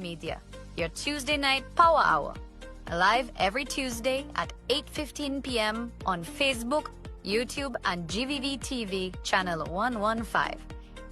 Media, your Tuesday night power hour. Live every Tuesday at 8:15 p.m. on Facebook, YouTube, and GVV TV channel 115.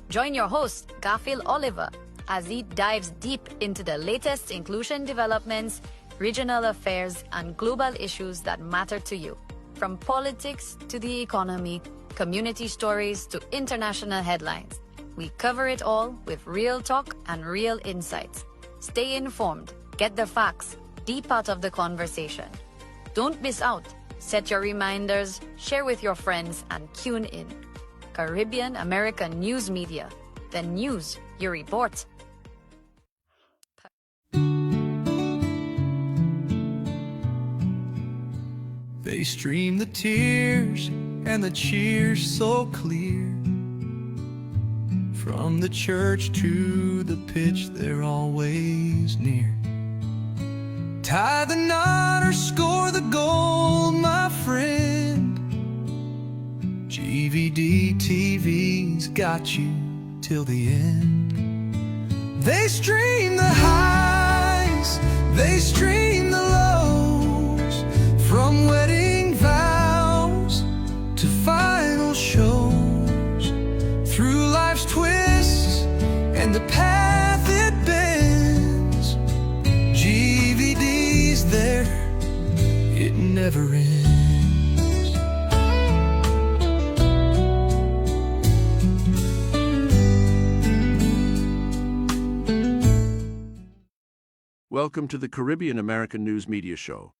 Join your host, Garfield Oliver, as he dives deep into the latest inclusion developments, regional affairs, and global issues that matter to you. From politics to the economy, community stories to international headlines, we cover it all with real talk and real insights. Stay informed, get the facts, be part of the conversation. Don't miss out. Set your reminders, share with your friends, and tune in. Caribbean American News Media, the news you report. They stream the tears and the cheers so clear. From the church to the pitch, they're always near. Tie the knot or score the goal, my friend. GVD TV's got you till the end. They stream the highs, they stream the lows, from wedding vows to final shows, through life's twists and the path it bends. GVD's there, it never ends. Welcome to the Caribbean American News Media Show,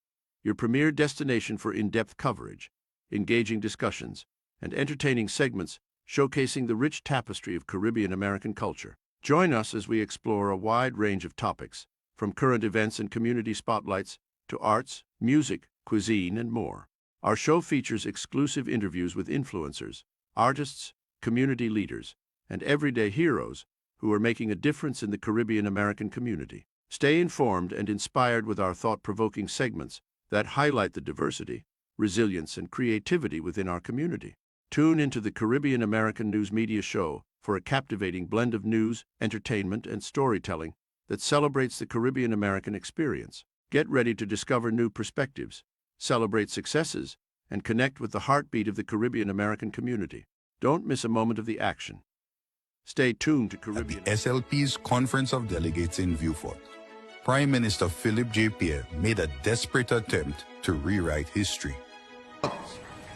your premier destination for in-depth coverage, engaging discussions, and entertaining segments showcasing the rich tapestry of Caribbean American culture. Join us as we explore a wide range of topics, from current events and community spotlights to arts, music, cuisine, and more. Our show features exclusive interviews with influencers, artists, community leaders, and everyday heroes who are making a difference in the Caribbean American community. Stay informed and inspired with our thought-provoking segments that highlight the diversity, resilience, and creativity within our community. Tune into the Caribbean American News Media Show for a captivating blend of news, entertainment, and storytelling that celebrates the Caribbean American experience. Get ready to discover new perspectives, celebrate successes, and connect with the heartbeat of the Caribbean American community. Don't miss a moment of the action. Stay tuned to Caribbean. At the SLP's Conference of Delegates in Vieux-Fort, Prime Minister Philip J. Pierre made a desperate attempt to rewrite history.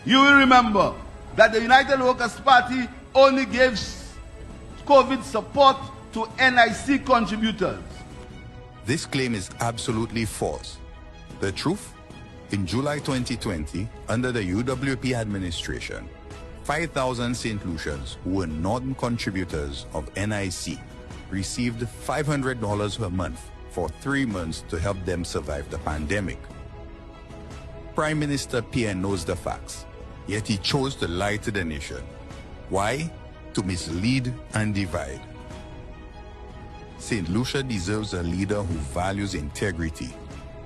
You will remember that the United Workers' Party only gave COVID support to NIC contributors. This claim is absolutely false. The truth? In July 2020, under the UWP administration, 5,000 St. Lucians who were non-contributors of NIC received $500 per month for 3 months to help them survive the pandemic. Prime Minister Pierre knows the facts, yet he chose to lie to the nation. Why? To mislead and divide. St. Lucia deserves a leader who values integrity,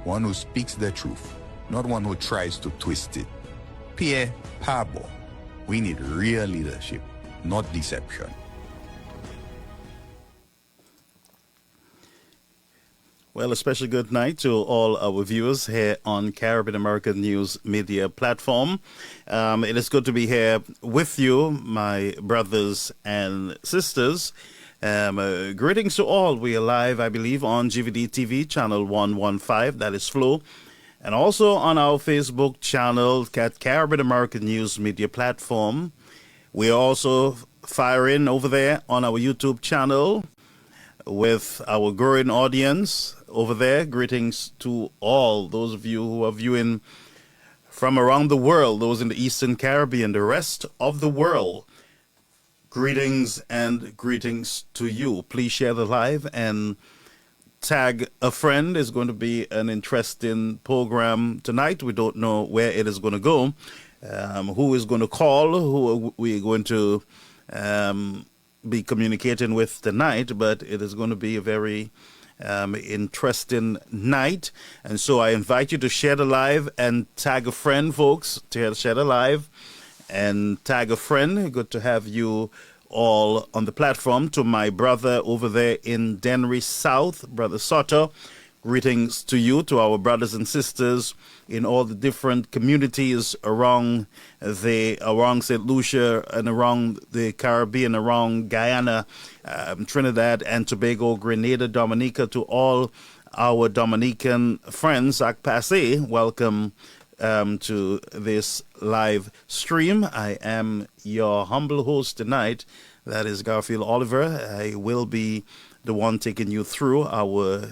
one who speaks the truth, not one who tries to twist it. Pierre, pardon. We need real leadership, not deception. Well, a special good night to all our viewers here on Caribbean American News Media Platform. It is good to be here with you, my brothers and sisters. Greetings to all. We are live, I believe, on GVD TV, channel 115, that is Flow. And also on our Facebook channel, Caribbean American News Media Platform. We are also firing over there on our YouTube channel with our growing audience over there. Greetings to all those of you who are viewing from around the world, those in the Eastern Caribbean, the rest of the world. Greetings and greetings to you. Please share the live and tag a friend. Is going to be an interesting program tonight. We don't know where it is going to go, who is going to call, who we're going to be communicating with tonight, but it is going to be a very interesting night. And so I invite you to share the live and tag a friend, folks, to share the live and tag a friend. Good to have you all on the platform. To my brother over there in Dennery South, Brother Soto, greetings to you, to our brothers and sisters in all the different communities around St. Lucia and around the Caribbean, around Guyana, Trinidad and Tobago, Grenada, Dominica, to all our Dominican friends, Akpase, welcome to this live stream. I am your humble host tonight. That is Garfield Oliver. I will be the one taking you through our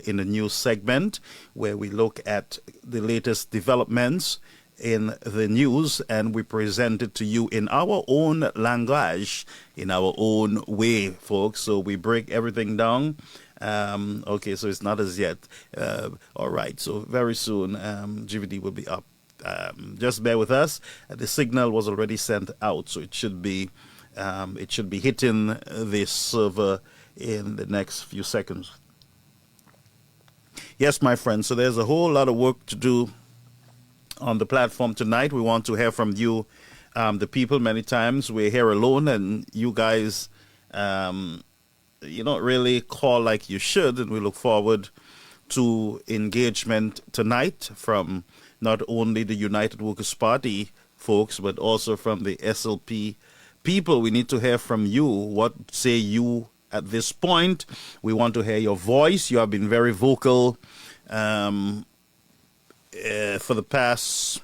in the news segment where we look at the latest developments in the news and we present it to you in our own language, in our own way, folks. So we break everything down. Okay, so it's not as yet. All right, so very soon GVD will be up. Just bear with us. The signal was already sent out, so it should be hitting the server in the next few seconds. Yes, my friends, so there's a whole lot of work to do on the platform tonight. We want to hear from you, the people. Many times we're here alone and you guys, you don't really call like you should, and we look forward to engagement tonight from not only the United Workers' Party folks, but also from the SLP people. We need to hear from you. What say you at this point? We want to hear your voice. You have been very vocal for the past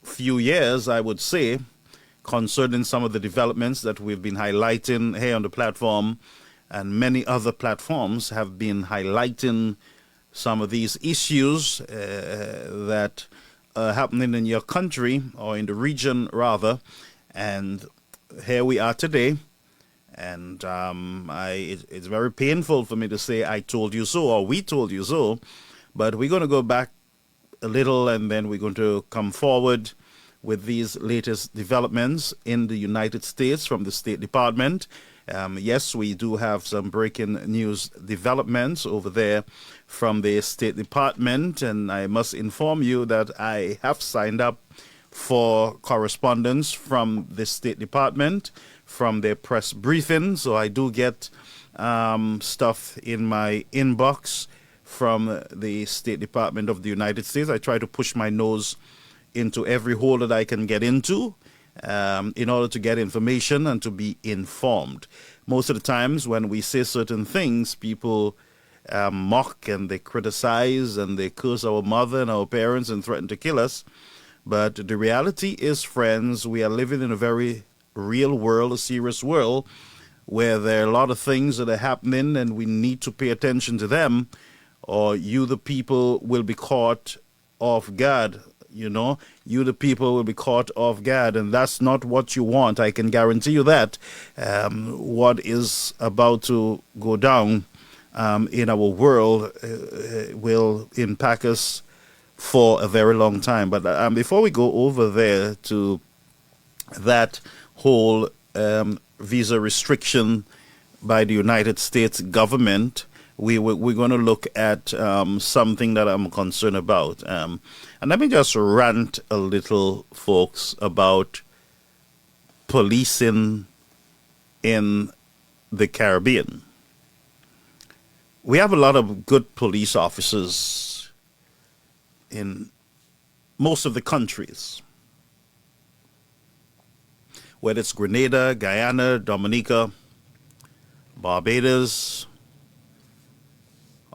few years, I would say, concerning some of the developments that we've been highlighting here on the platform, and many other platforms have been highlighting some of these issues that are happening in your country, or in the region rather. And here we are today. And it's very painful for me to say I told you so, or we told you so. But we're going to go back a little, and then we're going to come forward with these latest developments in the United States from the State Department. Yes, we do have some breaking news developments over there from the State Department, and I must inform you that I have signed up for correspondence from the State Department, from their press briefing, so I do get stuff in my inbox from the State Department of the United States. I try to push my nose into every hole that I can get into in order to get information and to be informed. Most of the times when we say certain things, people mock and they criticize and they curse our mother and our parents and threaten to kill us. But the reality is, friends, we are living in a very real world, a serious world, where there are a lot of things that are happening and we need to pay attention to them, or you, the people, will be caught off guard. You know, you, the people, will be caught off guard, and that's not what you want. I can guarantee you that. What is about to go down in our world will impact us for a very long time. But before we go over there to that whole visa restriction by the United States government, we're going to look at something that I'm concerned about. And let me just rant a little, folks, about policing in the Caribbean. We have a lot of good police officers in most of the countries, whether it's Grenada, Guyana, Dominica, Barbados.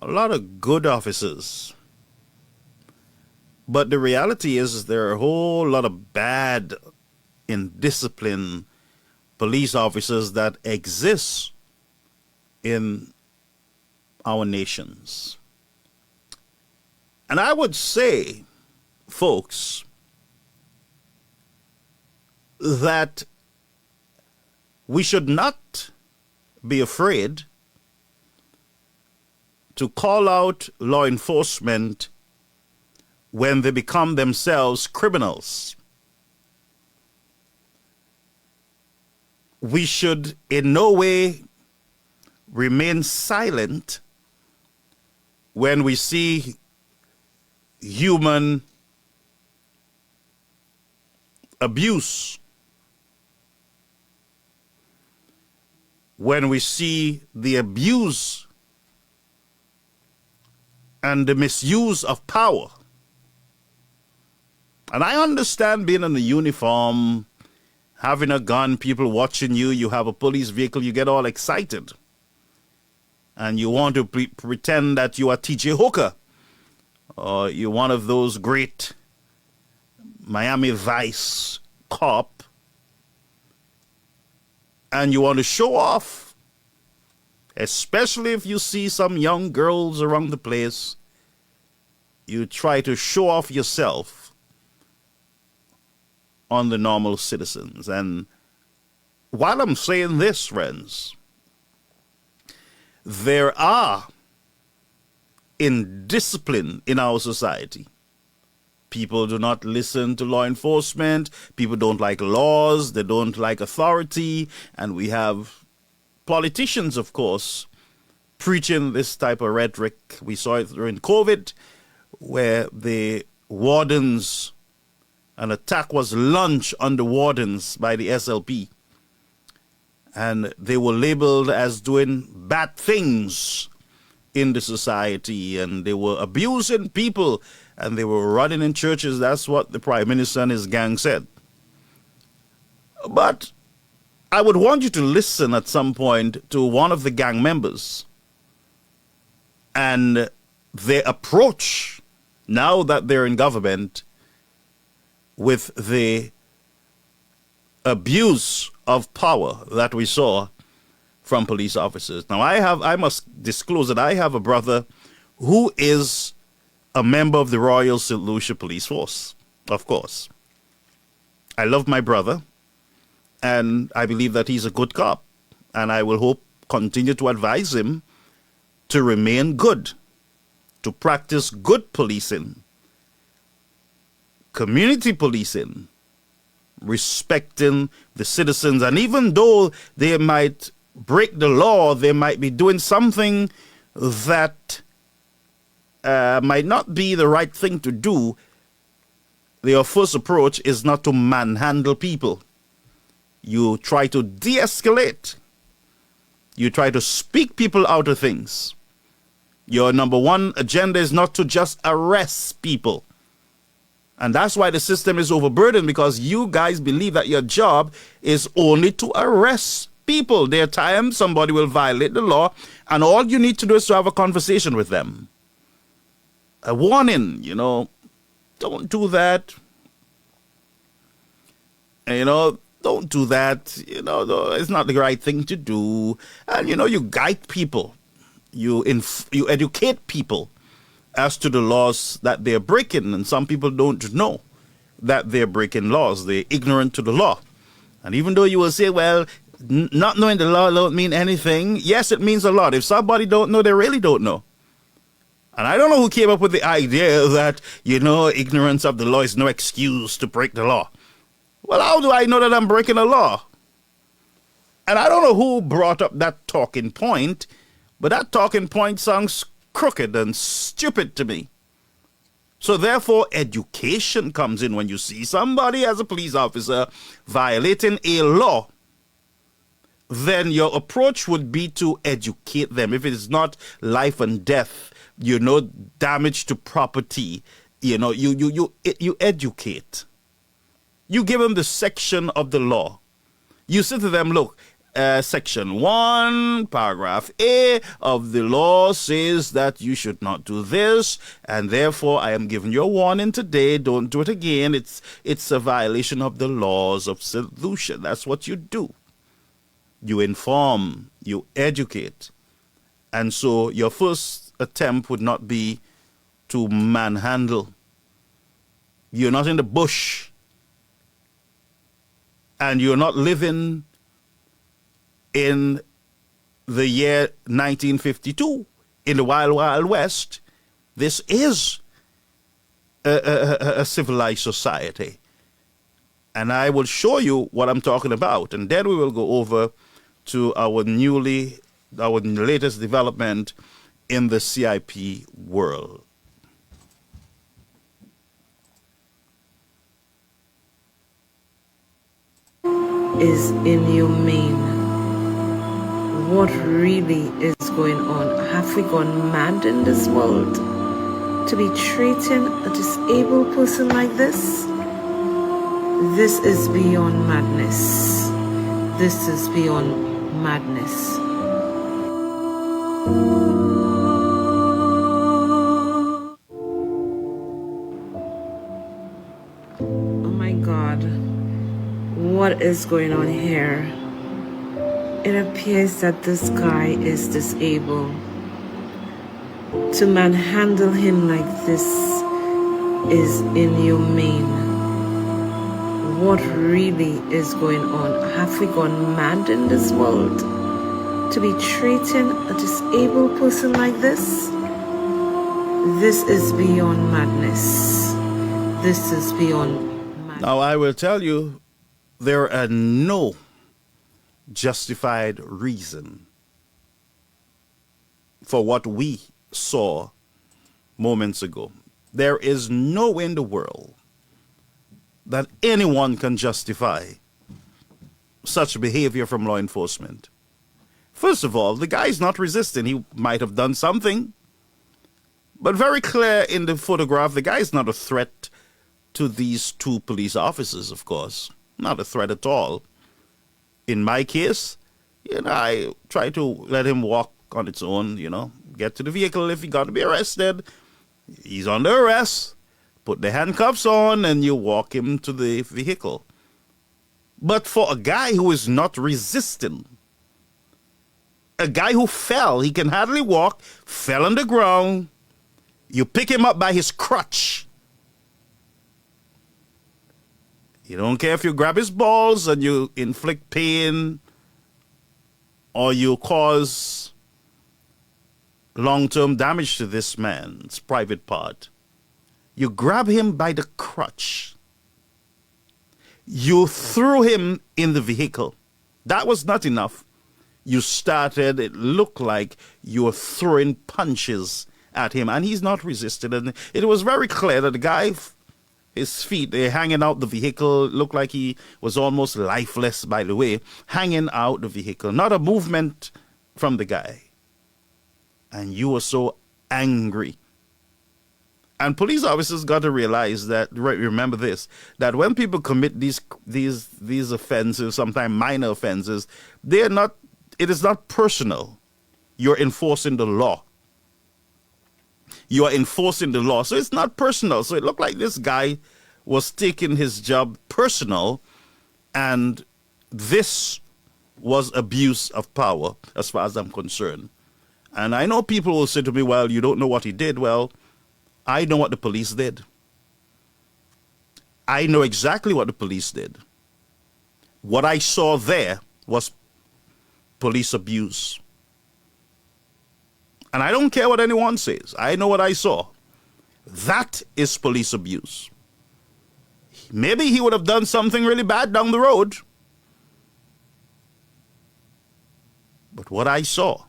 A lot of good officers. But the reality is there are a whole lot of bad, indisciplined police officers that exist in our nations. And I would say, folks, that we should not be afraid to call out law enforcement when they become themselves criminals. We should in no way remain silent when we see human abuse when we see the abuse and the misuse of power. And I understand being in a uniform, having a gun, people watching you, you have a police vehicle, you get all excited. And you want to pretend that you are TJ Hooker, or you're one of those great Miami Vice cop, and you want to show off, especially if you see some young girls around the place. You try to show off yourself on the normal citizens. And while I'm saying this, friends, there are indiscipline in our society. People do not listen to law enforcement. People don't like laws. They don't like authority. And we have politicians, of course, preaching this type of rhetoric. We saw it during COVID, where the wardens, an attack was launched on the wardens by the SLP. And they were labeled as doing bad things in the society, and they were abusing people, and they were running in churches. That's what the Prime Minister and his gang said. But I would want you to listen at some point to one of the gang members and their approach, now that they're in government, with the abuse of power that we saw from police officers. Now, I must disclose that I have a brother who is a member of the Royal St. Lucia Police Force, of course. I love my brother, and I believe that he's a good cop, and I will continue to advise him to remain good, to practice good policing, community policing, respecting the citizens. And even though they might break the law, they might be doing something that might not be the right thing to do, their first approach is not to manhandle people. You try to de-escalate. You try to speak people out of things. Your number one agenda is not to just arrest people. And that's why the system is overburdened, because you guys believe that your job is only to arrest people. There are times somebody will violate the law, and all you need to do is to have a conversation with them. A warning, don't do that. Don't do that. It's not the right thing to do. And, you guide people. You educate people as to the laws that they're breaking. And some people don't know that they're breaking laws. They're ignorant to the law. And even though you will say, well, not knowing the law don't mean anything. Yes, it means a lot. If somebody don't know, they really don't know. And I don't know who came up with the idea that, ignorance of the law is no excuse to break the law. Well, how do I know that I'm breaking a law? And I don't know who brought up that talking point, but that talking point sounds crooked and stupid to me. So therefore, education comes in when you see somebody as a police officer violating a law. Then your approach would be to educate them. If it is not life and death, damage to property, you educate. You give them the section of the law. You say to them, look, Section 1, Paragraph A of the law says that you should not do this, and therefore I am giving you a warning today. Don't do it again. It's a violation of the laws of St. Lucia. That's what you do. You inform, you educate. And so your first attempt would not be to manhandle. You're not in the bush, and you're not living in the year 1952 in the Wild Wild West. This is a civilized society. And I will show you what I'm talking about. And then we will go over to our latest development in the CIP world. Is inhumane. What really is going on? Have we gone mad in this world to be treating a disabled person like this? This is beyond madness. This is beyond madness. Oh my God. What is going on here? It appears that this guy is disabled. To manhandle him like this is inhumane. What really is going on? Have we gone mad in this world to be treating a disabled person like this? This is beyond madness. This is beyond madness. Now, I will tell you, there are no justified reason for what we saw moments ago. There is no way in the world that anyone can justify such behavior from law enforcement. First of all, the guy's not resisting. He might have done something, but very clear in the photograph, the guy's not a threat to these two police officers, of course. Not a threat at all. In my case, I try to let him walk on its own, get to the vehicle. If he got to be arrested, he's under arrest. Put the handcuffs on and you walk him to the vehicle. But for a guy who is not resisting, a guy who fell, he can hardly walk, fell on the ground, you pick him up by his crutch. You don't care if you grab his balls and you inflict pain or you cause long-term damage to this man's private part. You grab him by the crutch. You threw him in the vehicle. That was not enough. You started, it looked like you were throwing punches at him, and he's not resisting. And it was very clear that the guy, his feet, they're hanging out the vehicle. It looked like he was almost lifeless, by the way, hanging out the vehicle. Not a movement from the guy. And you were so angry. And police officers got to realize that, remember this, that when people commit these offenses, sometimes minor offenses, it is not personal. You're enforcing the law. You are enforcing the law. So it's not personal. So it looked like this guy was taking his job personal, and this was abuse of power as far as I'm concerned. And I know people will say to me, well, you don't know what he did. Well, I know what the police did. I know exactly what the police did. What I saw there was police abuse. And I don't care what anyone says. I know what I saw. That is police abuse. Maybe he would have done something really bad down the road. But what I saw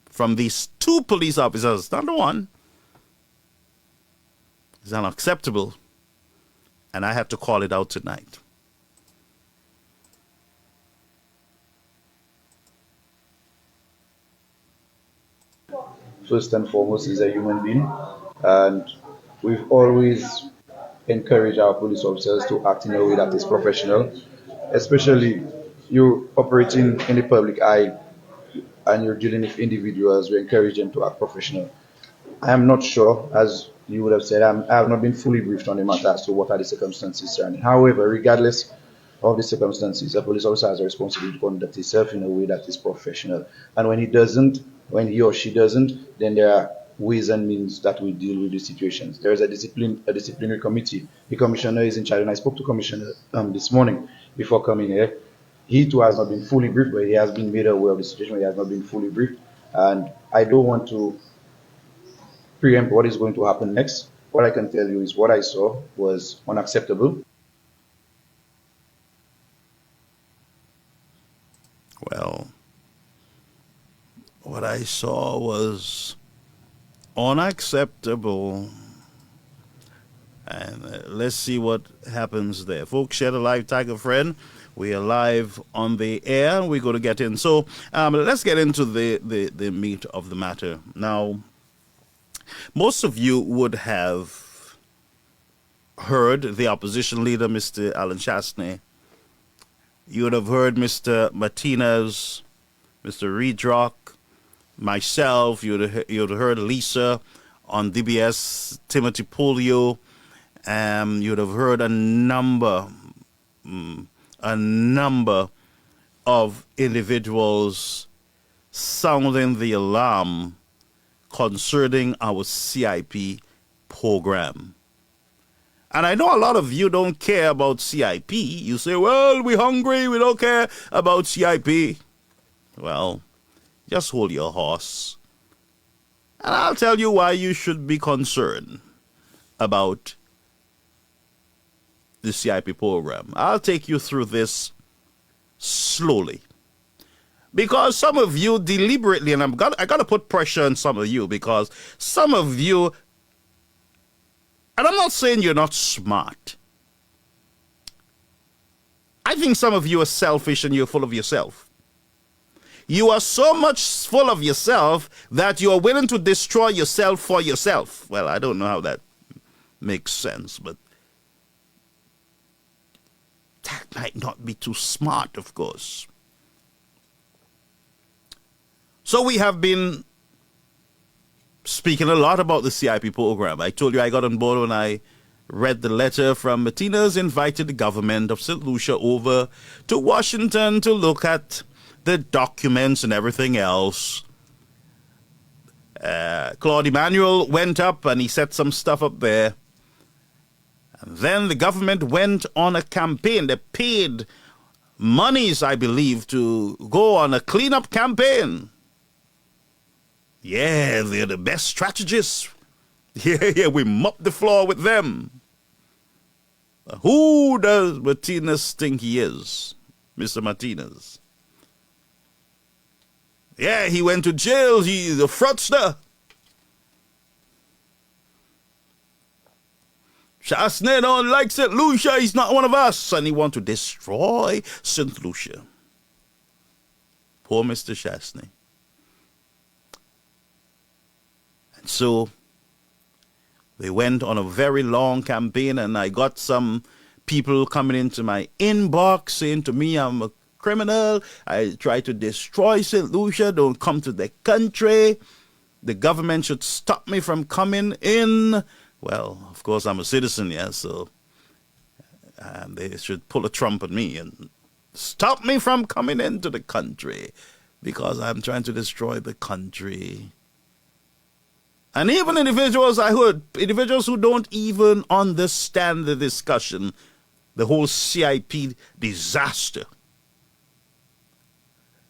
from these two police officers, not the one, is unacceptable. And I have to call it out tonight. First and foremost, is a human being, and we've always encouraged our police officers to act in a way that is professional, especially you operating in the public eye and you're dealing with individuals. We encourage them to act professional. I am not sure, as you would have said, I have not been fully briefed on the matter as to what are the circumstances surrounding. However, regardless of the circumstances, a police officer has a responsibility to conduct himself in a way that is professional. And when he or she doesn't, then there are ways and means that we deal with the situations. There is a disciplinary committee. The commissioner is in charge, and I spoke to commissioner this morning before coming here. He too has not been fully briefed, but he has been made aware of the situation. He has not been fully briefed, and I don't want to preempt what is going to happen next. What I can tell you is what I saw was unacceptable. Well, what I saw was unacceptable. And let's see what happens there. Folks, share the live tag a friend. We are live on the air. We're going to get in. So let's get into the meat of the matter. Now, most of you would have heard the opposition leader, Mr. Alan Chastney. You would have heard Mr. Martinez, Mr. Reedrock, myself. You would have heard Lisa on DBS, Timothy Polio. You would have heard a number of individuals sounding the alarm concerning our CIP program. And I know a lot of you don't care about CIP. You say, well, we're hungry, we don't care about CIP. Well, just hold your horse. And I'll tell you why you should be concerned about the CIP program. I'll take you through this slowly. Because some of you deliberately, and I got to put pressure on some of you, because some of you, and I'm not saying you're not smart. I think some of you are selfish and you're full of yourself. You are so much full of yourself that you are willing to destroy yourself for yourself. Well, I don't know how that makes sense, but that might not be too smart, of course. So we have been speaking a lot about the CIP program. I told you I got on board when I read the letter from Martinez, invited the government of St. Lucia over to Washington to look at the documents and everything else. Claude Emmanuel went up and he set some stuff up there. And then the government went on a campaign. They paid monies, I believe, to go on a cleanup campaign. Yeah, they're the best strategists. Yeah, we mop the floor with them. Who does Martinez think he is, Mr. Martinez? Yeah, he went to jail. He's a fraudster. Chastney don't like St. Lucia. He's not one of us. And he wants to destroy St. Lucia. Poor Mr. Chastney. And so they went on a very long campaign, and I got some people coming into my inbox saying to me, I'm a criminal. I try to destroy St. Lucia. Don't come to the country. The government should stop me from coming in. Well, of course, I'm a citizen, yeah, so they should pull a trump on me and stop me from coming into the country because I'm trying to destroy the country. And even individuals, I heard, individuals who don't even understand the discussion, the whole CIP disaster.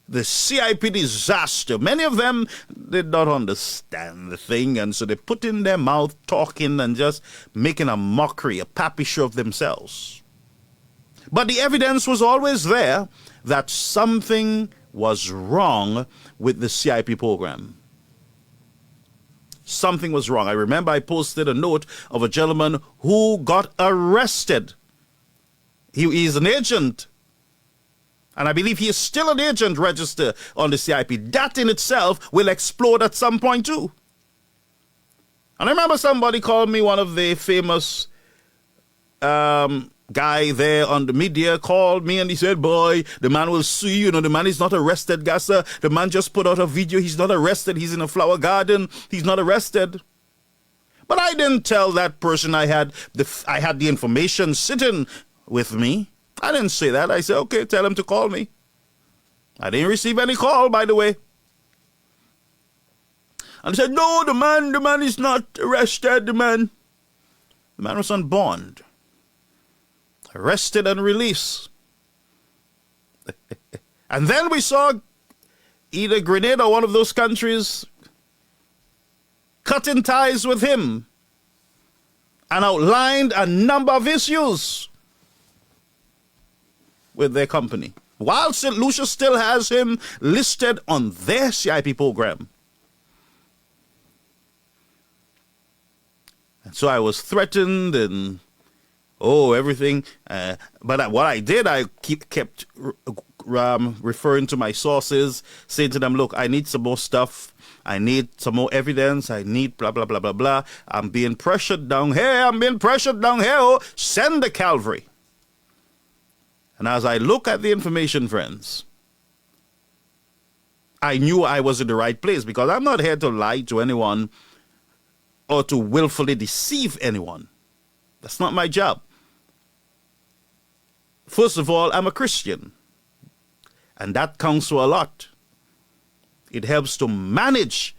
The CIP disaster. Many of them did not understand the thing, and so they put in their mouth talking and just making a mockery, a pappy show of themselves. But the evidence was always there that something was wrong with the CIP program. Something was wrong. I remember I posted a note of a gentleman who got arrested. He is an agent. And I believe he is still an agent registered on the CIP. That in itself will explode at some point too. And I remember somebody called me, one of the famous guy there on the media called me and he said, boy, the man will sue you. You know, the man is not arrested, Gassa. The man just put out a video. He's not arrested. He's in a flower garden. He's not arrested. But I didn't tell that person I had the information sitting with me. I didn't say that. I said, okay, tell him to call me. I didn't receive any call, by the way. And he said, no, the man is not arrested, the man was on bond. Arrested and released. And then we saw either Grenada or one of those countries cutting ties with him and outlined a number of issues with their company, while St. Lucia still has him listed on their CIP program. And so I was threatened, and oh, everything. But what I did, I kept referring to my sources, saying to them, look, I need some more stuff. I need some more evidence. I need blah, blah, blah, blah, blah. I'm being pressured down here. I'm being pressured down here. Oh, send the cavalry. And as I look at the information, friends, I knew I was in the right place, because I'm not here to lie to anyone or to willfully deceive anyone. That's not my job. First of all, I'm a Christian, and that counts for a lot. It helps to manage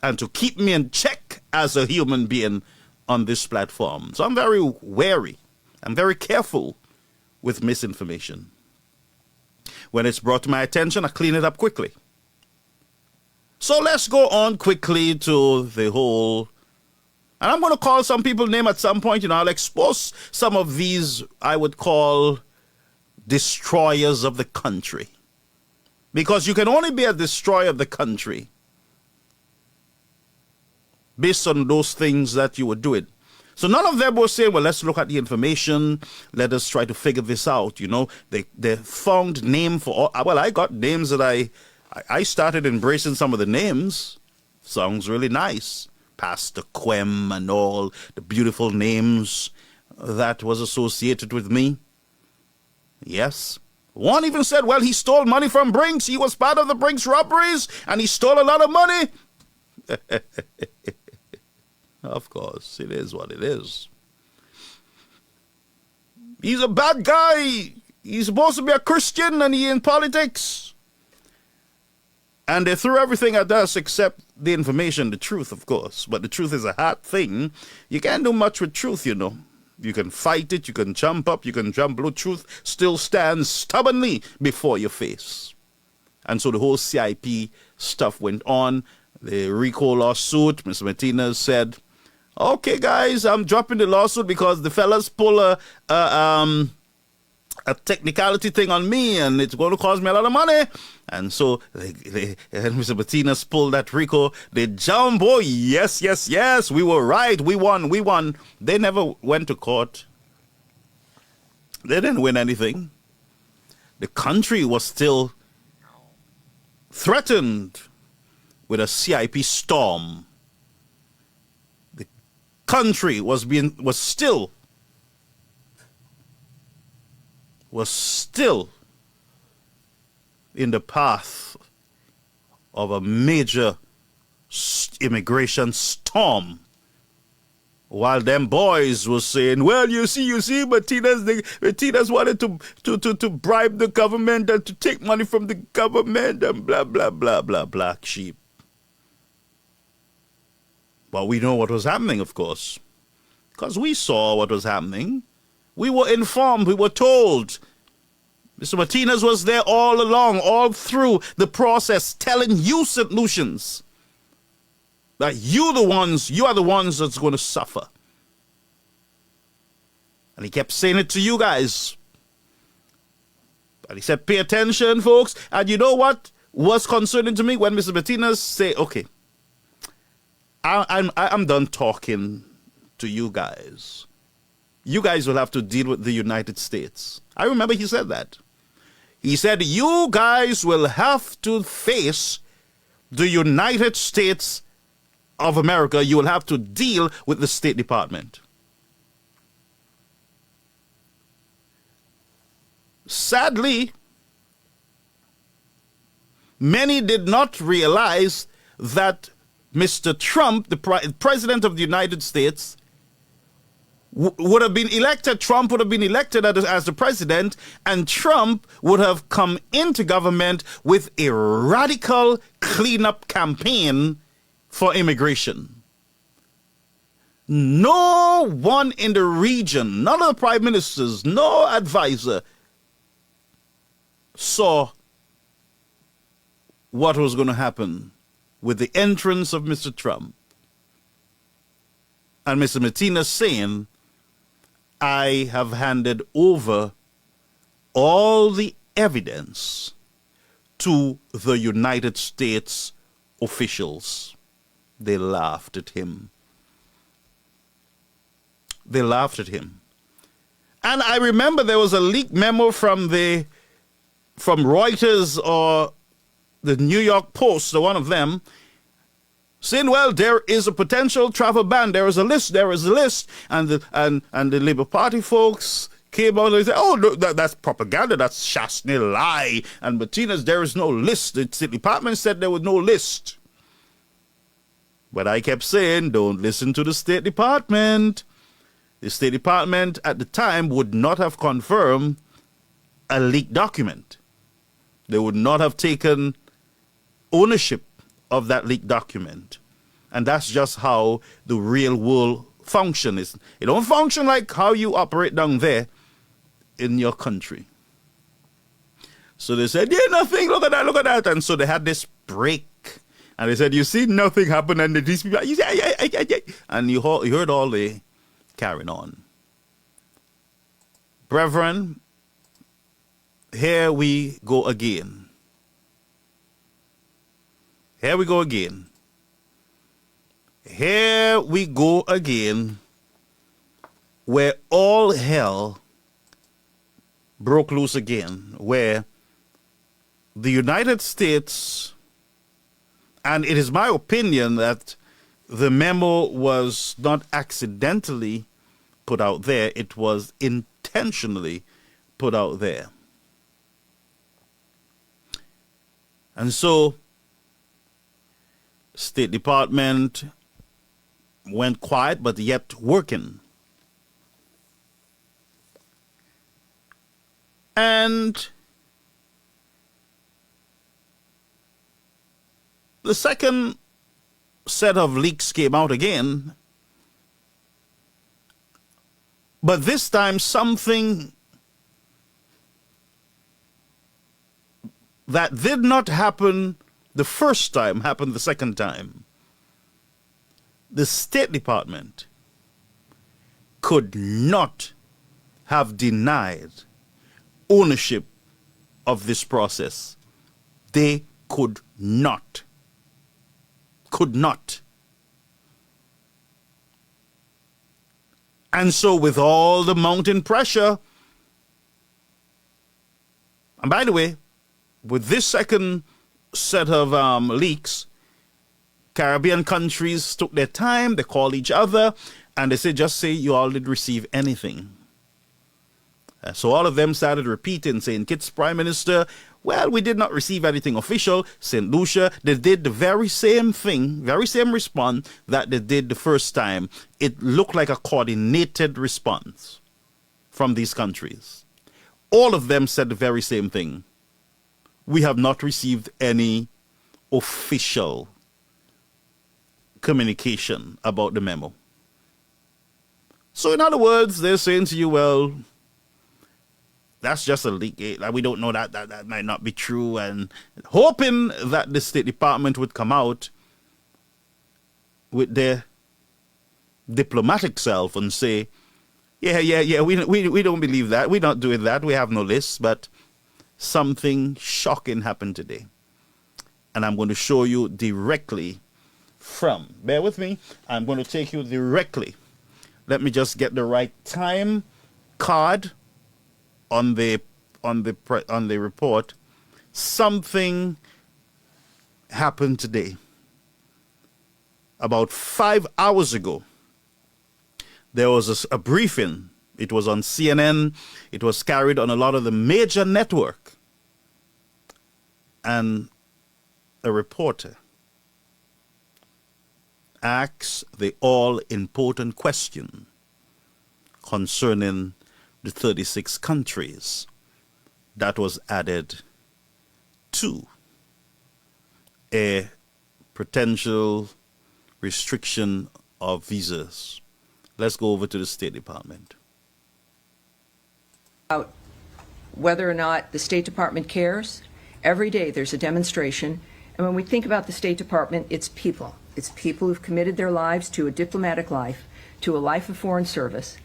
and to keep me in check as a human being on this platform. So I'm very wary. I'm very careful with misinformation. When it's brought to my attention, I clean it up quickly. So let's go on quickly to the whole, and I'm going to call some people's name at some point. I'll expose some of these, I would call, destroyers of the country. Because you can only be a destroyer of the country based on those things that you were doing. So none of them were saying, well, let's look at the information. Let us try to figure this out. They found name for all. Well, I got names that I started embracing some of the names. Sounds really nice. Pastor Quem and all the beautiful names that was associated with me. Yes. One even said, well, he stole money from Brinks. He was part of the Brinks robberies, and he stole a lot of money. Of course, it is what it is. He's a bad guy. He's supposed to be a Christian, and he's in politics. And they threw everything at us except the information, the truth, of course. But the truth is a hard thing. You can't do much with truth, You can fight it, you can jump up, you can jump below. Truth still stands stubbornly before your face. And so the whole CIP stuff went on. The RICO lawsuit, Mr. Martinez said, okay, guys, I'm dropping the lawsuit because the fellas pull a technicality thing on me, and it's going to cost me a lot of money. And so Mr. Martinez pulled that RICO. They jump, oh, yes, we were right. We won. They never went to court. They didn't win anything. The country was still threatened with a CIP storm. The country was still in the path of a major immigration storm, while them boys were saying, well, you see, Martinez wanted to bribe the government and to take money from the government and blah, blah, blah, blah, black sheep. But we know what was happening, of course, because we saw what was happening. We were informed, we were told. Mr. Martinez was there all along, all through the process, telling you, St. Lucians, that you are the ones that's going to suffer. And he kept saying it to you guys. And he said, pay attention, folks. And you know what was concerning to me when Mr. Martinez said, okay, I'm done talking to you guys. You guys will have to deal with the United States. I remember he said that. He said, you guys will have to face the United States of America. You will have to deal with the State Department. Sadly, many did not realize that Mr. Trump, the President of the United States, would have been elected. Trump would have been elected as the president, and Trump would have come into government with a radical cleanup campaign for immigration. No one in the region, none of the prime ministers, no advisor saw what was going to happen with the entrance of Mr. Trump. And Mr. Martinez saying, I have handed over all the evidence to the United States officials. They laughed at him. They laughed at him. And I remember there was a leaked memo from Reuters or the New York Post, or one of them, saying, well, there is a potential travel ban. There is a list. And the Labour Party folks came out and said, oh, no, that's propaganda. That's Shastney lie. And Martinez, there is no list. The State Department said there was no list. But I kept saying, don't listen to the State Department. The State Department at the time would not have confirmed a leaked document. They would not have taken ownership of that leaked document. And that's just how the real world functions. It don't function like how you operate down there in your country. So they said, yeah, nothing, look at that. And so they had this break. And they said, you see, nothing happened. And these people, you say, and you heard all the carrying on. Brethren, here we go again. Here we go again. Here we go again, where all hell broke loose again, where the United States, and it is my opinion that the memo was not accidentally put out there, it was intentionally put out there. And so, State Department went quiet, but yet working. And the second set of leaks came out again, but this time something that did not happen the first time happened the second time. The State Department could not have denied ownership of this process. They could not. Could not. And so with all the mounting pressure, and by the way, with this second set of leaks, Caribbean countries took their time, they called each other, and they said, just say you all didn't receive anything. So all of them started repeating, saying, Kit's Prime Minister, well, we did not receive anything official. St. Lucia, they did the very same thing, very same response that they did the first time. It looked like a coordinated response from these countries. All of them said the very same thing. We have not received any official communication about the memo. So in other words, they're saying to you, well, that's just a leak. We don't know that might not be true, and hoping that the State Department would come out with their diplomatic self and say, yeah, we don't believe that. We're not doing that. We have no list, but something shocking happened today. And I'm going to show you directly from, bear with me, I'm going to take you directly. Let me just get the right time card on the report. Something happened today. About 5 hours ago, there was a briefing. It was on CNN. It was carried on a lot of the major network. And a reporter asks the all-important question concerning the 36 countries that was added to a potential restriction of visas. Let's go over to the State Department. Whether or not the State Department cares, every day there's a demonstration. And when we think about the State Department, it's people. It's people who've committed their lives to a diplomatic life, to a life of foreign service,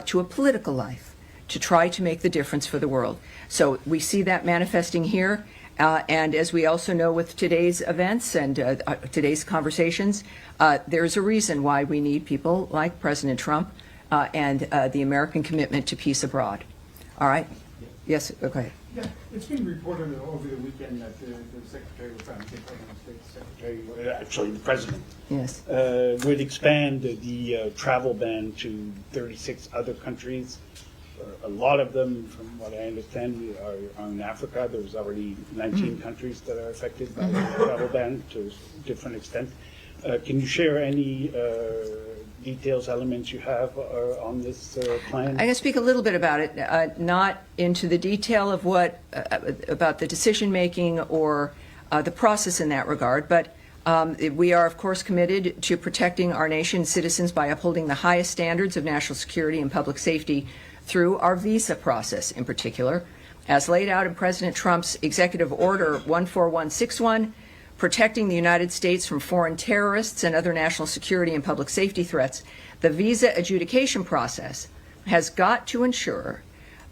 to a political life, to try to make the difference for the world. So we see that manifesting here. And as we also know with today's events and today's conversations, there's a reason why we need people like President Trump and the American commitment to peace abroad. All right? Yes, okay. Yeah, it's been reported over the weekend that the Secretary of State Secretary, actually the President, Yes. would expand the travel ban to 36 other countries. A lot of them, from what I understand, are in Africa. There's already 19 countries that are affected by the travel ban to a different extent. Can you share any details, elements you have on this plan? I can speak a little bit about it, not into the detail of what about the decision making or the process in that regard, but we are, of course, committed to protecting our nation's citizens by upholding the highest standards of national security and public safety through our visa process, in particular, as laid out in President Trump's Executive Order 14161. Protecting the United States from foreign terrorists and other national security and public safety threats, the visa adjudication process has got to ensure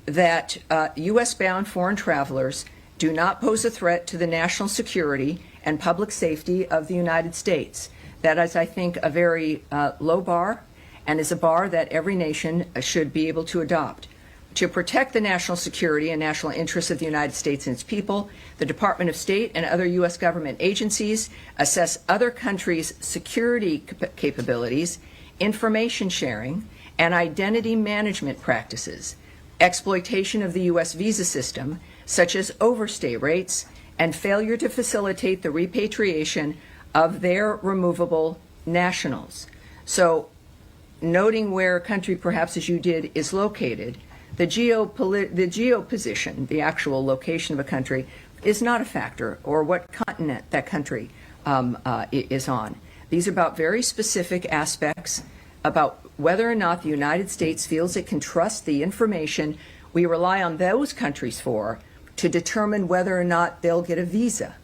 that U.S.-bound foreign travelers do not pose a threat to the national security and public safety of the United States. That is, I think, a very low bar, and is a bar that every nation should be able to adopt. To protect the national security and national interests of the United States and its people, the Department of State and other U.S. government agencies assess other countries' security capabilities, information sharing, and identity management practices, exploitation of the U.S. visa system, such as overstay rates, and failure to facilitate the repatriation of their removable nationals. So, noting where a country, perhaps as you did, is located, the geoposition, the actual location of a country, is not a factor, or what continent that country is on. These are about very specific aspects about whether or not the United States feels it can trust the information we rely on those countries for to determine whether or not they'll get a visa.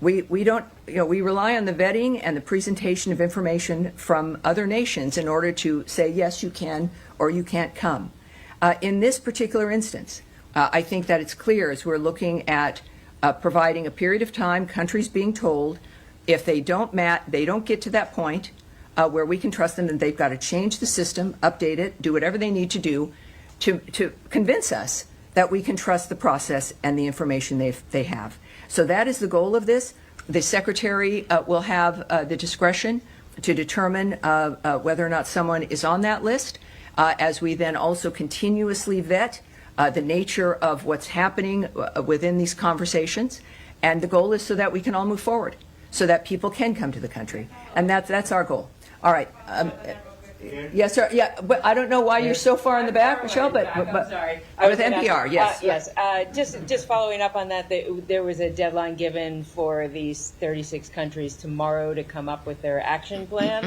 We don't, we rely on the vetting and the presentation of information from other nations in order to say, yes, you can, or you can't come. In this particular instance, I think that it's clear as we're looking at providing a period of time, countries being told if they don't get to that point where we can trust them, then they've got to change the system, update it, do whatever they need to do to convince us that we can trust the process and the information they have. So that is the goal of this. The Secretary will have the discretion to determine whether or not someone is on that list. As we then also continuously vet the nature of what's happening within these conversations. And the goal is so that we can all move forward, so that people can come to the country. And that's our goal. All right. Yes, sir. Yeah, but I don't know why you're so far in the back, Michelle, but sorry. With NPR, yes. Yes. Just following up on that, there was a deadline given for these 36 countries tomorrow to come up with their action plan.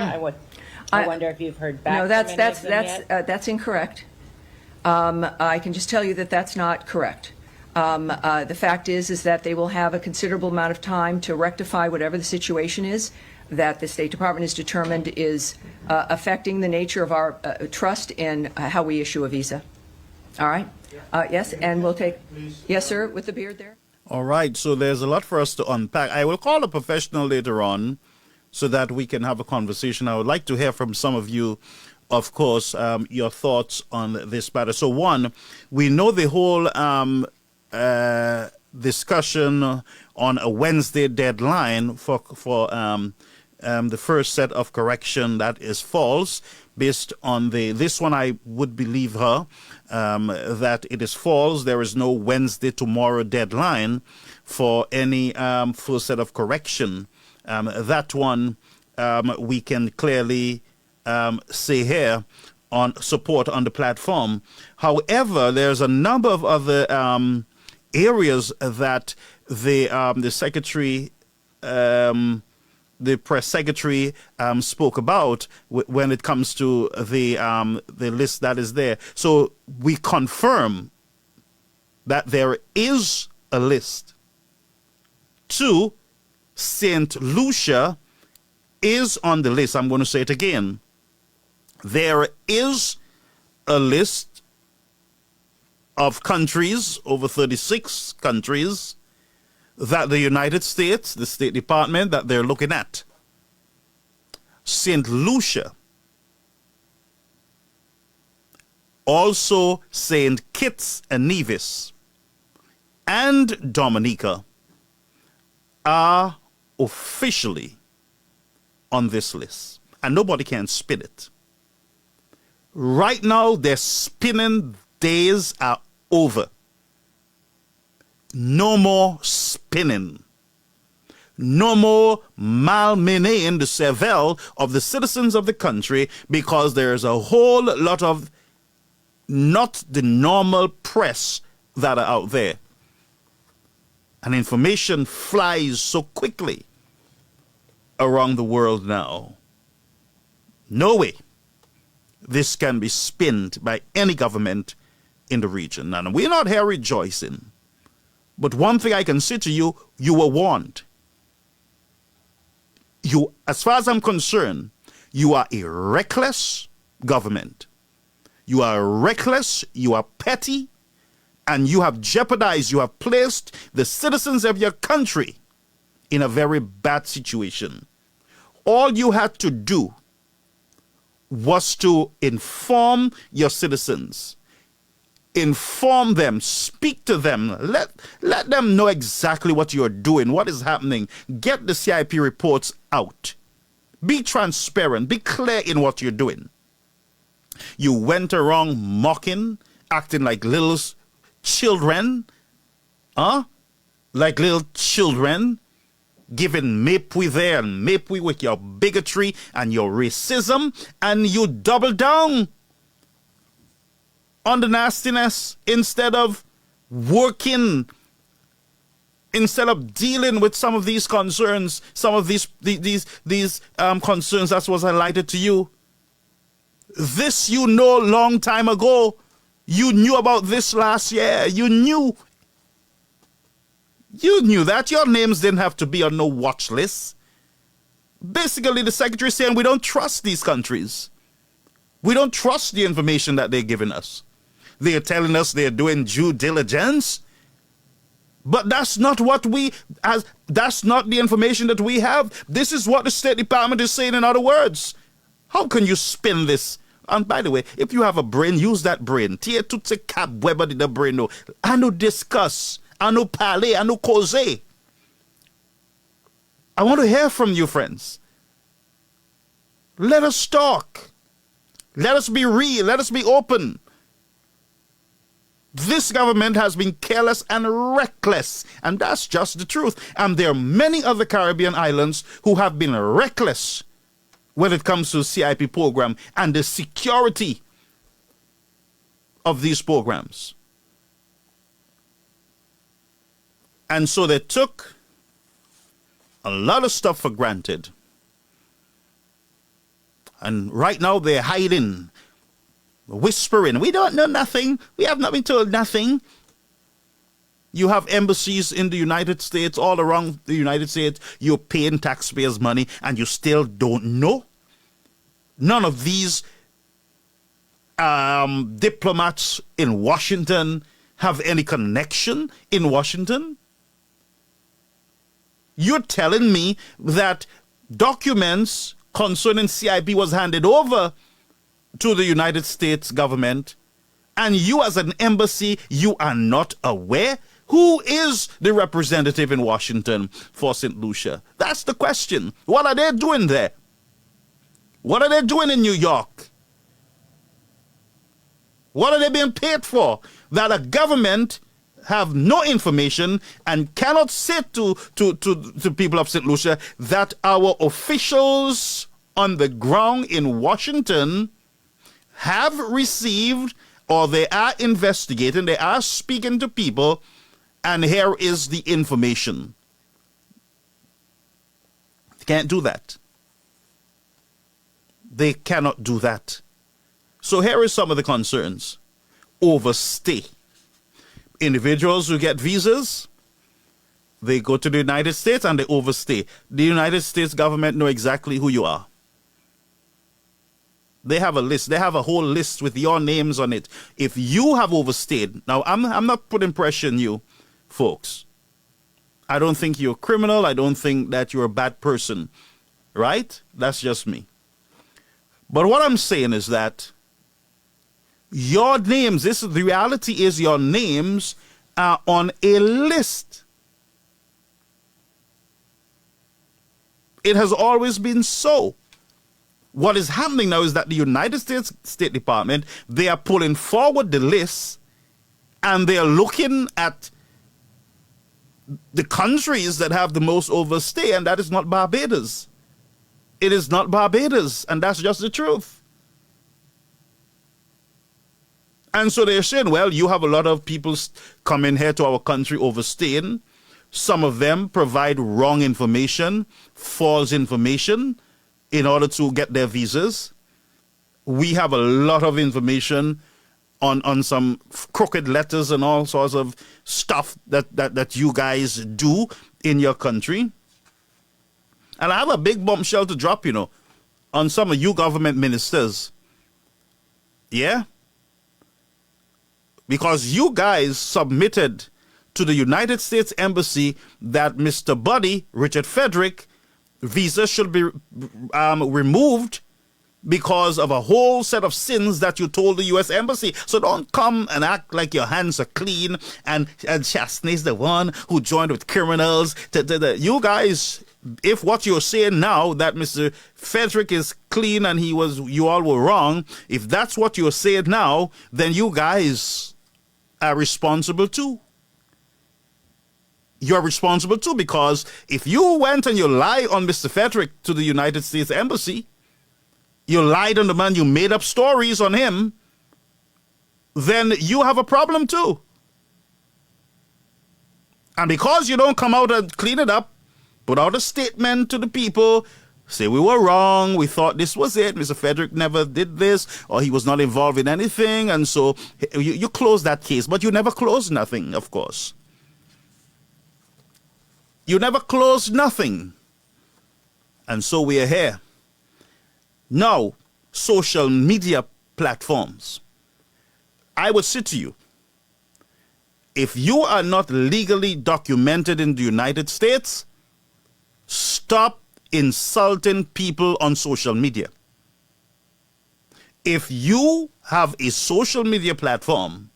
I wonder if you've heard back. No, from any of them yet? That's incorrect. I can just tell you that that's not correct. The fact is that they will have a considerable amount of time to rectify whatever the situation is that the State Department is determined is affecting the nature of our trust in how we issue a visa. All right? Yes, and we'll take... Yes, sir, with the beard there. All right, so there's a lot for us to unpack. I will call a professional later on so that we can have a conversation. I would like to hear from some of you, of course, your thoughts on this matter. So one, we know the whole discussion on a Wednesday deadline for the first set of correction that is false. Based on this one, I would believe her that it is false. There is no Wednesday tomorrow deadline for any full set of correction. That one we can clearly say here on support on the platform. However, there's a number of other areas that the secretary, the press secretary, spoke about when it comes to the list that is there. So we confirm that there is a list. 2, St. Lucia is on the list. I'm going to say it again. There is a list of countries, over 36 countries, that the United States, the State Department, that they're looking at. St. Lucia Also, St. Kitts and Nevis and Dominica are officially on this list, and nobody can spin it. Right now, their spinning days are over. No more spinning. No more malmening the cervelle of the citizens of the country, because there's a whole lot of not the normal press that are out there. And information flies so quickly around the world now. No way this can be spinned by any government in the region. And we're not here rejoicing. But one thing I can say to you, you were warned. You, as far as I'm concerned, you are a reckless government. You are reckless, you are petty, and you have jeopardized, you have placed the citizens of your country in a very bad situation. All you had to do was to inform your citizens. Inform them, speak to them, let them know exactly what you're doing, what is happening. Get the CIP reports out. Be transparent, be clear in what you're doing. You went around mocking, acting like little children, like little children, giving mapwe there and mapwe with your bigotry and your racism, and you double down on the nastiness instead of working, instead of dealing with some of these concerns, some of these concerns that was highlighted to you. This you know long time ago. You knew about this last year. You knew that your names didn't have to be on no watch list. Basically, the secretary is saying we don't trust these countries. We don't trust the information that they're giving us. They're telling us they're doing due diligence, but that's not what that's not the information that we have. This is what the State Department is saying in other words. How can you spin this? And by the way, if you have a brain, use that brain. Tie tout se cab weba di the brain no. Anu discuss, anu parler, anu cause. I want to hear from you, friends. Let us talk. Let us be real. Let us be open. This government has been careless and reckless, and that's just the truth. And there are many other Caribbean islands who have been reckless when it comes to CIP program and the security of these programs. And so they took a lot of stuff for granted. And right now they're hiding, whispering, we don't know nothing. We have not been told nothing. You have embassies in the United States, all around the United States. You're paying taxpayers' money and you still don't know. None of these diplomats in Washington have any connection in Washington. You're telling me that documents concerning CIP was handed over to the United States government, and you as an embassy, you are not aware? Who is the representative in Washington for St. Lucia? That's the question. What are they doing there? What are they doing in New York? What are they being paid for? That a government have no information and cannot say to people of St. Lucia that our officials on the ground in Washington have received, or they are investigating, they are speaking to people, and here is the information. They can't do that. They cannot do that. So here is some of the concerns. Overstay. Individuals who get visas, they go to the United States and they overstay. The United States government know exactly who you are. They have a list. They have a whole list with your names on it. If you have overstayed, now I'm not putting pressure on you, folks. I don't think you're a criminal. I don't think that you're a bad person, right? That's just me. But what I'm saying is that Your names, the reality is your names are on a list. It has always been so. What is happening now is that the United States State Department, they are pulling forward the list and they are looking at the countries that have the most overstay, and that is not Barbados. It is not Barbados, and that's just the truth. And so they're saying, well, you have a lot of people coming here to our country overstaying. Some of them provide wrong information, false information, in order to get their visas. We have a lot of information on some crooked letters and all sorts of stuff that you guys do in your country. And I have a big bombshell to drop, on some of you government ministers. Yeah? Because you guys submitted to the United States Embassy that Mr. Buddy, Richard Frederick, visa should be removed because of a whole set of sins that you told the U.S. Embassy. So don't come and act like your hands are clean and Chastney's the one who joined with criminals. You guys, if what you're saying now that Mr. Frederick is clean and you all were wrong, if that's what you're saying now, then you guys are responsible too. You're responsible too, because if you went and you lied on Mr. Frederick to the United States Embassy, you lied on the man, you made up stories on him, then you have a problem too. And because you don't come out and clean it up, put out a statement to the people, say we were wrong, we thought this was it, Mr. Frederick never did this, or he was not involved in anything, and so you close that case. But you never close nothing, of course. You never close nothing. And so we are here. Now, social media platforms. I would say to you, if you are not legally documented in the United States, stop insulting people on social media. If you have a social media platform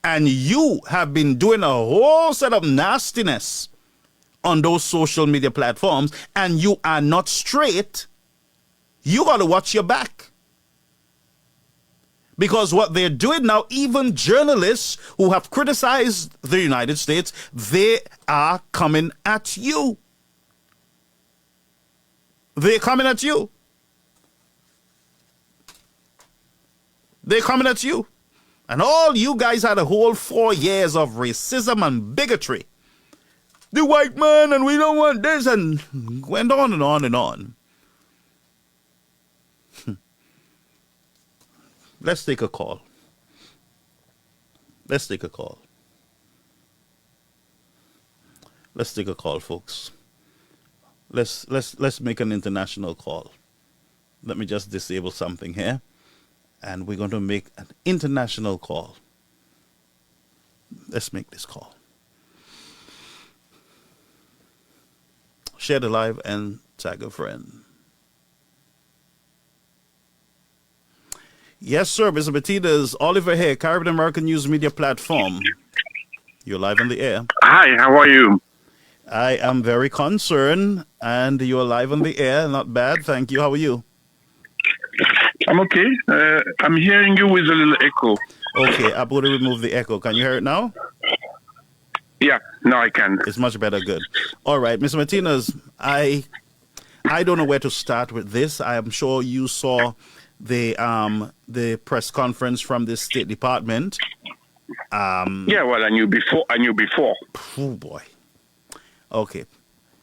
and you have been doing a whole set of nastiness on those social media platforms and you are not straight, you got to watch your back. Because what they're doing now, even journalists who have criticized the United States, they are coming at you. They're coming at you. They're coming at you. And all you guys had a whole 4 years of racism and bigotry. The white man, and we don't want this, and went on and on and on. Let's take a call. Let's take a call. Let's take a call, folks. Let's make an international call. Let me just disable something here. And we're going to make an international call. Let's make this call. Share the live and tag a friend. Yes, sir, Mr. Martinez. Oliver here, Caribbean American News Media Platform. You're live on the air. Hi, how are you? I am very concerned, and you're live on the air. Not bad, thank you. How are you? I'm okay. I'm hearing you with a little echo. Okay, I'm going to remove the echo. Can you hear it now? Yeah, now I can. It's much better. Good. All right, Mr. Martinez, I don't know where to start with this. I am sure you saw the press conference from the State Department. Yeah, well, I knew before. Oh boy. Okay.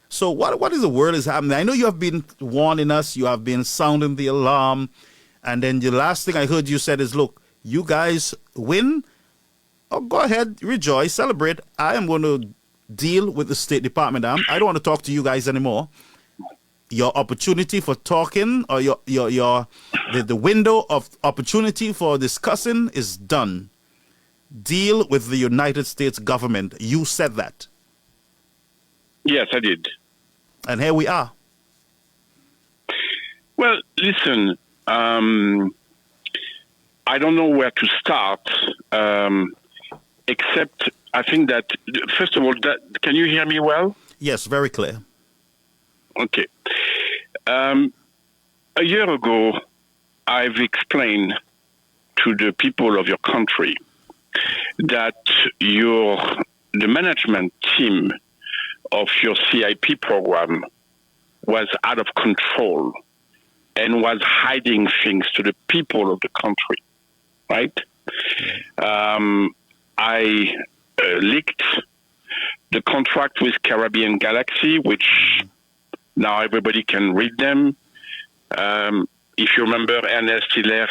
So what is the word is happening? I know you have been warning us. You have been sounding the alarm. And then the last thing I heard you said is, look, you guys win. Oh, go ahead, rejoice, celebrate. I am going to deal with the State Department. I don't want to talk to you guys anymore. Your opportunity for talking, or the window of opportunity for discussing is done. Deal with the United States government. You said that. Yes, I did. And here we are. Well, listen, I I don't know where to start, except I think that, first of all, can you hear me well? Yes, very clear. Okay. A year ago, I've explained to the people of your country that the management team of your CIP program was out of control and was hiding things to the people of the country, right? I leaked the contract with Caribbean Galaxy, which now everybody can read them. If you remember, Ernest Hiller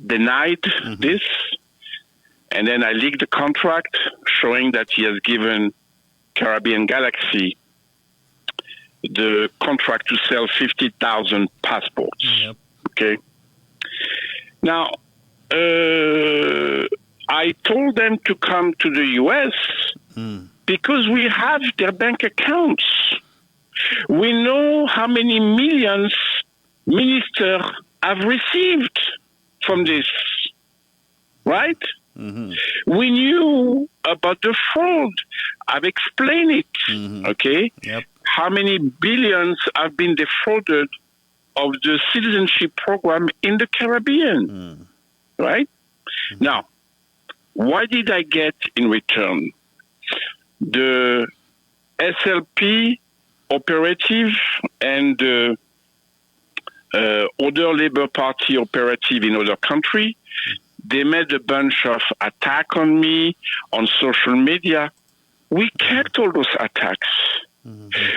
denied this. And then I leaked the contract showing that he has given Caribbean Galaxy the contract to sell 50,000 passports. Yep. Okay. Now, I told them to come to the U.S. because we have their bank accounts. We know how many millions ministers have received from this, right? We knew about the fraud. I've explained it, okay? Yep. How many billions have been defrauded of the citizenship program in the Caribbean, right? Now, what did I get in return? The SLP operative and the other Labour Party operative in other countries, they made a bunch of attacks on me on social media. We kept all those attacks.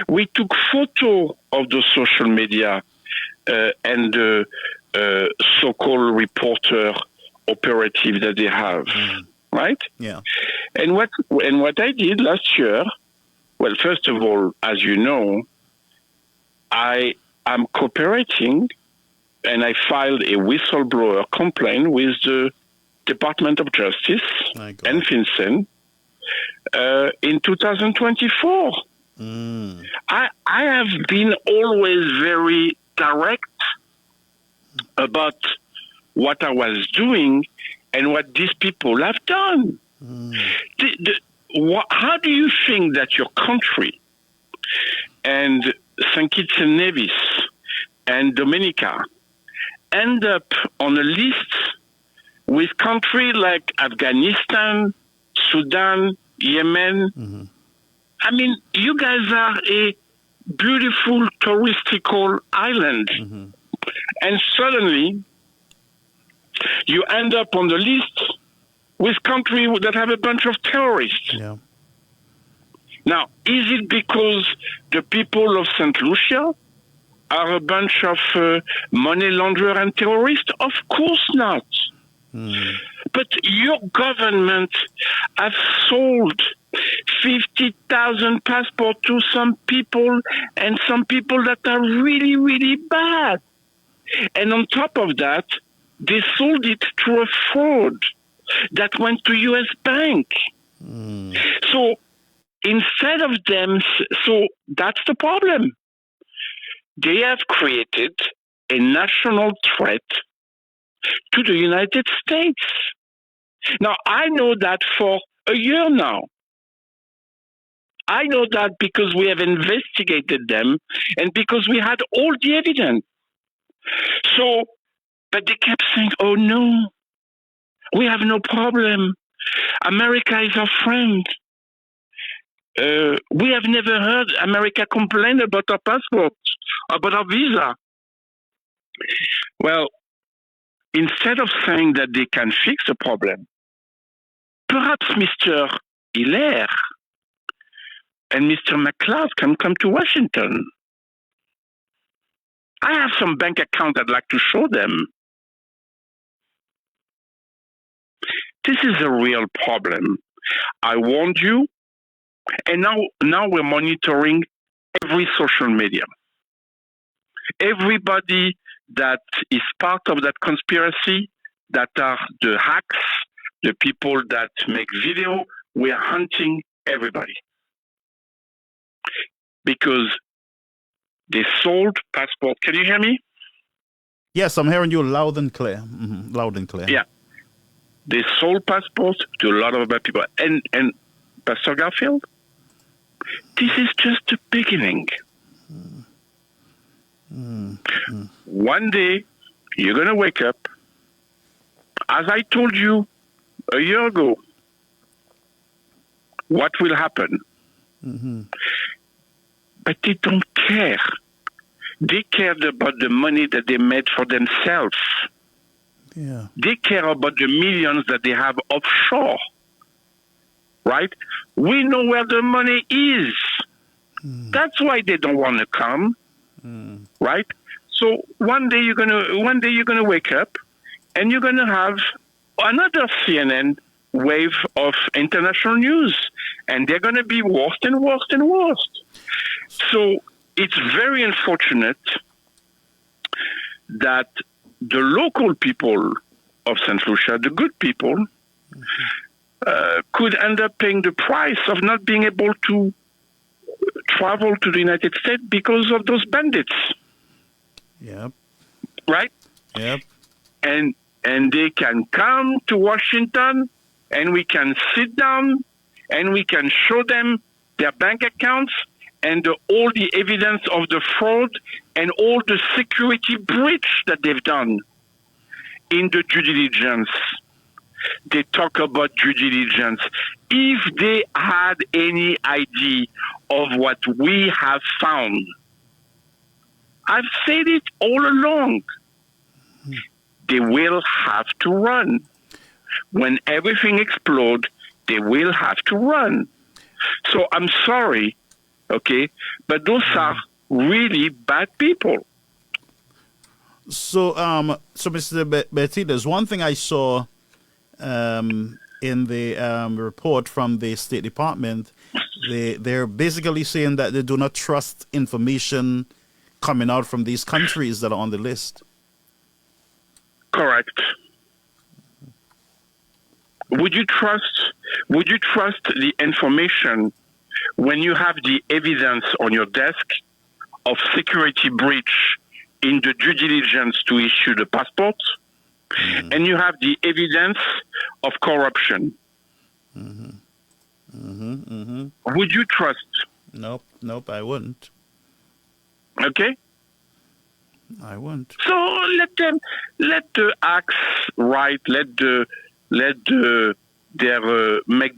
We took photo of the social media and the so-called reporter operative that they have, right? Yeah. And what I did last year, well, first of all, as you know, I am cooperating, and I filed a whistleblower complaint with the Department of Justice and FinCEN in 2024. I have been always very direct about what I was doing and what these people have done. How do you think that your country and St. Kitts and Nevis and Dominica end up on a list with countries like Afghanistan, Sudan, Yemen? I mean, you guys are a beautiful touristical island. And suddenly, you end up on the list with countries that have a bunch of terrorists. Yeah. Now, is it because the people of St. Lucia are a bunch of money launderers and terrorists? Of course not. But your government has sold 50,000 passports to some people, and some people that are really, really bad. And on top of that, they sold it to a fraud that went to U.S. Bank. So instead of them, so that's the problem. They have created a national threat to the United States. Now, I know that for a year now. I know that because we have investigated them and because we had all the evidence. So, but they kept saying, oh no, we have no problem. America is our friend. We have never heard America complain about our passport, about our visa. Well, instead of saying that they can fix the problem, perhaps Mr. Hilaire and Mr. McLeod can come to Washington. I have some bank account I'd like to show them. This is a real problem. I warned you, and now we're monitoring every social media. Everybody that is part of that conspiracy, that are the hacks, the people that make video, we are hunting everybody. Because they sold passport. Can you hear me? Yes, I'm hearing you loud and clear. Loud and clear. Yeah. They sold passports to a lot of other people. And Pastor Garfield, this is just the beginning. One day, you're going to wake up. As I told you a year ago, what will happen? But they don't care. They cared about the money that they made for themselves. Yeah. They care about the millions that they have offshore. Right? We know where the money is. That's why they don't want to come. Right? So one day you're gonna wake up and you're gonna have another CNN wave of international news, and they're gonna be worse and worse and worse. So it's very unfortunate that the local people of St. Lucia, the good people, could end up paying the price of not being able to travel to the United States because of those bandits. Yep. Right? Yep. And they can come to Washington, and we can sit down and we can show them their bank accounts and all the evidence of the fraud and all the security breach that they've done in the due diligence. They talk about due diligence. If they had any idea of what we have found, I've said it all along, they will have to run. When everything explodes, they will have to run. So I'm sorry, okay, but those are really bad people. So, Mr. Betty, there's one thing I saw in the report from the State Department. They're basically saying that they do not trust information coming out from these countries that are on the list. Correct. Would you trust the information when you have the evidence on your desk of security breach in the due diligence to issue the passport, and you have the evidence of corruption? Would you trust? Nope, I wouldn't. Okay? I wouldn't. So let the acts right, make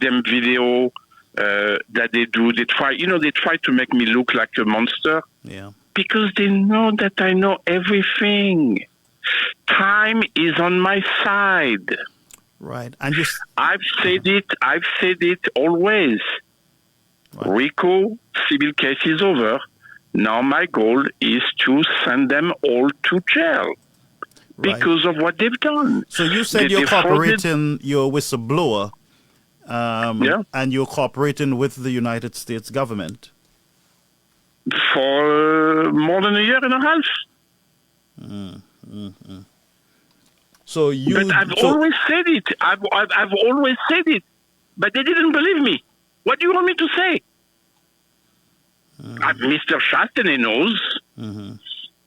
them video that they do. They try to make me look like a monster. Yeah. Because they know that I know everything. Time is on my side. Right. And I've said it always. Right. RICO civil case is over. Now my goal is to send them all to jail because of what they've done. So you said you're cooperating, you're a whistleblower, and you're cooperating with the United States government? For more than a year and a half. So you... But I've always said it. I've always said it. But they didn't believe me. What do you want me to say? Mr. Chastanet knows.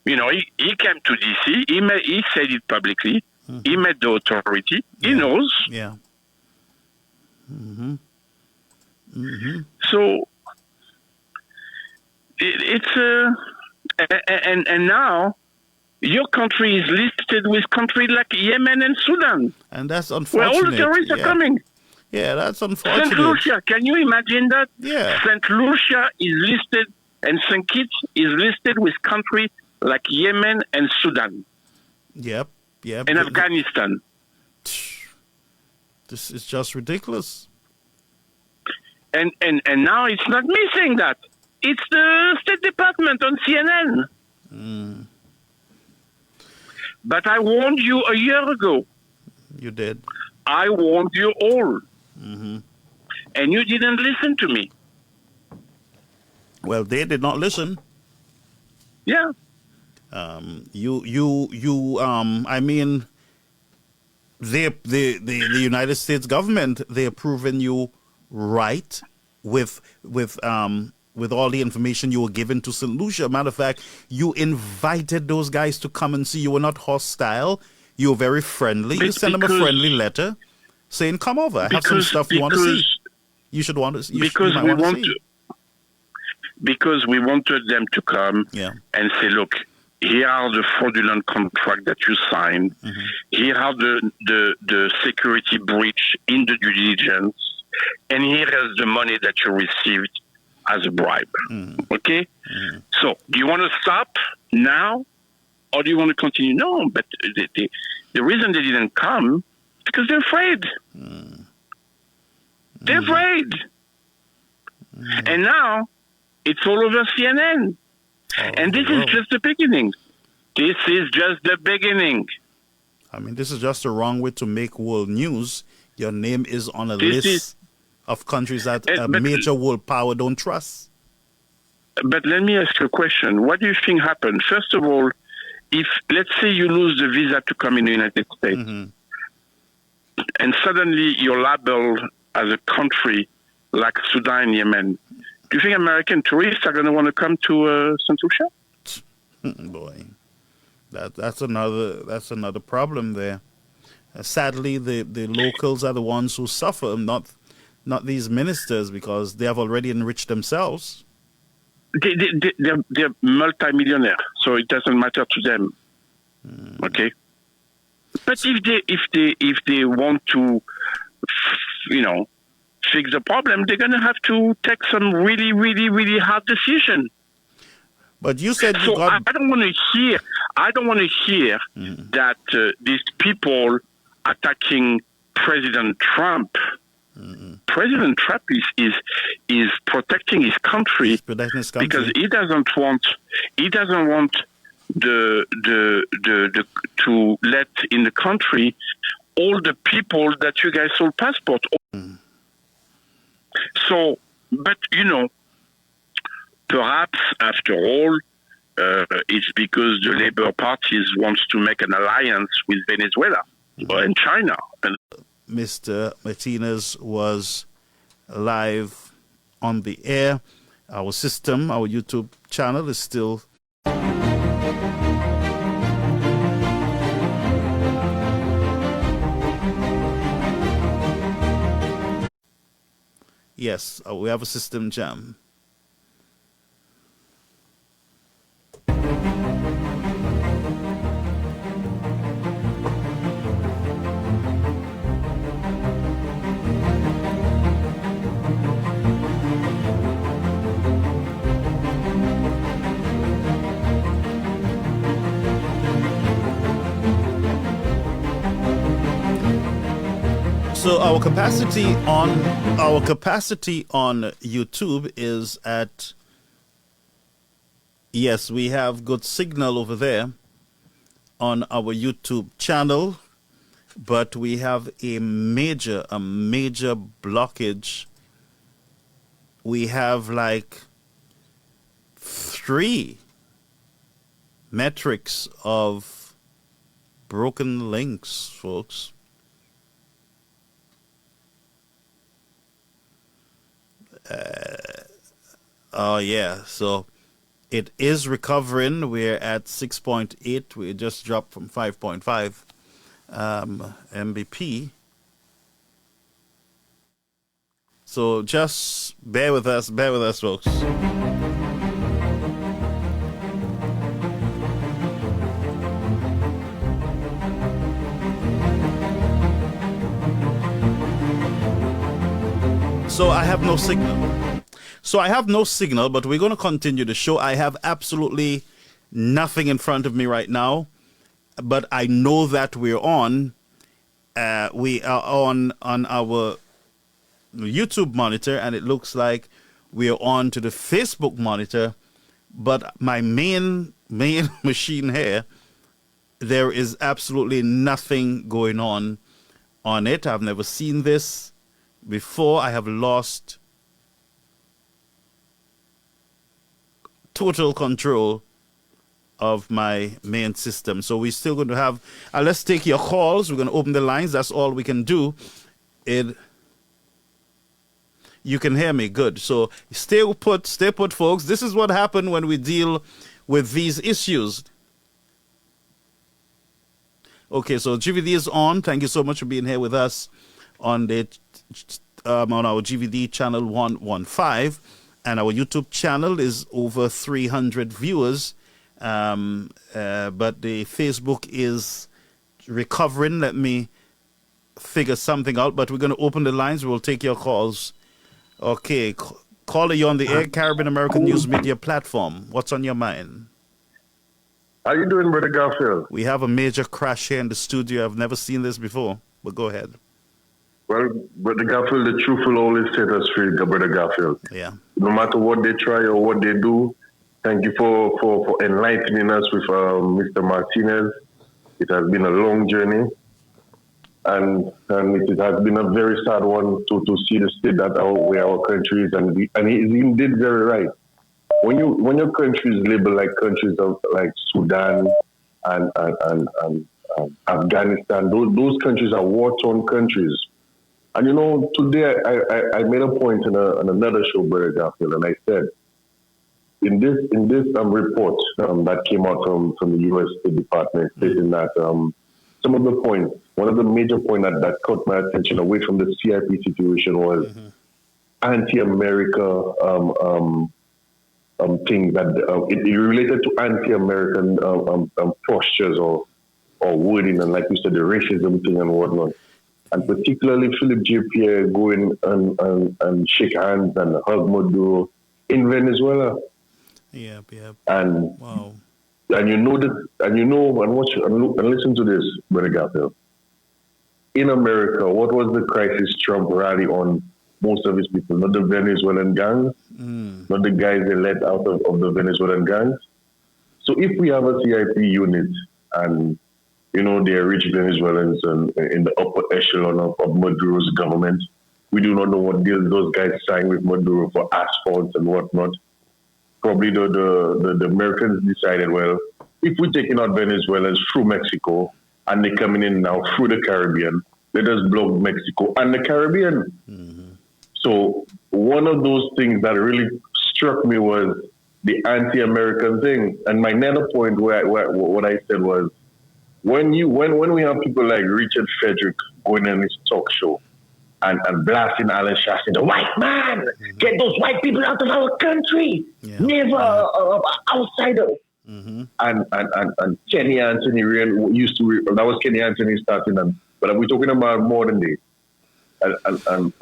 You know, he came to D.C. He said it publicly. He met the authority. He knows. Yeah. So it's and now your country is listed with countries like Yemen and Sudan, and that's unfortunate. Where all the terrorists are coming. Yeah, that's unfortunate. St. Lucia, can you imagine that? Yeah. St. Lucia is listed, and St. Kitts is listed with countries like Yemen and Sudan. Yep. And Afghanistan. This is just ridiculous. And now it's not me saying that. It's the State Department on CNN. But I warned you a year ago. You did. I warned you all. And you didn't listen to me. Well, they did not listen. Yeah. I mean, the United States government, they're proving you right with all the information you were given to St. Lucia. Matter of fact, you invited those guys to come and see. You were not hostile. You were very friendly. You sent them a friendly letter. saying, "Come over. I have some stuff you want to see. You should want to see." Because we want to. Because we wanted them to come and say, look, here are the fraudulent contracts that you signed. Mm-hmm. Here are the security breach in the due diligence. And here is the money that you received as a bribe. Mm-hmm. Okay? Mm-hmm. So do you want to stop now or do you want to continue? No, but the reason they didn't come is because they're afraid. Mm-hmm. They're afraid. Mm-hmm. And now, it's all over CNN. And this is just the beginning. This is just the beginning. I mean, this is just the wrong way to make world news. Your name is on a list of countries that a major world power don't trust. But let me ask you a question. What do you think happened? First of all, if, let's say you lose the visa to come in the United States, mm-hmm. and suddenly you're labeled as a country like Sudan and Yemen, do you think American tourists are going to want to come to St. Lucia? Boy, that's another problem there. Sadly, the locals are the ones who suffer, not these ministers, because they have already enriched themselves. They're multimillionaire, so it doesn't matter to them. Okay, but if they want to, fix the problem, they're going to have to take some really, really, really hard decision. But you said I don't want to hear that these people attacking President Trump. President Trump is protecting his country, because he doesn't want the to let in the country all the people that you guys sold passport. So, but perhaps after all, it's because the Labour Party wants to make an alliance with Venezuela and China. Mr. Martinez was live on the air. Our system, our YouTube channel is still... Yes, we have a system jam. So our capacity on YouTube is at, yes, we have good signal over there on our YouTube channel, but we have a major blockage. We have like 3 metrics of broken links, folks. Yeah, so it is recovering. We're at 6.8. We just dropped from 5.5 Mbp. So just bear with us, folks. So I have no signal. But we're going to continue the show. I have absolutely nothing in front of me right now, but I know that we're on. We are on our YouTube monitor, and it looks like we're on to the Facebook monitor. But my main machine here, there is absolutely nothing going on it. I've never seen this before. I have lost total control of my main system. So we're still going to have, let's take your calls. We're going to open the lines. That's all we can do. You can hear me good. So stay put, folks. This is what happened when we deal with these issues. Okay, so GVD is on. Thank you so much for being here with us. on the on our GVD channel 115, and our YouTube channel is over 300 viewers. But the Facebook is recovering. Let me figure something out. But we're going to open the lines. We'll take your calls. Okay, caller, you on the Air Caribbean American News Media platform. What's on your mind? How you doing, Brother Garfield? We have a major crash here in the studio. I've never seen this before, but go ahead. Well, Brother Garfield, the truth will always set us free, Brother Garfield. Yeah. No matter what they try or what they do, thank you for enlightening us with Mr. Martinez. It has been a long journey, and it has been a very sad one to see the state that where our country is, and he did very right. When your country is labeled like countries like Sudan and Afghanistan, those countries are war-torn countries. And you know, today I made a point in another show, Brother Garfield, and I said, in this report that came out from the U.S. State Department, stating that some of the points, one of the major points that caught my attention away from the CIP situation was anti-America things that it related to anti-American postures or wording, and like you said, the racism thing and whatnot. And particularly Philip J. Pierre going and shake hands and hug Maduro in Venezuela. Yeah. And wow. And and watch and listen to this, Brother Garfield. In America, what was the crisis Trump rally on most of his people? Not the Venezuelan gangs, not the guys they let out of the Venezuelan gangs. So if we have a CIP unit and you know, they are rich Venezuelans and in the upper echelon of Maduro's government. We do not know what deals those guys signed with Maduro for asphalt and whatnot. Probably the Americans decided, well, if we're taking out Venezuelans through Mexico and they're coming in now through the Caribbean, let us block Mexico and the Caribbean. So one of those things that really struck me was the anti-American thing. And my another point where what I said was, when we have people like Richard Frederick going on his talk show and blasting Alan Shastin, the white man, get those white people out of our country, never outsiders. And Kenny Anthony used to, that was Kenny Anthony starting, but we're talking about modern day. And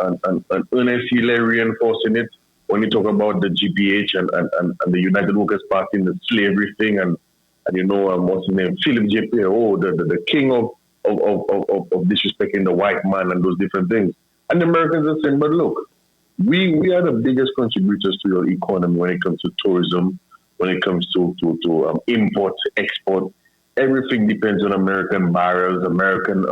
Ernest Hillary reinforcing it when you talk about the GPH and the United Workers' Party and the slavery thing and you know, what's his name? Philip J. Pierre, the king of disrespecting the white man and those different things. And the Americans are saying, but look, we are the biggest contributors to your economy when it comes to tourism, when it comes to import, export. Everything depends on American barrels, American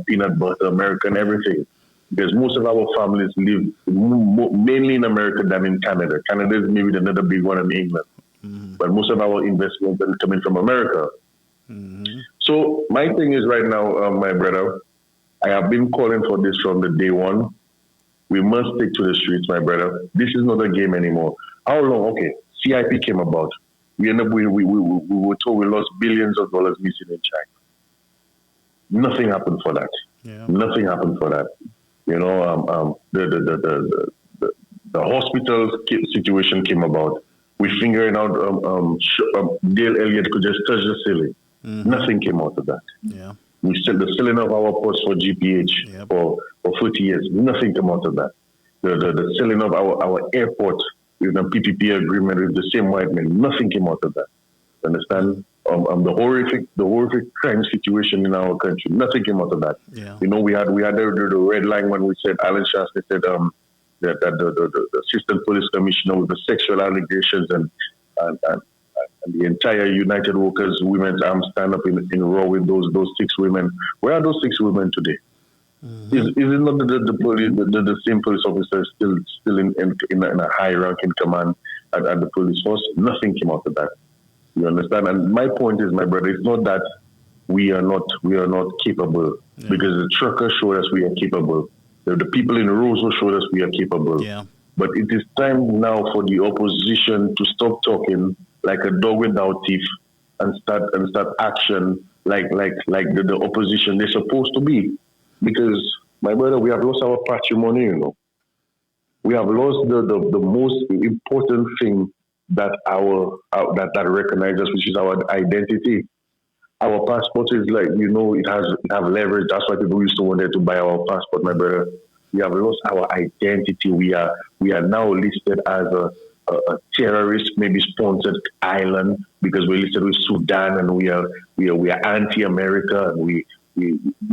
peanut butter, American everything. Because most of our families live mainly in America than in Canada. Canada is maybe another big one in England. But most of our investments are coming from America. So my thing is right now, my brother, I have been calling for this from the day one. We must stick to the streets, my brother. This is not a game anymore. How long? Okay, CIP came about. We ended up, we were told we lost billions of dollars missing in China. Nothing happened for that. Nothing happened for that. You know, the hospital situation came about. We figuring out Dale Elliott could just touch the ceiling. Nothing came out of that. We set the ceiling of our post for GPH for 40 years. Nothing came out of that. The ceiling of our airport with a PPP agreement with the same white men. Nothing came out of that. Understand? The horrific crime situation in our country. Nothing came out of that. You know, we had the red line when we said Alan Shastin said that the assistant police commissioner with the sexual allegations and the entire United Workers Women's Arm stand up in a row with those 6 women. Where are those 6 women today? Is it not the same police officers still in a high rank in command at the police force? Nothing came out of that. You understand? And my point is, my brother, it's not that we are not capable, because the truckers showed us we are capable. The people in Roseau showed us we are capable. But it is time now for the opposition to stop talking like a dog without teeth and start action like the opposition they're supposed to be. Because My brother, we have lost our patrimony, you know. We have lost the most important thing that that recognizes us, which is our identity. Our passport is like, you know, it have leverage. That's why people used to want to buy our passport, my brother. We have lost our identity. We are now listed as a terrorist, maybe sponsored island because we're listed with Sudan, and we are anti-America, and we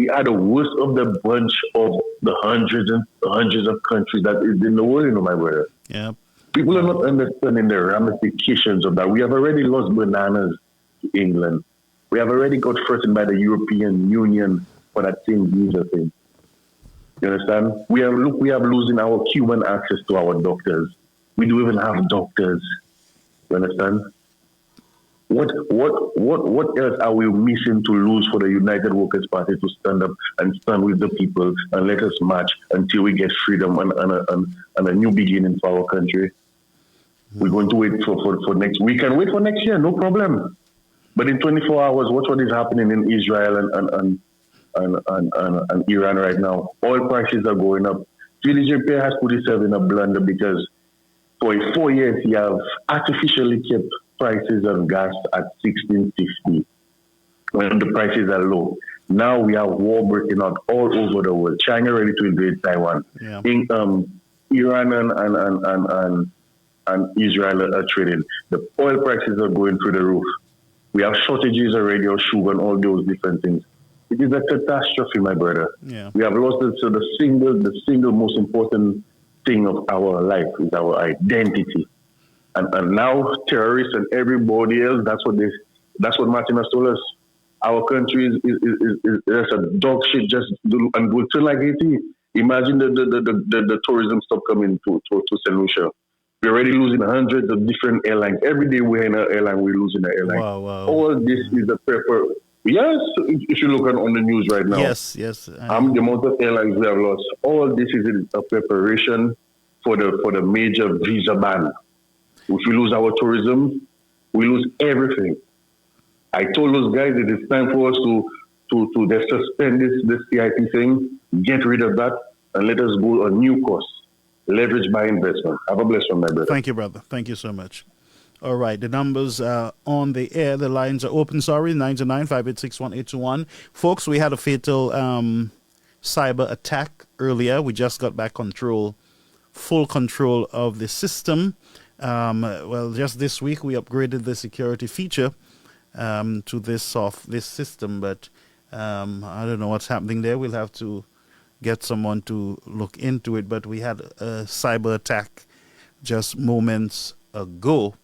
are the worst of the bunch of the hundreds of countries that is in the world, you know, my brother. Yeah. People are not understanding the ramifications of that. We have already lost bananas to England. We have already got threatened by the European Union for that same visa thing. You understand? We are losing our Cuban access to our doctors. We don't even have doctors. You understand? What else are we missing to lose for the United Workers' Party to stand up and stand with the people and let us march until we get freedom and a new beginning for our country? We're going to wait for next. We can wait for next year, no problem. But in 24 hours, watch what is happening in Israel and Iran right now. Oil prices are going up. Philip has put himself in a blunder because for 4 years he has artificially kept prices of gas at $16.50 when the prices are low. Now we have war breaking out all over the world. China ready to invade Taiwan. Yeah. Iran and Israel are trading. The oil prices are going through the roof. We have shortages already of sugar and all those different things. It is a catastrophe, my brother. Yeah. We have lost it. So the single most important thing of our life is our identity. And now terrorists and everybody else, that's what Martinez told us. Our country is a dog shit and will turn like Haiti. Imagine the tourism stuff coming to St. Lucia. We're already losing hundreds of different airlines. Every day we're in an airline, we're losing an airline. Wow. All this is a prepper. Yes, if you look on the news right now. Yes. The amount of airlines we have lost. All this is a preparation for the major visa ban. If we lose our tourism, we lose everything. I told those guys it is time for us to suspend this CIP thing, get rid of that, and let us go a new course. Leverage by investment. Have a blessed one, my brother. Thank you, brother. Thank you so much. All right, the numbers are on the air. The lines are open. 909-586-1821. Folks, we had a fatal cyber attack earlier. We just got back full control of the system. Just this week we upgraded the security feature to this system, but I don't know what's happening there. We'll have to get someone to look into it. But we had a cyber attack just moments ago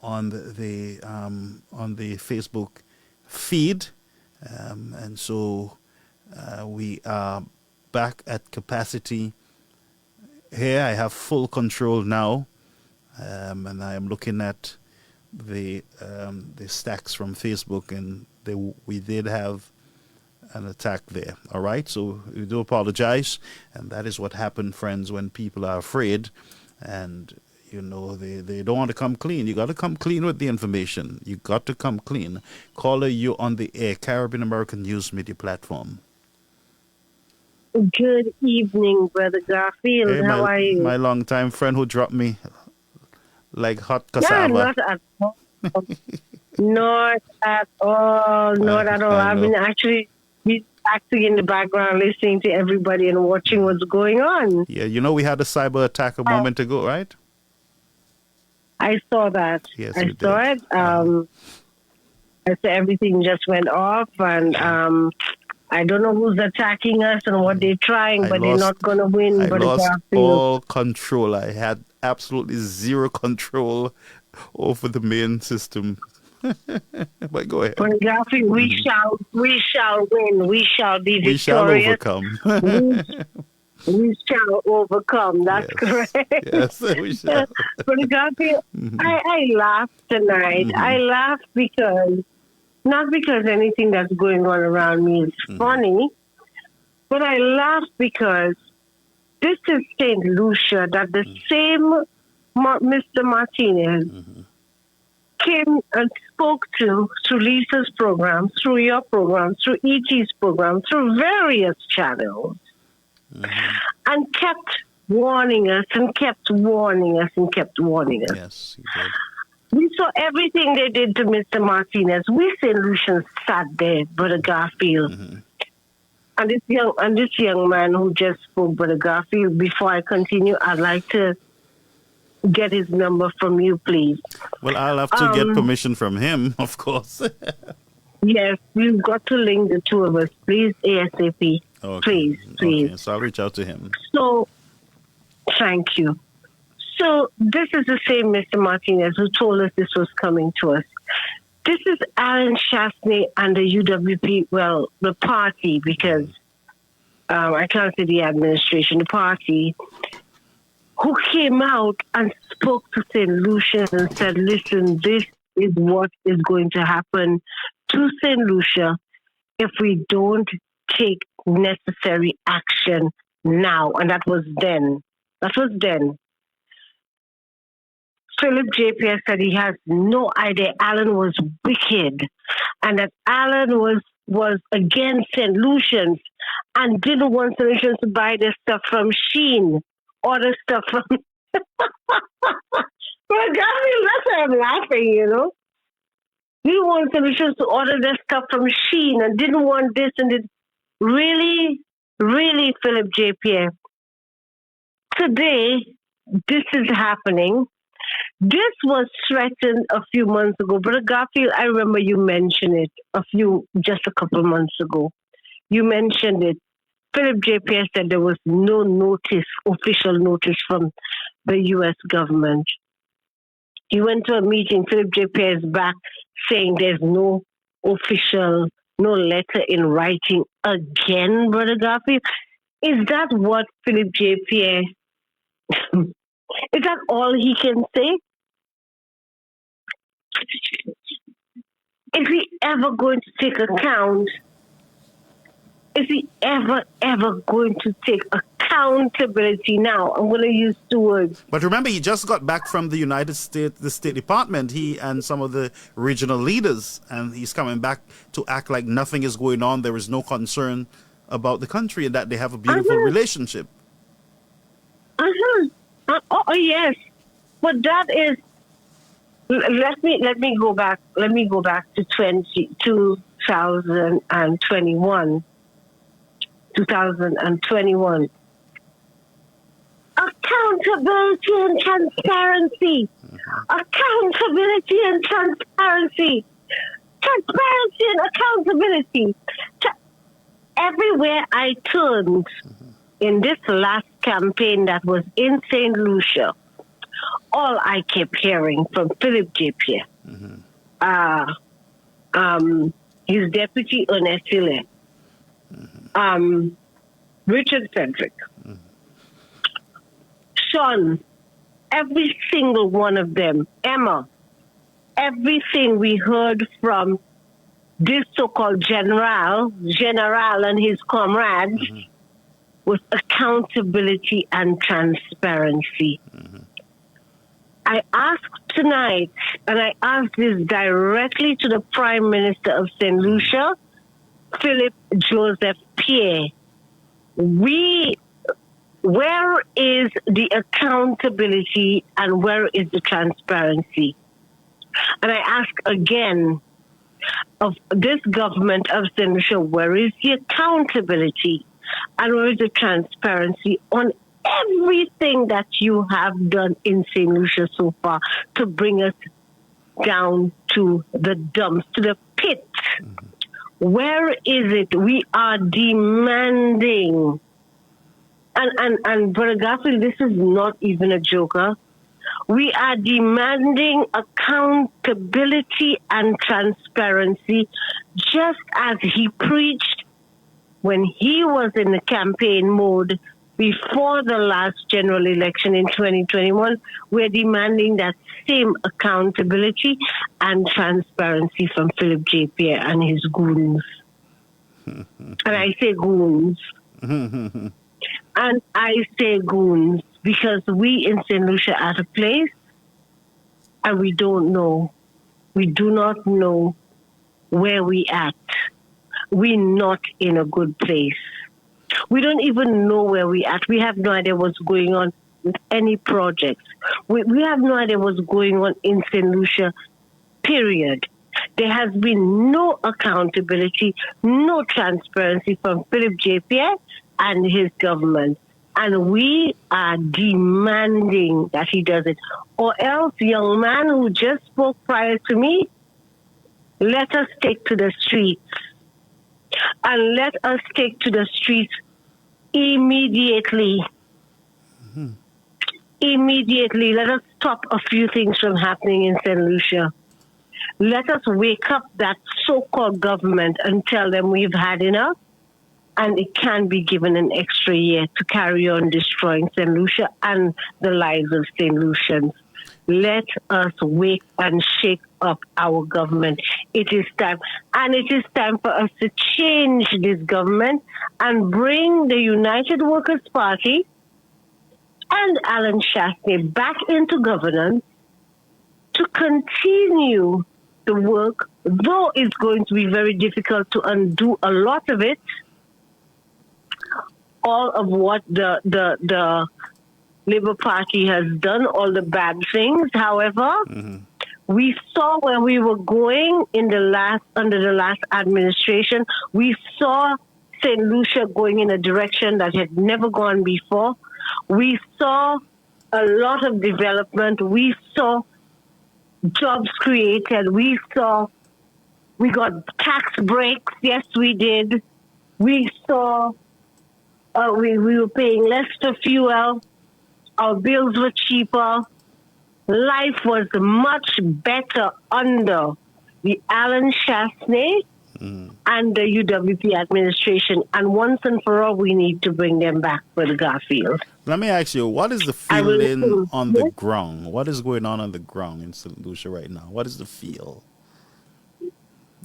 on the Facebook feed, and so we are back at capacity here. I have full control now, and I am looking at the stacks from Facebook, and we did have an attack there. All right, so we do apologize, and that is what happened, friends, when people are afraid, and you know they don't want to come clean. You got to come clean with the information. You got to come clean. Caller, you on the air, Caribbean American News Media Platform. Good evening, Brother Garfield. Hey, how are you? My longtime friend who dropped me like hot cassava. Yeah, not at all. Not at all. Not at all. I've been actually acting in the background, listening to everybody and watching what's going on. Yeah, you know we had a cyber attack a moment ago, right? I saw that. Yes, I saw it. I said everything just went off, and I don't know who's attacking us and what they're trying, but they're not going to win. I lost all control. I had absolutely zero control over the main system. But go ahead. But Garfield, we shall win. We shall be victorious. We shall overcome. We shall overcome. That's correct. Yes, we shall. But Garfield, I laughed tonight. I laughed not because anything that's going on around me is funny, but I laughed because this is St. Lucia that the same Mr. Martinez came and spoke to through Lisa's program, through your program, through E.T.'s program, through various channels. and kept warning us and kept warning us and kept warning us. Yes, he did. We saw everything they did to Mr. Martinez. We St. Lucians sat there, Brother Garfield. And this young man who just spoke, Brother Garfield, before I continue, I'd like to get his number from you, please. Well, I'll have to get permission from him, of course. Yes, we've got to link the two of us, please, ASAP. Okay. Please. Okay, so I'll reach out to him. So, thank you. So, this is the same Mr. Martinez who told us this was coming to us. This is Alan Chastney and the UWP, well, the party, because I can't say the administration, the party, who came out and spoke to St. Lucia and said, listen, this is what is going to happen to St. Lucia if we don't take necessary action now. And that was then. Philip J. Pierce said he has no idea Alan was wicked and that Alan was against St. Lucians and didn't want St. Lucians to buy their stuff from Shein or the stuff from... Well, Gabriel, that's why I'm laughing, you know. We didn't want St. Lucians to order their stuff from Shein and didn't want this and this. Really, really, Philip J. Pierre. Today, this is happening. This was threatened a few months ago, but Garfield, I remember you mentioned it just a couple months ago. You mentioned it. Philip J. Pierce said there was no official notice from the U.S. government. He went to a meeting, Philip J. Pierce back saying there's no letter in writing again, Brother Garfield. Is that what Philip J. Pierce, is that all he can say? Is he ever going to take account? Is he ever going to take accountability now? I'm going to use two words. But remember, he just got back from the United States, the State Department, he and some of the regional leaders, and he's coming back to act like nothing is going on. There is no concern about the country and that they have a beautiful relationship. Oh, yes. But that is... Let me go back. Let me go back to 2021. 2021. Accountability and transparency. Accountability and transparency. Transparency and accountability. Everywhere I turned in this last campaign that was in St. Lucia, all I kept hearing from Philip J. Pierre, his deputy Onesile, Richard Cedric, Sean, every single one of them, Emma, everything we heard from this so-called general and his comrades was accountability and transparency. I asked tonight, and I asked this directly to the Prime Minister of St. Lucia, Philip Joseph Pierre. Where is the accountability and where is the transparency? And I ask again of this government of St. Lucia, where is the accountability and where is the transparency on everything that you have done in St. Lucia so far to bring us down to the dumps, to the pit? Where is it? We are demanding. And Brother Garfield, this is not even a joker. We are demanding accountability and transparency, just as he preached when he was in the campaign mode before the last general election in 2021. We're demanding that same accountability and transparency from Philip J. Pierre and his goons. And I say goons. And I say goons because we in St. Lucia are at a place and we don't know. We do not know where we at. We're not in a good place. We don't even know where we're at. We have no idea what's going on with any projects. We have no idea what's going on in St. Lucia, period. There has been no accountability, no transparency from Philip J. Pierre and his government. And we are demanding that he does it. Or else, young man who just spoke prior to me, let us take to the streets. And let us take to the streets immediately. Mm-hmm. Immediately. Let us stop a few things from happening in St. Lucia. Let us wake up that so-called government and tell them we've had enough and it can be given an extra year to carry on destroying St. Lucia and the lives of St. Lucians. Let us wake and shake up our government. It is time. And it is time for us to change this government and bring the United Workers' Party and Alan Shastney back into governance to continue the work, though it's going to be very difficult to undo a lot of it, all of what the Labour Party has done, all the bad things. However, we saw where we were going under the last administration. We saw St. Lucia going in a direction that had never gone before. We saw a lot of development. We saw jobs created. We got tax breaks. Yes, we did. We saw we were paying less for fuel. Our bills were cheaper. Life was much better under the Alan Shastney and the UWP administration. And once and for all, we need to bring them back for the Garfield. Let me ask you, what is the feeling on the ground? What is going on the ground in St. Lucia right now? What is the feel?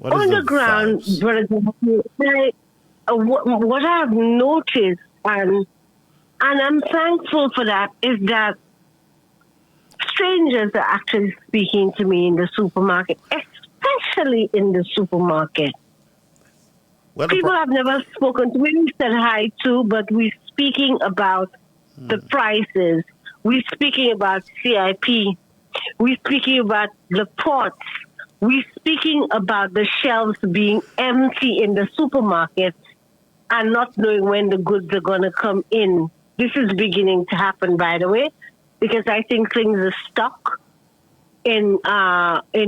On the ground, what I've noticed, and I'm thankful for that, is that strangers are actually speaking to me in the supermarket, especially in the supermarket. Well, people I've never spoken to, we said hi to, but we're speaking about the prices. We're speaking about CIP. We're speaking about the ports. We're speaking about the shelves being empty in the supermarket and not knowing when the goods are going to come in. This is beginning to happen, by the way, because I think things are stuck in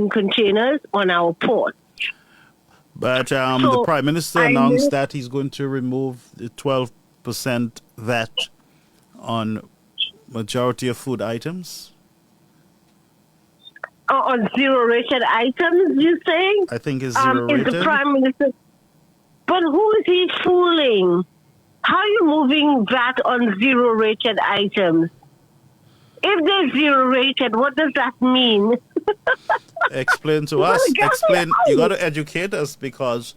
containers on our port. But the Prime Minister announced that he's going to remove the 12% VAT on majority of food items. On zero-rated items, you saying? I think it's zero-rated. Is the Prime Minister... But who is he fooling? How are you moving VAT on zero-rated items? If they're zero-rated, what does that mean? Explain to us. Explain. You got to educate us, because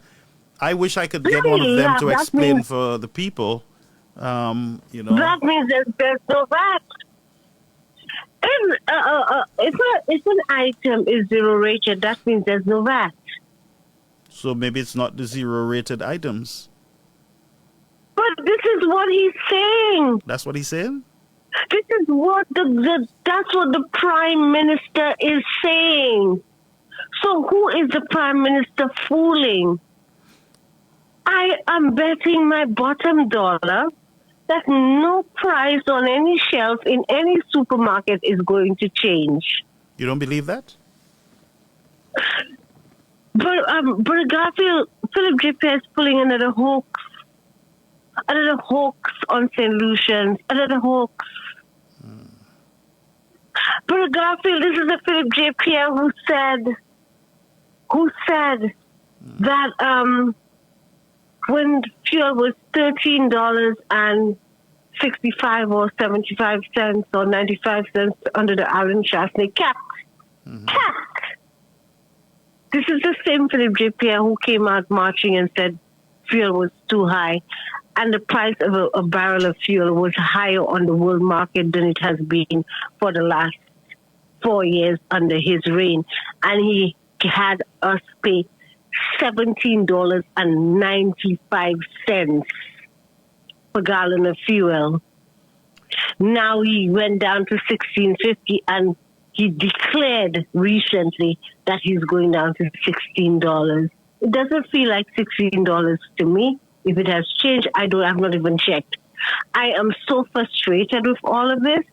I wish I could get one of them to explain for the people. That means there's no VAT. If an item is zero-rated, that means there's no VAT. So maybe it's not the zero-rated items. But this is what he's saying. That's what he's saying? This is what that's what the Prime Minister is saying. So who is the Prime Minister fooling? I am betting my bottom dollar that no price on any shelf in any supermarket is going to change. You don't believe that? But Garfield, Philip J. Pierre is pulling another hoax on St. Lucians, another hoax. But Garfield, this is a Philip J. Pierre who said that when fuel was $13.65 or 75 cents or 95 cents under the Alan Shastney cap. This is the same Philip J. Pierre who came out marching and said fuel was too high, and the price of a barrel of fuel was higher on the world market than it has been for the last 4 years under his reign. And he had us pay $17.95 per gallon of fuel. Now he went down to $16.50, and he declared recently that he's going down to $16. It doesn't feel like $16 to me. If it has changed, I've not even checked. I am so frustrated with all of this.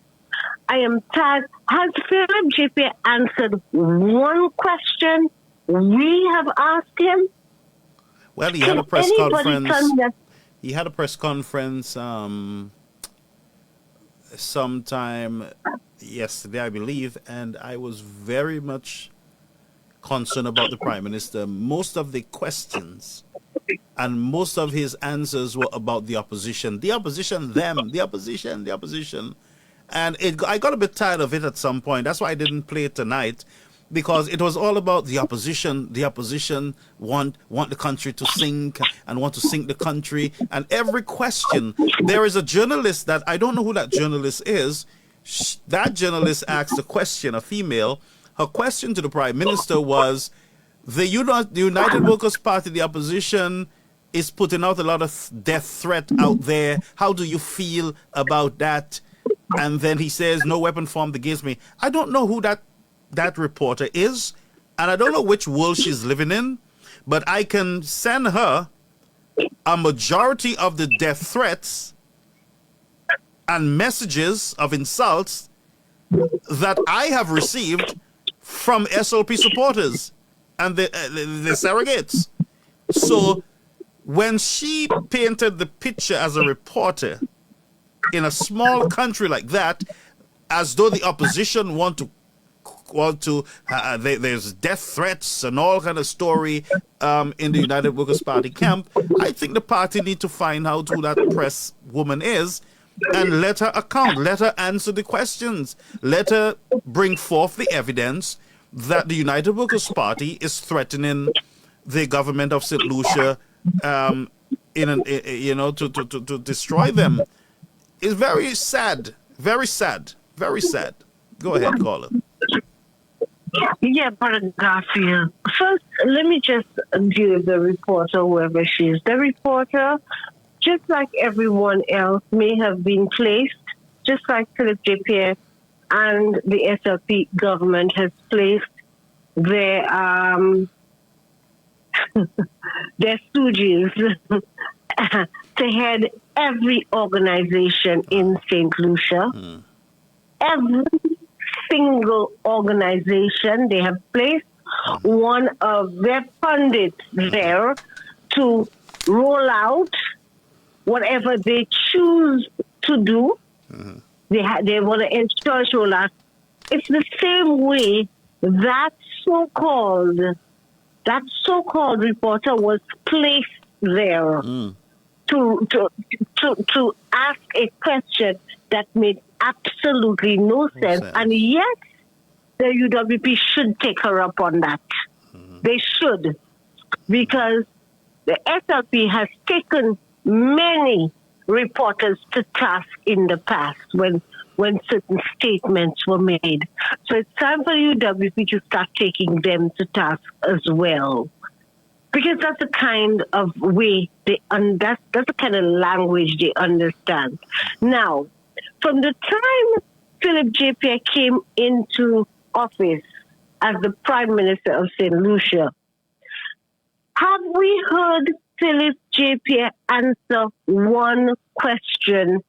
I am tired. Has Philip JP answered one question we have asked him? Well, he had a press conference. He had a press conference sometime yesterday, I believe, and I was very much concerned about the Prime Minister. Most of the questions and most of his answers were about the opposition. The opposition, them, the opposition. And I got a bit tired of it at some point. That's why I didn't play it tonight, because it was all about the opposition. The opposition want the country to sink and want to sink the country. And every question, there is a journalist that, I don't know who that journalist is. That journalist asked a question, a female. Her question to the Prime Minister was, the United Workers' Party, the opposition, is putting out a lot of death threat out there. How do you feel about that? And then he says, no weapon formed against me. I don't know who that reporter is, and I don't know which world she's living in, but I can send her a majority of the death threats and messages of insults that I have received from SLP supporters and the surrogates. So when she painted the picture as a reporter in a small country like that, as though the opposition want to there's death threats and all kind of story in the United Workers' Party camp, I think the party need to find out who that press woman is and let her account, let her answer the questions, let her bring forth the evidence that the United Workers' Party is threatening the government of St. Lucia to destroy them. It's very sad, very sad, very sad. Go ahead, caller. Yeah, Brother Garfield. First, let me just deal with the reporter, whoever she is. The reporter, just like everyone else, may have been placed, just like Philip J. Pierre and the SLP government has placed their their stooges to head every organization in St. Lucia. Every single organization, they have placed one of their pundits there to roll out whatever they choose to do. They want to ensure roll out. It's the same way that so-called reporter was placed there to ask a question that made absolutely no sense. And yet, the UWP should take her up on that. They should, because the SLP has taken many reporters to task in the past when certain statements were made. So it's time for UWP to start taking them to task as well. Because that's the kind of way that's the kind of language they understand. Now, from the time Philip J. Pierre came into office as the Prime Minister of St. Lucia, have we heard Philip J. Pierre answer one question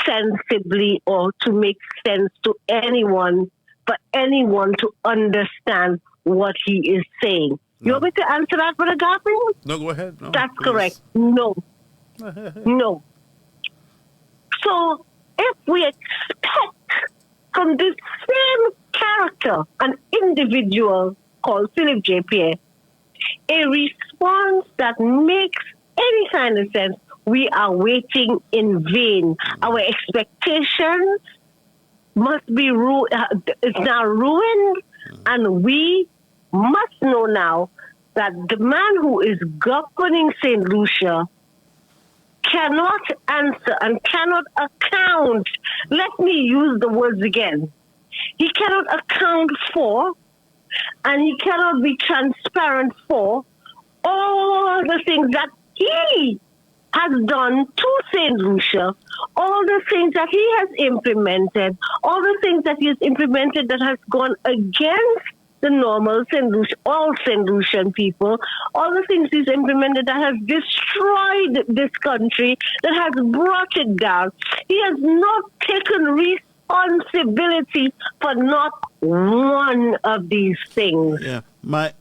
sensibly or to make sense to anyone, for anyone to understand what he is saying? You want me to answer that, Brother Garfield? No, go ahead. No, that's please. Correct. No. No. So, if we expect from this same character, an individual called Philip J. Pierre, a response that makes any kind of sense, we are waiting in vain. Our expectations must be is now ruined, and we must know now that the man who is governing St. Lucia cannot answer and cannot account. Let me use the words again. He cannot account for, and he cannot be transparent for all the things that he has done to St. Lucia, all the things that he has implemented, all the things that he has implemented that has gone against the normal St. Lucia, all St. Lucian people, all the things he's implemented that has destroyed this country, that has brought it down. He has not taken responsibility for not one of these things. Yeah, my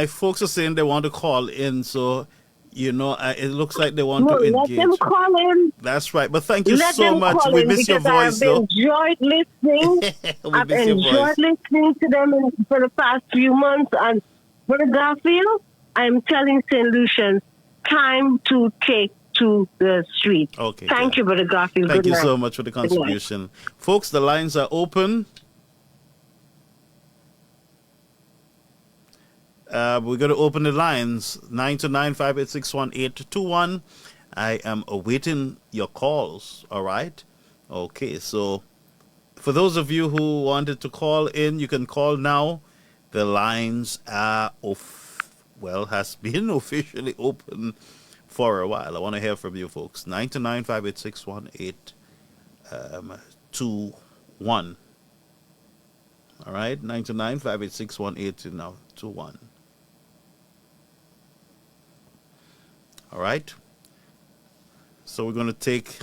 folks are saying they want to call in, so you know it looks like they want to Let them engage. call in. That's right, but thank you Let so them much. call We in miss your because I have voice, though. enjoyed listening. We I've miss your voice. enjoyed listening to them for the past few months. And Brother Garfield, I'm telling St. Lucians, time to take to the street. Okay. Thank you, Brother Garfield. Thank Good you night. so much for the Good night. contribution. Folks, the lines are open. We're going to open the lines, 929-586-1821. I am awaiting your calls, all right? Okay, so for those of you who wanted to call in, you can call now. The lines are has been officially open for a while. I want to hear from you folks. 929-586-1821. All right, 929-586-1821. All right. So we're going to take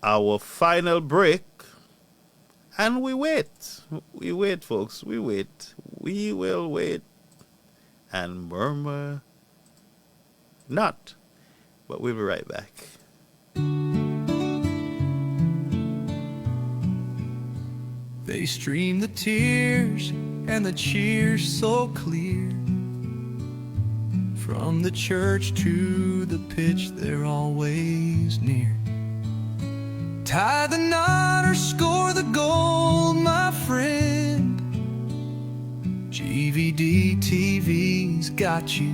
our final break and we wait. We wait, folks. We wait. We will wait and murmur not. But we'll be right back. They stream the tears and the cheers so clear. From the church to the pitch, they're always near. Tie the knot or score the goal, my friend. GVD TV's got you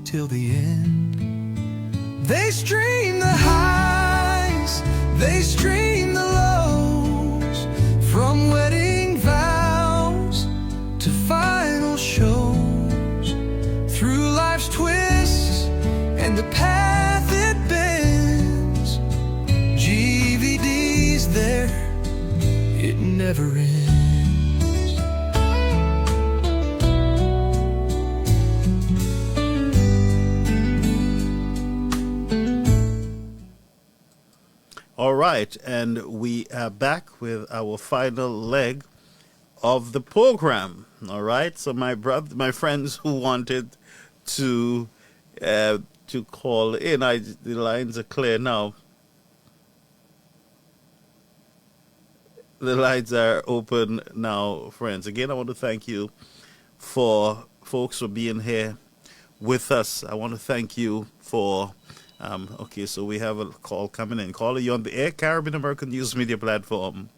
till the end. They stream the highs, they stream the lows, from wedding vows to final shows, through life's twists and the path it bends. GVD's there, it never ends. All right, and we are back with our final leg of the program. All right, so my friends who wanted to call in, the lines are clear now. The lines are open now, friends. Again, I want to thank you for folks for being here with us. I want to thank you for. Okay, so we have a call coming in. Caller, you on the air, Caribbean American News Media Platform.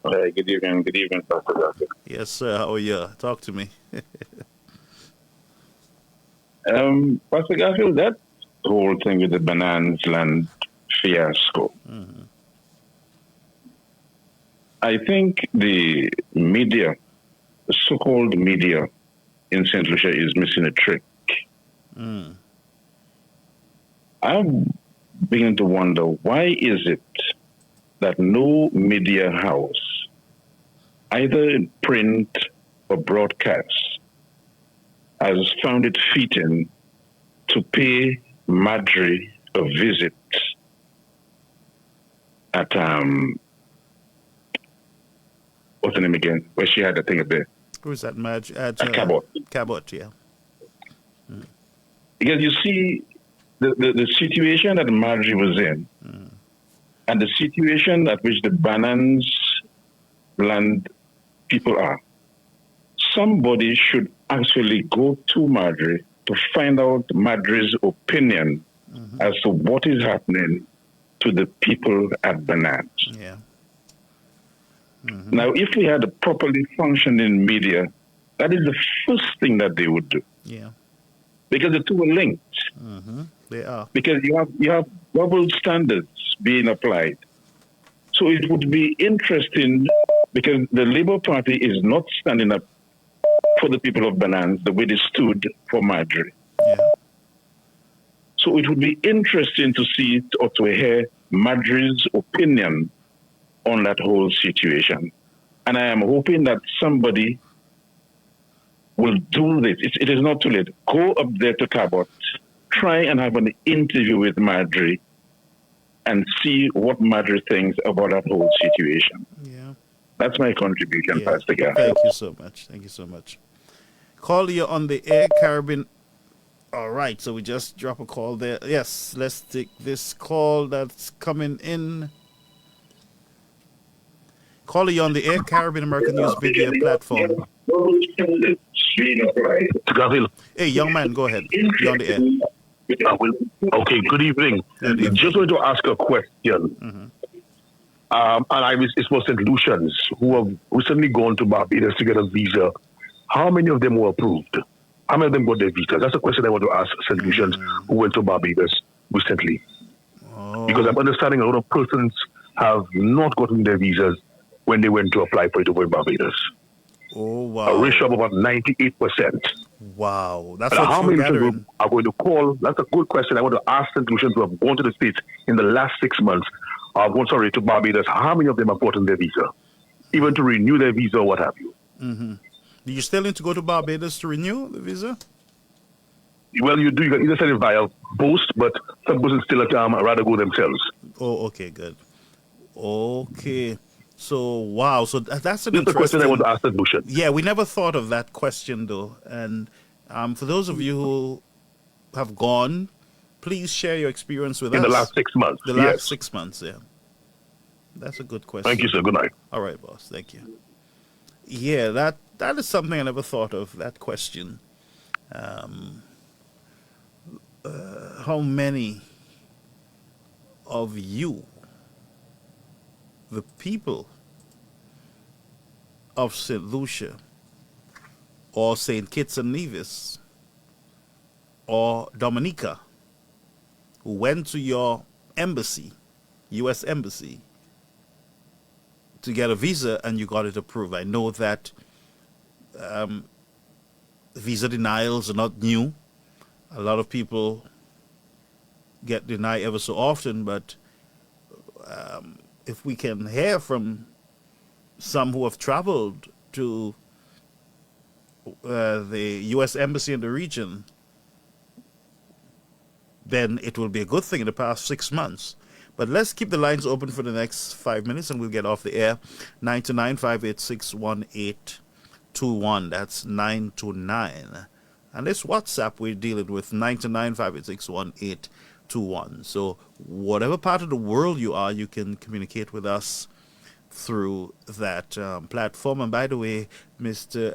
Hey, good evening, Pastor Garfield. Yes, sir. How are you? Talk to me. Pastor Garfield, that whole thing with the Bananas Land fiasco. Mm-hmm. I think the media, the so-called media in St. Lucia is missing a trick. Mm. I'm beginning to wonder, why is it that no media house, either in print or broadcast, has found it fitting to pay Marjorie a visit at, what's the name again? Where she had the thing up there. Who's that, Madge? At Cabot. Cabot, yeah. Mm. Because you see, the situation that Marjorie was in, and the situation at which the Bananas Land people are, somebody should actually go to Marjorie to find out Marjorie's opinion as to what is happening to the people at Bananas. Yeah. Now, if we had a properly functioning media, that is the first thing that they would do. Yeah. Because the two are linked. They are. Because you have double standards being applied. So it would be interesting, because the Labour Party is not standing up for the people of Bananas the way they stood for Marjorie. Yeah. So it would be interesting to see or to hear Marjorie's opinion on that whole situation. And I am hoping that somebody will do this. It is not too late. Go up there to Cabot, try and have an interview with Marjorie and see what Marjorie thinks about that whole situation. Yeah. That's my contribution, Pastor Garfield. Thank you so much. Thank you so much. Call you on the air, Caribbean. All right, so we just drop a call there. Yes, let's take this call that's coming in. Call you on the air, Caribbean American News Media platform. Garfield. Hey, young man, go ahead. You're on the air. Okay, good evening. Just wanted to ask a question. And it's for St. Lucians who have recently gone to Barbados to get a visa. How many of them were approved? How many of them got their visa? That's a question I want to ask St. Lucians who went to Barbados recently. Because I'm understanding a lot of persons have not gotten their visas when they went to apply for it over in Barbados. Oh, wow. A ratio of about 98%. Wow. That's how many gathering. are going to call? That's a good question. I want to ask St. Lucians who have gone to the States in the last 6 months, to Barbados. How many of them have gotten their visa? Even to renew their visa or what have you? Do you still need to go to Barbados to renew the visa? Well, you do. You can either send it via post, but some persons still rather go themselves. Oh, okay, good. Okay. So, wow. So that's an That's the question I want to ask the Lucian. Yeah, we never thought of that question, though. And for those of you who have gone, please share your experience with us. In the last 6 months. The last 6 months, yeah. That's a good question. Thank you, sir. Good night. All right, boss. Thank you. Yeah, that is something I never thought of, that question. How many of you, the people of St. Lucia or St. Kitts and Nevis or Dominica who went to your embassy, U.S. embassy, to get a visa and you got it approved? I know that visa denials are not new. A lot of people get denied ever so often, but if we can hear from some who have traveled to the U.S. Embassy in the region, then it will be a good thing in the past 6 months. But let's keep the lines open for the next 5 minutes and we'll get off the air. 929-586-1821. That's 929. And this WhatsApp we're dealing with, 929-586-1821. So whatever part of the world you are, you can communicate with us through that platform. And by the way, Mr.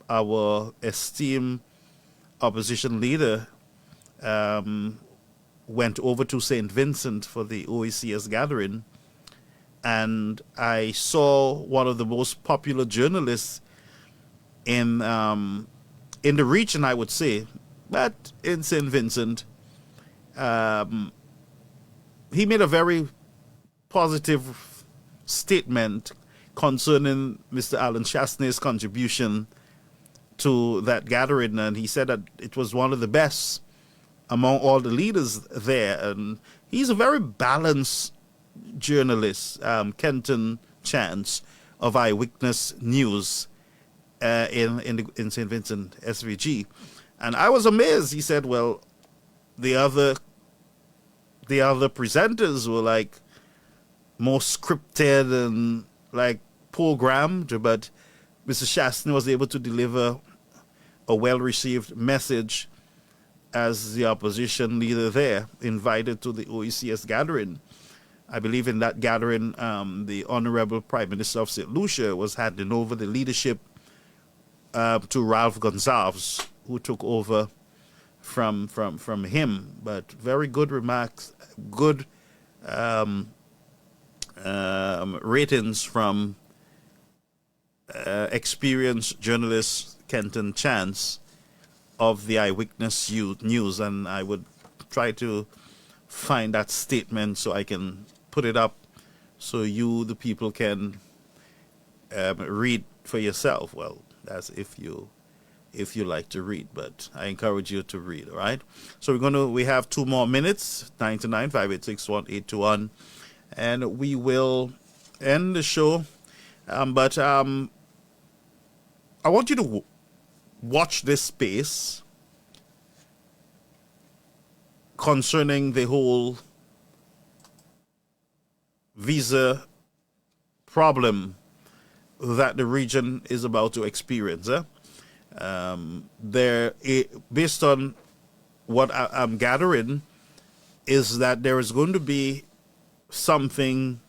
Our esteemed opposition leader went over to St. Vincent for the OECS gathering, and I saw one of the most popular journalists in the region, I would say, but in St. Vincent, he made a very positive statement concerning Mr. Alan Chastney's contribution to that gathering, and he said that it was one of the best among all the leaders there. And he's a very balanced journalist, Kenton Chance of Eyewitness News in St. Vincent SVG. And I was amazed. He said, well, the other presenters were like more scripted and like programmed, but Mr. Chastney was able to deliver a well-received message as the opposition leader there, invited to the OECS gathering. I believe in that gathering, the Honorable Prime Minister of St. Lucia was handing over the leadership to Ralph Gonsalves, who took over from him. But very good remarks, good ratings from experienced journalist Kenton Chance of the Eyewitness News, and I would try to find that statement so I can put it up so you, the people, can read for yourself. Well, that's if if you like to read, but I encourage you to read, all right? So we have 2 more minutes, 929-586-1821, and we will end the show. But I want you to watch this space concerning the whole visa problem that the region is about to experience. Based on what I'm gathering, is that there is going to be something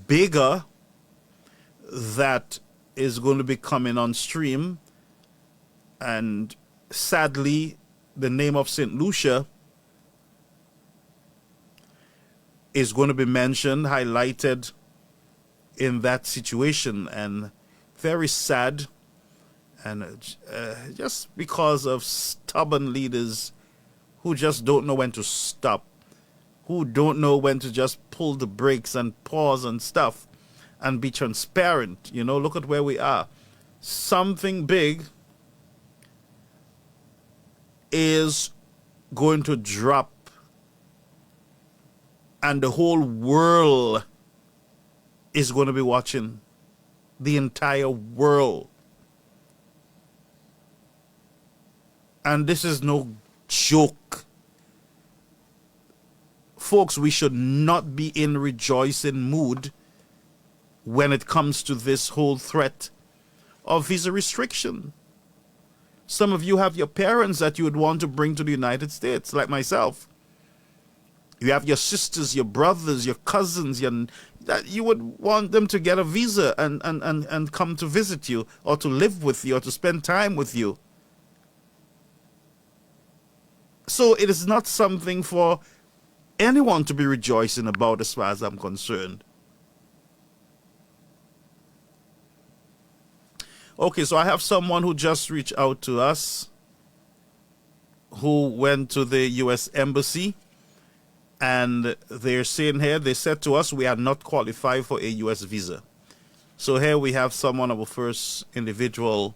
bigger that is going to be coming on stream, and sadly, the name of St. Lucia is going to be mentioned, highlighted in that situation, and very sad. And just because of stubborn leaders who just don't know when to stop, who don't know when to just pull the brakes and pause and stuff and be transparent. Look at where we are. Something big is going to drop, and the whole world is going to be watching. The entire world. And this is no joke. Folks, we should not be in rejoicing mood when it comes to this whole threat of visa restriction. Some of you have your parents that you would want to bring to the United States, like myself. You have your sisters, your brothers, your cousins, that you would want them to get a visa and come to visit you, or to live with you, or to spend time with you. So it is not something for anyone to be rejoicing about, as far as I'm concerned. Okay, so I have someone who just reached out to us, who went to the U.S. Embassy, and they're saying here, they said to us, we are not qualified for a U.S. visa. So here we have someone, our first individual,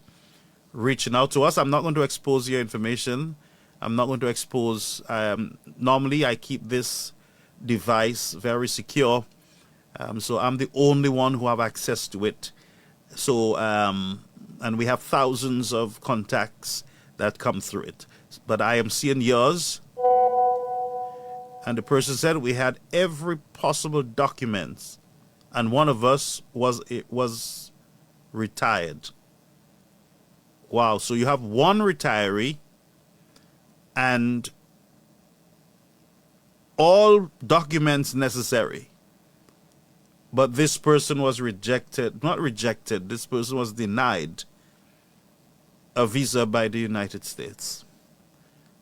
reaching out to us. I'm not going to expose your information. I'm not going to expose, normally I keep this device very secure. So I'm the only one who have access to it. So, and we have thousands of contacts that come through it. But I am seeing yours. And the person said we had every possible document. And one of us was retired. Wow, so you have one retiree and all documents necessary. But this person was this person was denied a visa by the United States.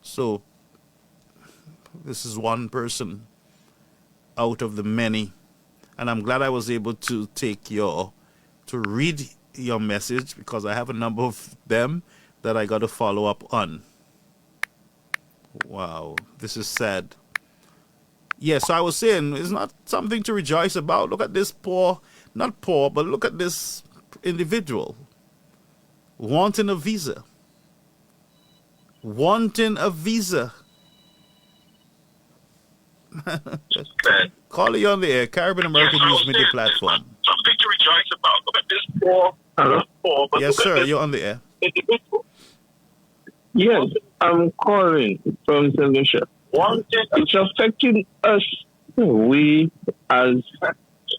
So this is one person out of the many. And I'm glad I was able to read your message, because I have a number of them that I got to follow up on. Wow, this is sad. Yes, I was saying, it's not something to rejoice about. Look at this not poor, but look at this individual wanting a visa. Wanting a visa. Call you on the air, Caribbean American News Media Platform. Something to rejoice about. Look at this poor. Hello? Yes, sir, you're on the air. Yes, I'm calling from St. Lucia. It's affecting us, we as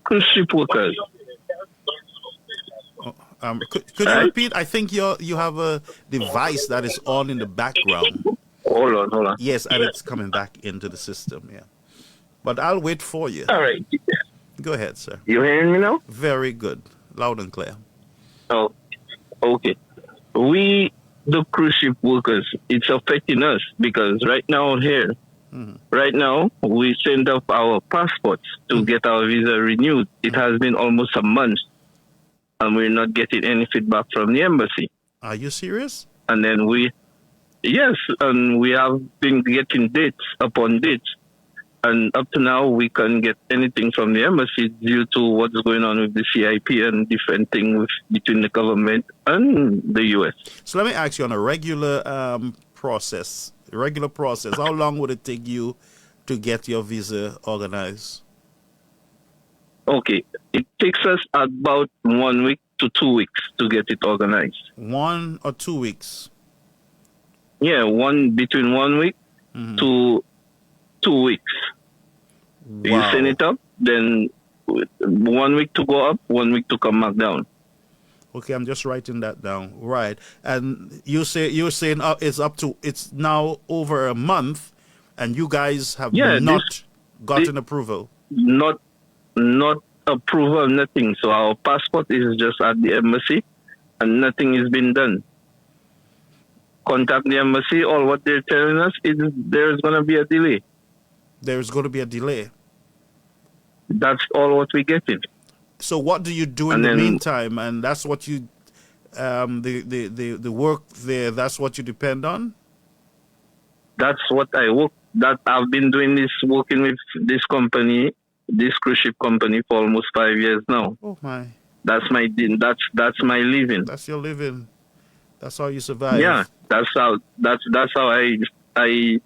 cruise ship workers. Could you repeat? I think you have a device that is on in the background. Hold on. Yes, and it's coming back into the system, yeah. But I'll wait for you. All right. Go ahead, sir. You hearing me now? Very good. Loud and clear. Oh, okay. We, the cruise ship workers, it's affecting us because right now here, right now, we send up our passports to get our visa renewed. It has been almost a month, and we're not getting any feedback from the embassy. Are you serious? And then yes, and we have been getting dates upon dates. And up to now, we can't get anything from the embassy due to what's going on with the CIP and different things between the government and the U.S. So let me ask you on a regular process, how long would it take you to get your visa organized? Okay, it takes us about 1 week to 2 weeks to get it organized. 1 or 2 weeks? Yeah, between 1 week to 2 weeks. Wow. You send it up, then 1 week to go up, 1 week to come back down. Okay, I'm just writing that down. Right, and you're saying it's now over a month, and you guys have not gotten approval. Not approval, nothing. So our passport is just at the embassy, and nothing is being done. Contact the embassy. All what they're telling us is there's going to be a delay. There's going to be a delay. That's all what we get it. So what do you do in the meantime? And that's what you, the work there. That's what you depend on. That's what I work. That I've been doing this, working with this company, this cruise ship company, for almost 5 years now. Oh my! That's my living. That's your living. That's how you survive. Yeah, that's how I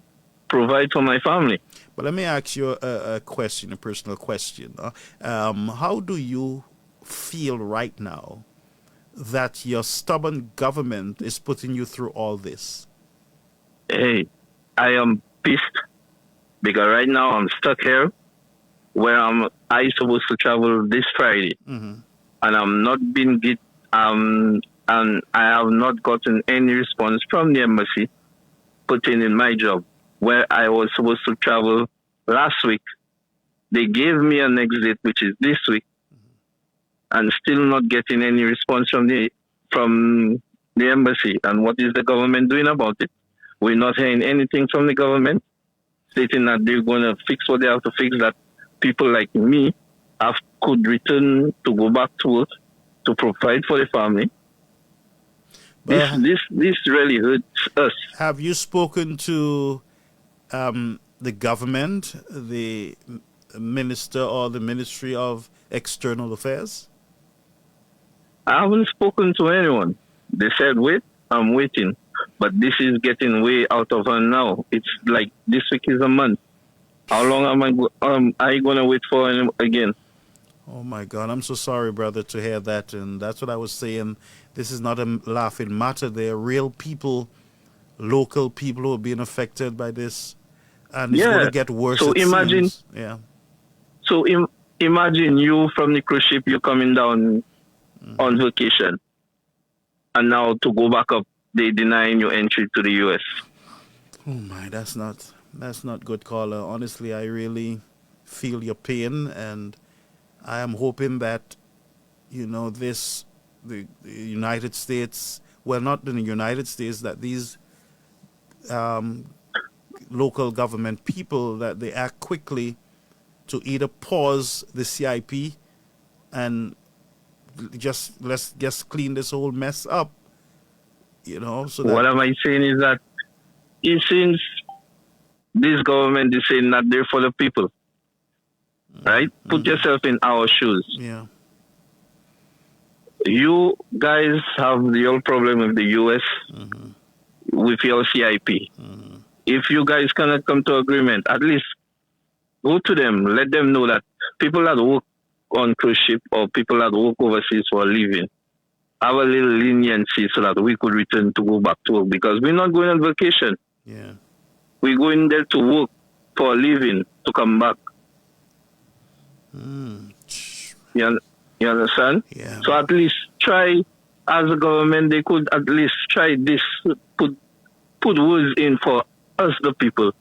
provide for my family. But let me ask you a question, a personal question. How do you feel right now that your stubborn government is putting you through all this? Hey, I am pissed because right now I'm stuck here where I supposed to travel this Friday, and I'm not being and I have not gotten any response from the embassy putting in my job where I was supposed to travel last week. They gave me an next date, which is this week, and still not getting any response from the embassy. And what is the government doing about it? We're not hearing anything from the government stating that they're going to fix what they have to fix, that people like me could return to go back to work to provide for the family. This really hurts us. Have you spoken to the government, the minister or the Ministry of External Affairs? I haven't spoken to anyone. They said, wait, I'm waiting. But this is getting way out of hand now. It's like this week is a month. How long am I going to wait for again? Oh, my God. I'm so sorry, brother, to hear that. And that's what I was saying. This is not a laughing matter. There are real people, local people who are being affected by this. And it's going to get worse. So imagine, imagine you from the cruise ship, you're coming down on vacation. And now to go back up, they denying you entry to the U.S. Oh, my, that's not good, caller. Honestly, I really feel your pain, and I am hoping that, the United States, well, not in the United States, that these local government people, that they act quickly to either pause the CIP and let's just clean this whole mess up, So that what am I saying is that it seems this government is saying that they're for the people, right? Put yourself in our shoes. Yeah. You guys have the old problem with the U.S. With your CIP. If you guys cannot come to agreement, at least go to them. Let them know that people that work on cruise ship or people that work overseas for a living have a little leniency so that we could return to go back to work, because we're not going on vacation. Yeah. We're going there to work for a living to come back. You understand? Yeah. So at least try, as a government, they could at least try this, put words in for us, the people,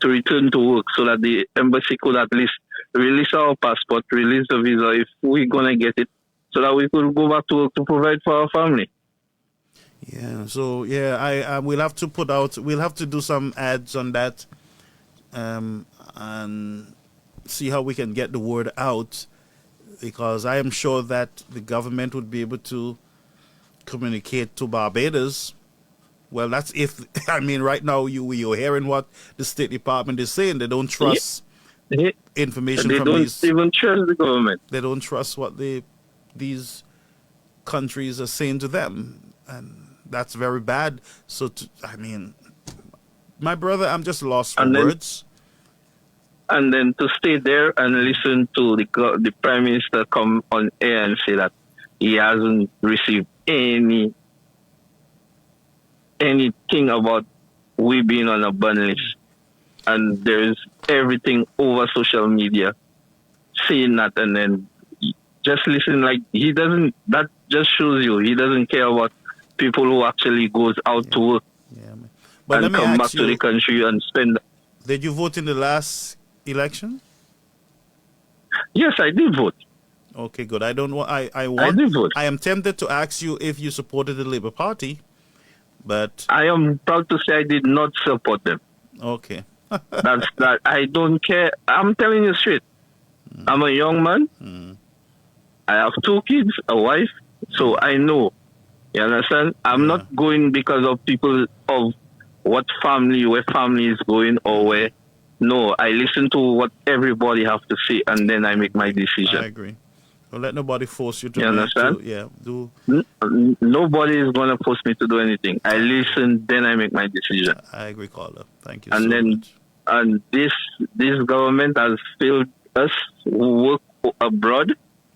to return to work so that the embassy could at least release our passport, release the visa if we're going to get it, so that we could go back to work to provide for our family. Yeah, so I we'll have to do some ads on that, and see how we can get the word out, because I am sure that the government would be able to communicate to Barbados. Well, that's if right now you're hearing what the State Department is saying. They don't trust information They from don't these. even trust the government. They don't trust what these countries are saying to them, and that's very bad. So, I mean, my brother, I'm just lost for words. And then to stay there and listen to the Prime Minister come on air and say that he hasn't received anything about we being on a ban list. And there's everything over social media saying that, and then just listen like he doesn't, that just shows you he doesn't care about people who actually goes out to work But let and me come ask back to the country and spend. Did you vote in the last election? Yes, I did vote. Okay, good. I don't want. I did vote. I am tempted to ask you if you supported the Labour Party, but I am proud to say I did not support them. Okay. That's that. I don't care. I'm telling you straight. I'm a young man. I have 2 kids, a wife, so I know. You understand? I'm not going because of people of where family is going or where. No, I listen to what everybody have to say and then I make my decision. I agree. Don't let nobody force you to. You understand? Do. Nobody is gonna force me to do anything. I listen, then I make my decision. I agree, caller. Thank you. And so then, much. and this government has failed us who work abroad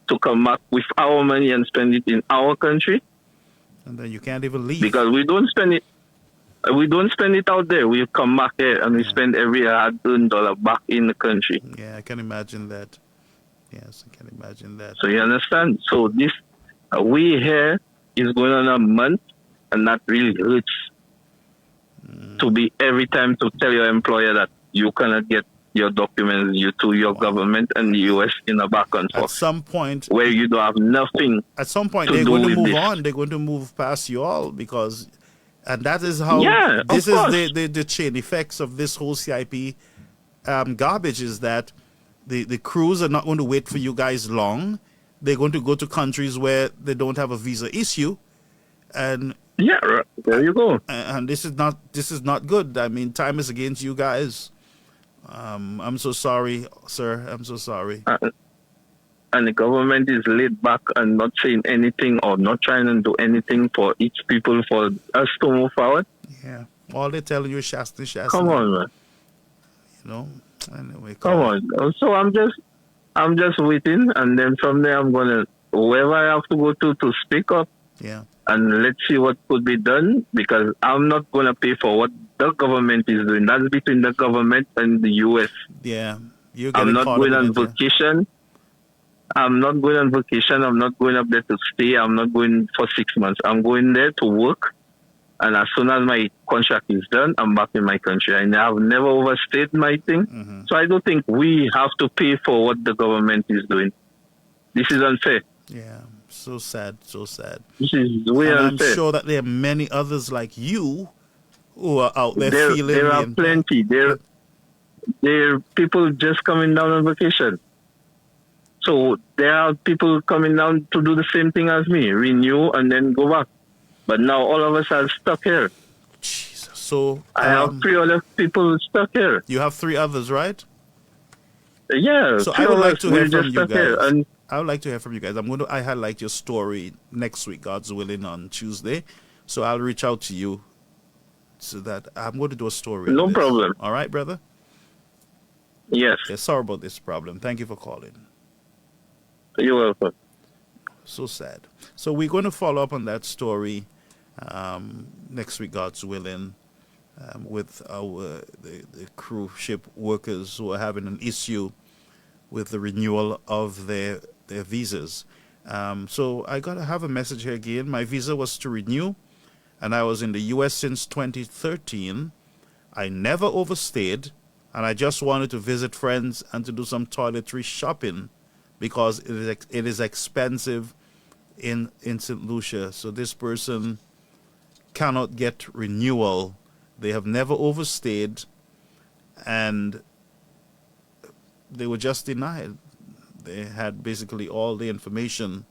to come back with our money and spend it in our country. And then you can't even leave because we don't spend it. We don't spend it out there. We come back here and we spend every hard-earned dollar back in the country. Yeah, I can imagine that. Yes, I can imagine that. So you understand? So this we here is going on a month, and that really hurts. To be every time to tell your employer that you cannot get your documents to your government and the US in a back and forth. At some point, where you don't have nothing. At some point, to they're do going to with move this. on. They're going to move past you all because, and that is how. Yeah, this of is course. the chain effects of this whole CIP garbage. Is that the crews are not going to wait for you guys long. They're going to go to countries where they don't have a visa issue, and yeah, right. There you go. And this is not good. I mean, time is against you guys. I'm so sorry, sir. I'm so sorry. And the government is laid back and not saying anything or not trying to do anything for each people for us to move forward. Yeah, all they're telling you is Shasta. Come on, man. You know. Anyway, come on. So I'm just waiting, and then from there I'm gonna whoever I have to go to speak up. Yeah. And let's see what could be done, because I'm not gonna pay for what the government is doing. That's between the government and the US. Yeah. I'm not going on vacation. I'm not going on vacation. I'm not going up there to stay. I'm not going for 6 months. I'm going there to work. And as soon as my contract is done, I'm back in my country. And I've never overstayed my thing. So I don't think we have to pay for what the government is doing. This is unfair. Yeah. So sad. So sad. This is way and unfair. I'm sure that there are many others like you who are out there feeling. There are plenty. There are people just coming down on vacation. So there are people coming down to do the same thing as me, renew and then go back. But now all of us are stuck here. Jesus. So I have 3 other people stuck here. You have 3 others, right? Yeah. So I would like to hear from you stuck here. guys. And I would like to hear from you guys. I highlight your story next week, God's willing, on Tuesday. So I'll reach out to you so that I'm going to do a story. on No this. problem. All right, brother? Yes. Yeah, sorry about this problem. Thank you for calling. You're welcome. So sad. So we're going to follow up on that story next week, God's willing, with the cruise ship workers who are having an issue with the renewal of their visas. So I got to have a message here again. My visa was to renew, and I was in the U.S. since 2013. I never overstayed, and I just wanted to visit friends and to do some toiletry shopping because it is expensive in St. Lucia. So this person cannot get renewal. They have never overstayed, and they were just denied. They had basically all the information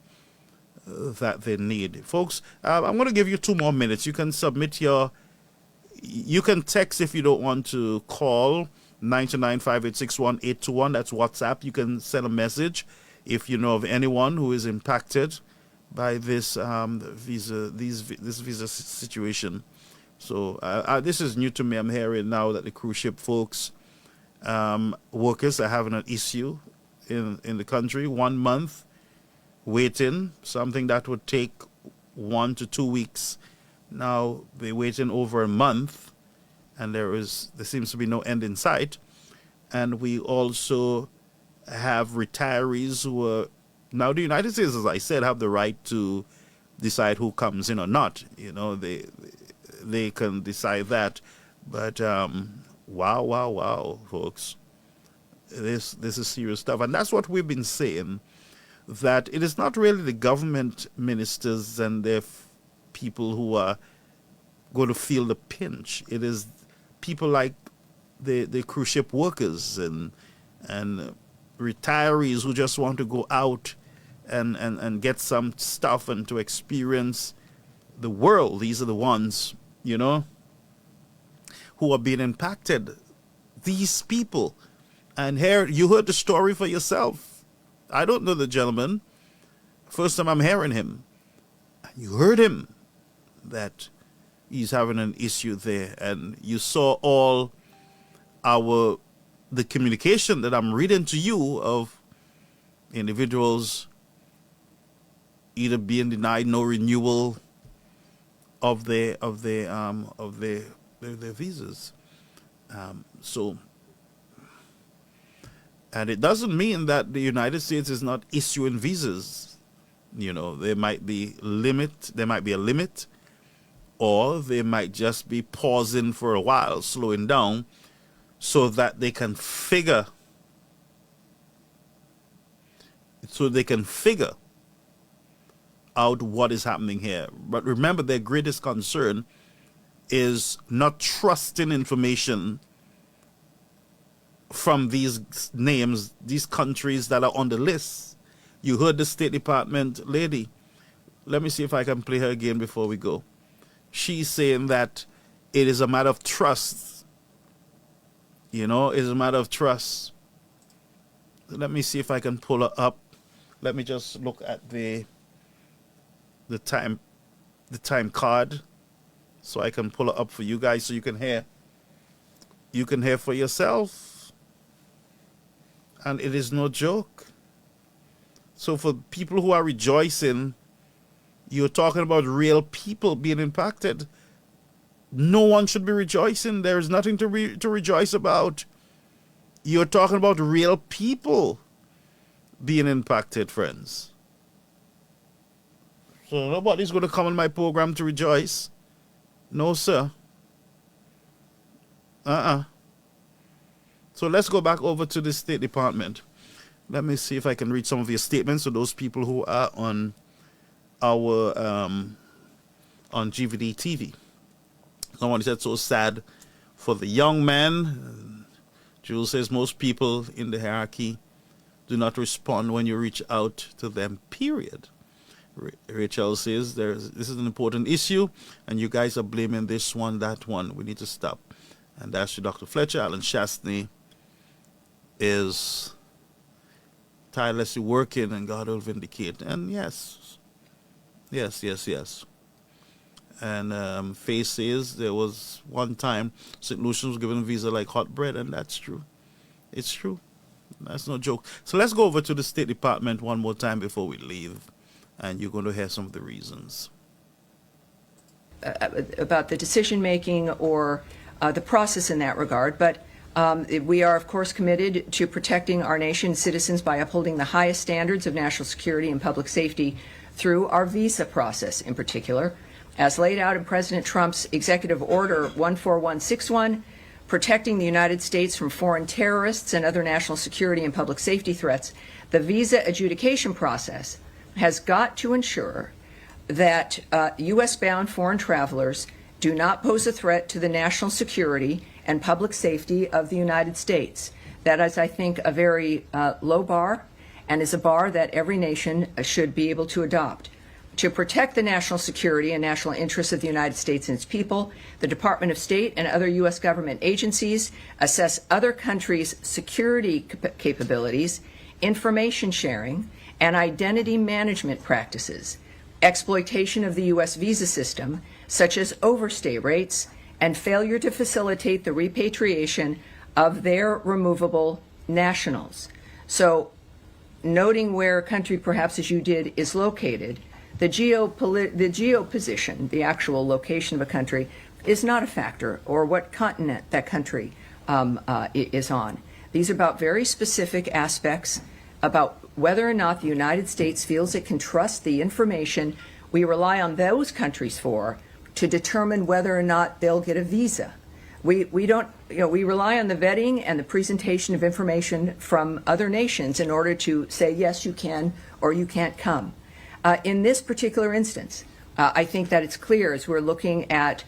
that they need. Folks, I'm going to give you 2 more minutes. You can submit you can text if you don't want to call, 929-586-1821. That's WhatsApp. You can send a message if you know of anyone who is impacted by this visa situation. So this is new to me. I'm hearing now that the cruise ship folks, workers are having an issue in the country. 1 month waiting, something that would take 1 to 2 weeks. Now they're waiting over a month, and there seems to be no end in sight. And we also have retirees who are now, the United States, as I said, have the right to decide who comes in or not. You know, they can decide that. But wow, folks, this is serious stuff. And that's what we've been saying, that it is not really the government ministers and their people who are going to feel the pinch. It is people like the cruise ship workers and retirees who just want to go out and get some stuff and to experience the world. These are the ones, you know, who are being impacted. These people. And here, you heard the story for yourself. I don't know the gentleman. First time I'm hearing him. You heard him that he's having an issue there. And you saw all the communication that I'm reading to you of individuals either being denied no renewal of their visas. And it doesn't mean that the United States is not issuing visas. You know, there might be a limit, or they might just be pausing for a while, slowing down, so that they can figure out what is happening here. But remember, their greatest concern is not trusting information from these names, these countries that are on the list. You heard the State Department lady. Let me see if I can play her again before we go. She's saying that it is a matter of trust. You know, it's a matter of trust. Let me see if I can pull her up. Let me just look at the time card so I can pull it up for you guys so you can hear for yourself. And it is no joke. So for people who are rejoicing, you're talking about real people being impacted. No one should be rejoicing. There is nothing to rejoice about. You're talking about real people being impacted, friends. So nobody's going to come on my program to rejoice. No, sir. So let's go back over to the State Department. Let me see if I can read some of your statements to those people who are on our on GVD TV. Someone said, so sad for the young man. Jules says most people in the hierarchy do not respond when you reach out to them, period. Rachel says this is an important issue and you guys are blaming this one, that one. We need to stop. And that's to Dr. Fletcher. Alan Shastney is tirelessly working and God will vindicate. And yes. And Faye says there was one time St. Lucian was given a visa like hot bread, and that's true. It's true. That's no joke. So let's go over to the State Department one more time before we leave, and you're going to hear some of the reasons. About the decision-making or the process in that regard, but we are, of course, committed to protecting our nation's citizens by upholding the highest standards of national security and public safety through our visa process in particular, as laid out in President Trump's Executive Order 14161, protecting the United States from foreign terrorists and other national security and public safety threats. The visa adjudication process has got to ensure that U.S.-bound foreign travelers do not pose a threat to the national security and public safety of the United States. That is, I think, a very low bar and is a bar that every nation should be able to adopt. To protect the national security and national interests of the United States and its people, the Department of State and other U.S. government agencies assess other countries' security capabilities, information sharing, and identity management practices, exploitation of the U.S. visa system, such as overstay rates, and failure to facilitate the repatriation of their removable nationals. So, noting where a country, perhaps as you did, is located, the geoposition, the actual location of a country, is not a factor, or what continent that country is on. These are about very specific aspects about whether or not the United States feels it can trust the information we rely on those countries for to determine whether or not they'll get a visa. We don't, we rely on the vetting and the presentation of information from other nations in order to say, yes, you can, or you can't come. In this particular instance, I think that it's clear as we're looking at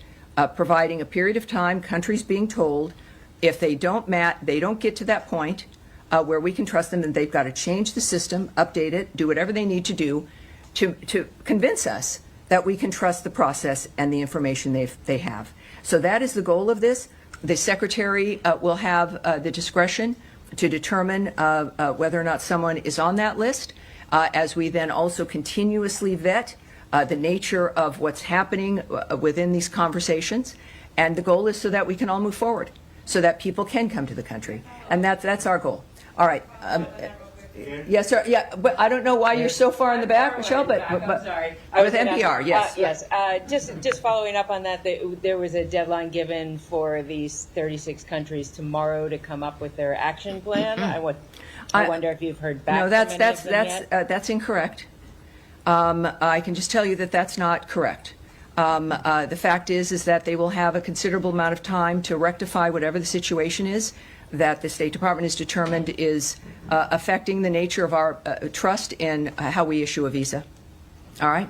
providing a period of time, countries being told if they don't get to that point where we can trust them, then they've got to change the system, update it, do whatever they need to do to convince us that we can trust the process and the information they have. So that is the goal of this. The Secretary will have the discretion to determine whether or not someone is on that list, as we then also continuously vet the nature of what's happening within these conversations. And the goal is so that we can all move forward, so that people can come to the country. And that's our goal. All right. Yes, sir. Yeah, but I don't know why you're so far in the back, Michelle, but I'm sorry. With NPR, yes. Yes. Just following up on that, there was a deadline given for these 36 countries tomorrow to come up with their action plan. I wonder if you've heard back. No, that's incorrect. I can just tell you that that's not correct. The fact is that they will have a considerable amount of time to rectify whatever the situation is that the State Department has determined is affecting the nature of our trust in how we issue a visa. All right?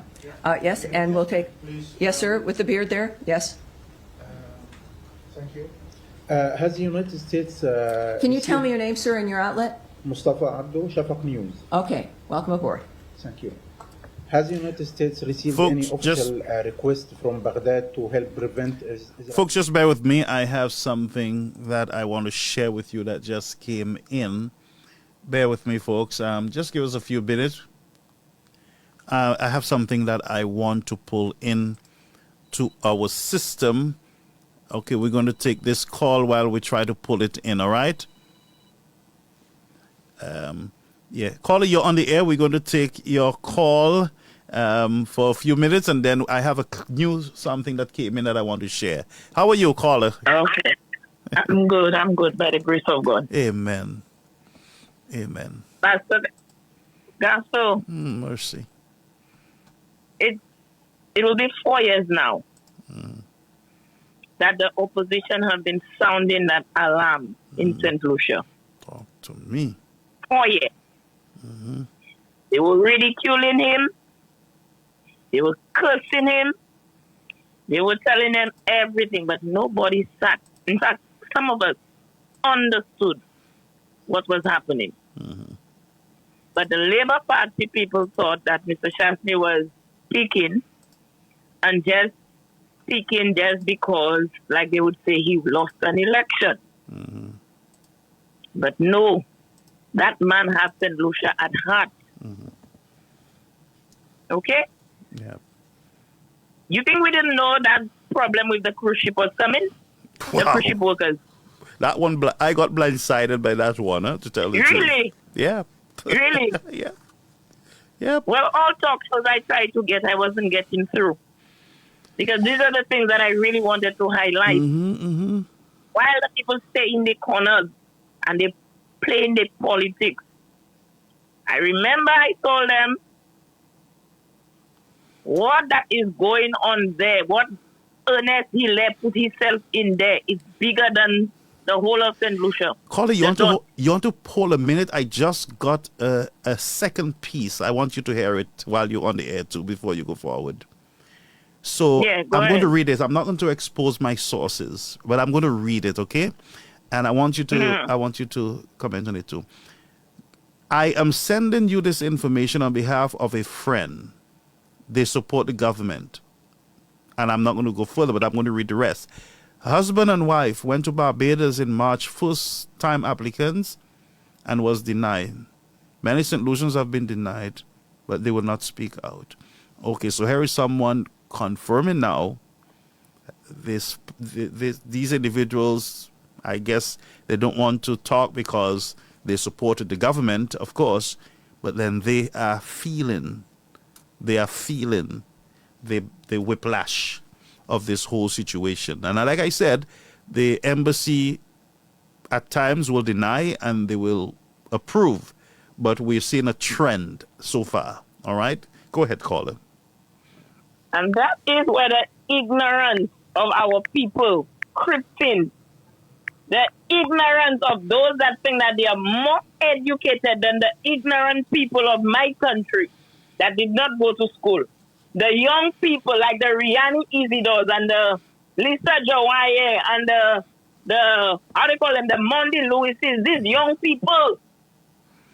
Yes, and we'll take... Yes, sir, with the beard there. Yes. Thank you. Has the United States... Can you tell me your name, sir, and your outlet? Mustafa Abdo, Shafaq News. Okay, welcome aboard. Thank you. Has the United States received any official request from Baghdad to help prevent... Folks, just bear with me. I have something that I want to share with you that just came in. Bear with me, folks. Just give us a few minutes. I have something that I want to pull in to our system. Okay, we're going to take this call while we try to pull it in, all right? Yeah, caller, you're on the air. We're going to take your call for a few minutes, and then I have something that came in that I want to share. How are you, caller? Okay. I'm good by the grace of God. Amen. Amen. Pastor Gasso. Mercy. It will be 4 years now that the opposition have been sounding that alarm in St. Lucia. Talk to me. 4 years. They were ridiculing him. They were cursing him. They were telling him everything, but nobody sat. In fact, some of us understood what was happening. But the Labour Party people thought that Mr. Shastri was speaking and just speaking just because, like they would say, he lost an election. But no, that man has St. Lucia at heart. Okay? Yeah. You think we didn't know that problem with the cruise ship was coming? Wow. The cruise ship workers. That one, I got blindsided by that one, to tell the truth. Really? Yeah. Really? Yeah. Yeah. Well, all talk shows I tried to get, I wasn't getting through. Because these are the things that I really wanted to highlight. While the people stay in the corners and they play in the politics, I remember I told them, what that is going on there, what Ernest Hilaire put himself in there is bigger than the whole of St. Lucia. Caller, you want to hold a minute? I just got a second piece. I want you to hear it while you're on the air too, before you go forward. So yeah, I'm going to read it. I'm not going to expose my sources, but I'm going to read it, okay? And I want you to comment on it too. I am sending you this information on behalf of a friend. they support the government. And I'm not going to go further, but I'm going to read the rest. Husband and wife went to Barbados in March, first-time applicants, and was denied. Many St. Lucians have been denied, but they will not speak out. Okay, so here is someone confirming now these individuals, I guess they don't want to talk because they supported the government, of course, but then they are feeling the whiplash of this whole situation. And like I said, the embassy at times will deny and they will approve, but we've seen a trend so far. All right? Go ahead, caller. And that is where the ignorance of our people creeps in. The ignorance of those that think that they are more educated than the ignorant people of my country that did not go to school. The young people like the Rihanna Isidors and the Lisa Joye and the how do you call them, the Monty Lewises, these young people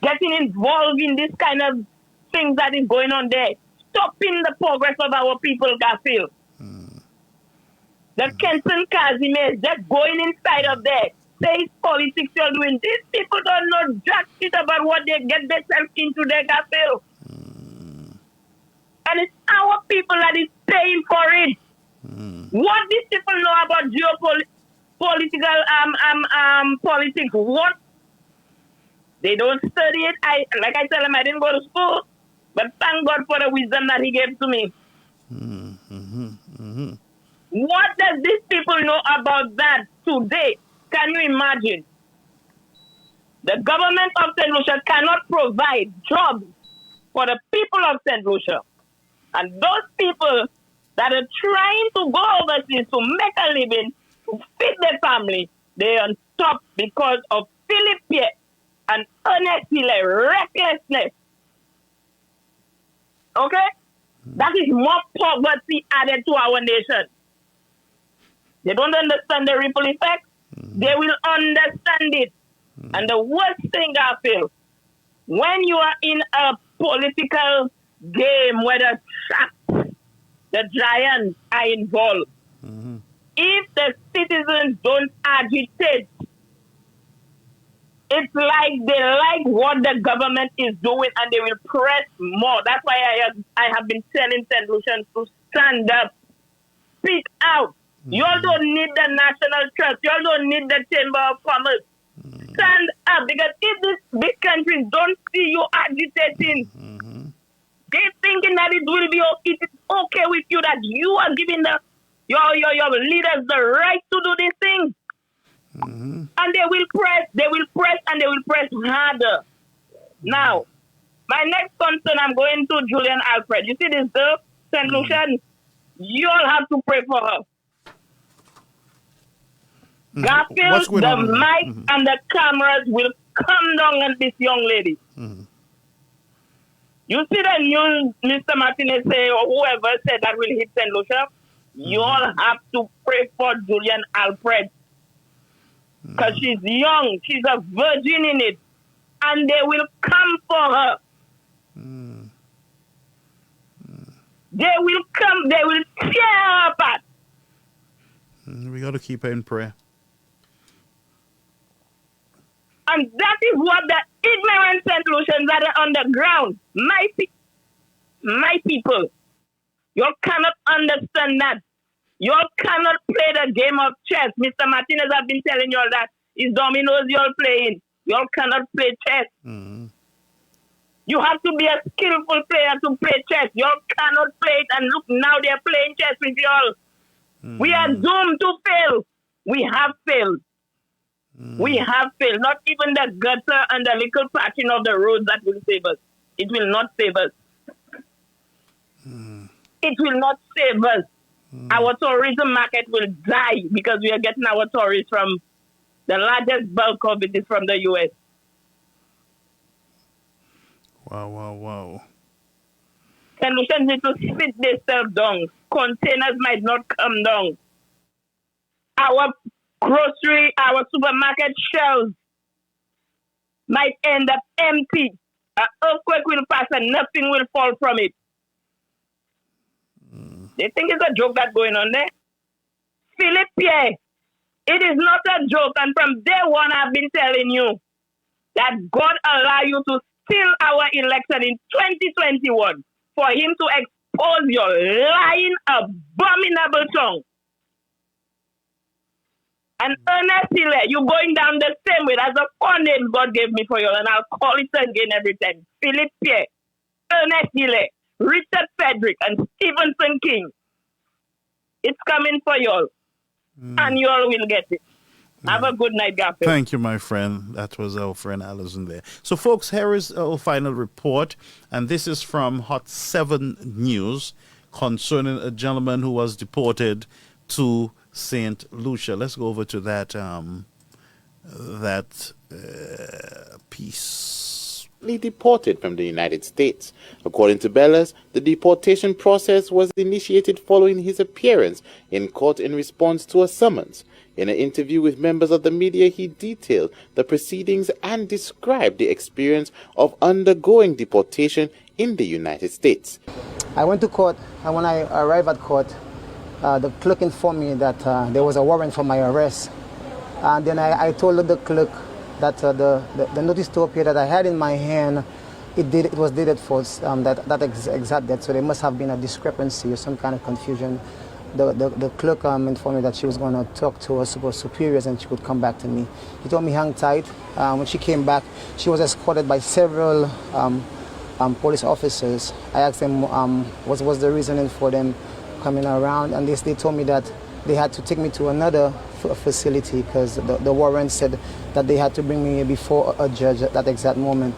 getting involved in this kind of things that is going on there, stopping the progress of our people, Garfield. The Kenton Casimir just going inside of there, say politics you're doing. These people don't know jack shit about what they get themselves into their Garfield. And it's our people that is paying for it. What these people know about geopolitical politics? What? They don't study it. Like I tell them, I didn't go to school, but thank God for the wisdom that He gave to me. What does these people know about that today? Can you imagine? The government of St. Lucia cannot provide jobs for the people of St. Lucia. And those people that are trying to go overseas to make a living, to feed their family, they are on top because of Philippe and honestly, recklessness. Okay? That is more poverty added to our nation. They don't understand the ripple effect. They will understand it. And the worst thing I feel, when you are in a political game where the giants are involved, if the citizens don't agitate, it's like they like what the government is doing and they will press more. That's why I have been telling St. Lucians to stand up, speak out. You all don't need the National Trust. You all don't need the Chamber of Commerce. Stand up, because if these big countries don't see you agitating, they're thinking that it will be okay. It's okay with you that you are giving your leaders the right to do these things. And they will press, and they will press harder. Now, my next concern, I'm going to Julian Alfred. You see this girl, St. Lucian? You all have to pray for her. Garfield, the mic and the cameras will come down on this young lady. You see the news Mr. Martinez say, or whoever said that will hit St. Lucia? You all have to pray for Julian Alfred. Because she's young, she's a virgin in it. And they will come for her. They will come, they will tear her apart. We got to keep her in prayer. And that is what the ignorant St. Lucians that are on the ground, my people, you cannot understand that. You cannot play the game of chess. Mr. Martinez have been telling you all that. It's dominoes you're playing. You cannot play chess. You have to be a skillful player to play chess. You cannot play it. And look, now they're playing chess with you all. We are doomed to fail. We have failed. We have failed. Not even the gutter and the little patching of the roads that will save us. It will not save us. It will not save us. Our tourism market will die because we are getting our tourists from the largest bulk of it is from the U.S. Wow. And we need to sit themselves down. Containers might not come down. Our grocery, our supermarket shelves might end up empty. An earthquake will pass and nothing will fall from it. They think it's a joke that's going on there. Philip Pierre, it is not a joke. And from day one, I've been telling you that God allow you to steal our election in 2021 for him to expose your lying, abominable tongue. And Ernest Hilaire, you going down the same way. That's the four names God gave me for you, and I'll call it again every time. Philip Pierre, Ernest Hilaire, Richard Frederick, and Stephenson King. It's coming for you all, and you all will get it. Have a good night, Garfield. Thank you, my friend. That was our friend Alison there. So, folks, here is our final report, and this is from Hot 7 News concerning a gentleman who was deported to St. Lucia. Let's go over to that piece. Deported from the United States. According to Bellas, the deportation process was initiated following his appearance in court in response to a summons. In an interview with members of the media, he detailed the proceedings and described the experience of undergoing deportation in the United States. I went to court, and when I arrived at court, the clerk informed me that there was a warrant for my arrest. And then I told the clerk that the notice to appear that I had in my hand, it was dated for that exact date, so there must have been a discrepancy or some kind of confusion. The clerk informed me that she was going to talk to her superiors and she would come back to me. She told me hang tight. When she came back, she was escorted by several police officers. I asked them what was the reasoning for them coming around, and they told me that they had to take me to another facility because the warrant said that they had to bring me before a judge at that exact moment.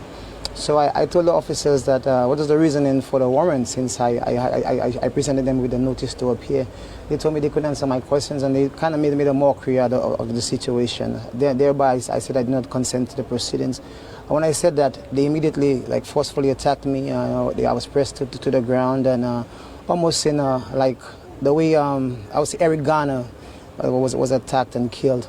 So I told the officers that what is the reasoning for the warrant, since I presented them with a notice to appear. They told me they couldn't answer my questions, and they kind of made a mockery out of the situation. Thereby, I said I did not consent to the proceedings. And when I said that, they immediately forcefully attacked me. I was pressed to the ground, and almost in like the way I would say Eric Garner was attacked and killed.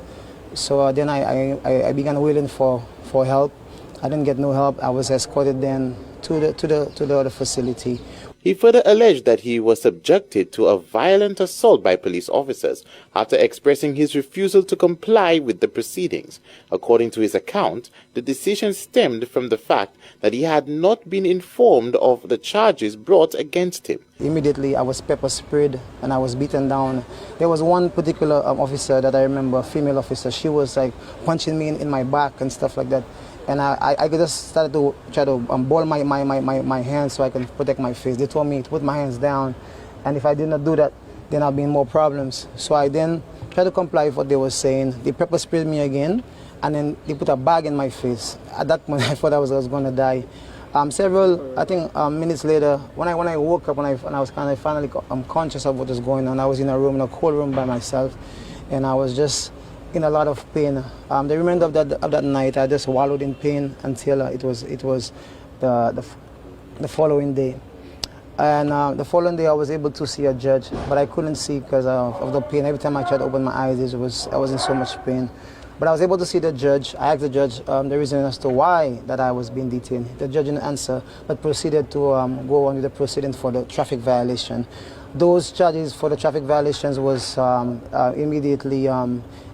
So then I began wailing for help. I didn't get no help. I was escorted then to the other facility. He further alleged that he was subjected to a violent assault by police officers after expressing his refusal to comply with the proceedings. According to his account, the decision stemmed from the fact that he had not been informed of the charges brought against him. Immediately, I was pepper sprayed and I was beaten down. There was one particular officer that I remember, a female officer. She was punching me in my back and stuff like that. And I just started to try to ball my hands so I can protect my face. They told me to put my hands down, and if I did not do that, then I'll be in more problems. So I then tried to comply with what they were saying. They pepper sprayed me again, and then they put a bag in my face. At that point, I thought I was going to die. Several, I think, minutes later, when I woke up, and I was kind of finally conscious of what was going on, I was in a room, in a cold room by myself, and I was just in a lot of pain. The remainder of that night, I just wallowed in pain until it was the following day. And the following day, I was able to see a judge, but I couldn't see because of the pain. Every time I tried to open my eyes, I was in so much pain. But I was able to see the judge. I asked the judge the reason as to why that I was being detained. The judge didn't answer, but proceeded to go on with the proceedings for the traffic violation. Those charges for the traffic violations was immediately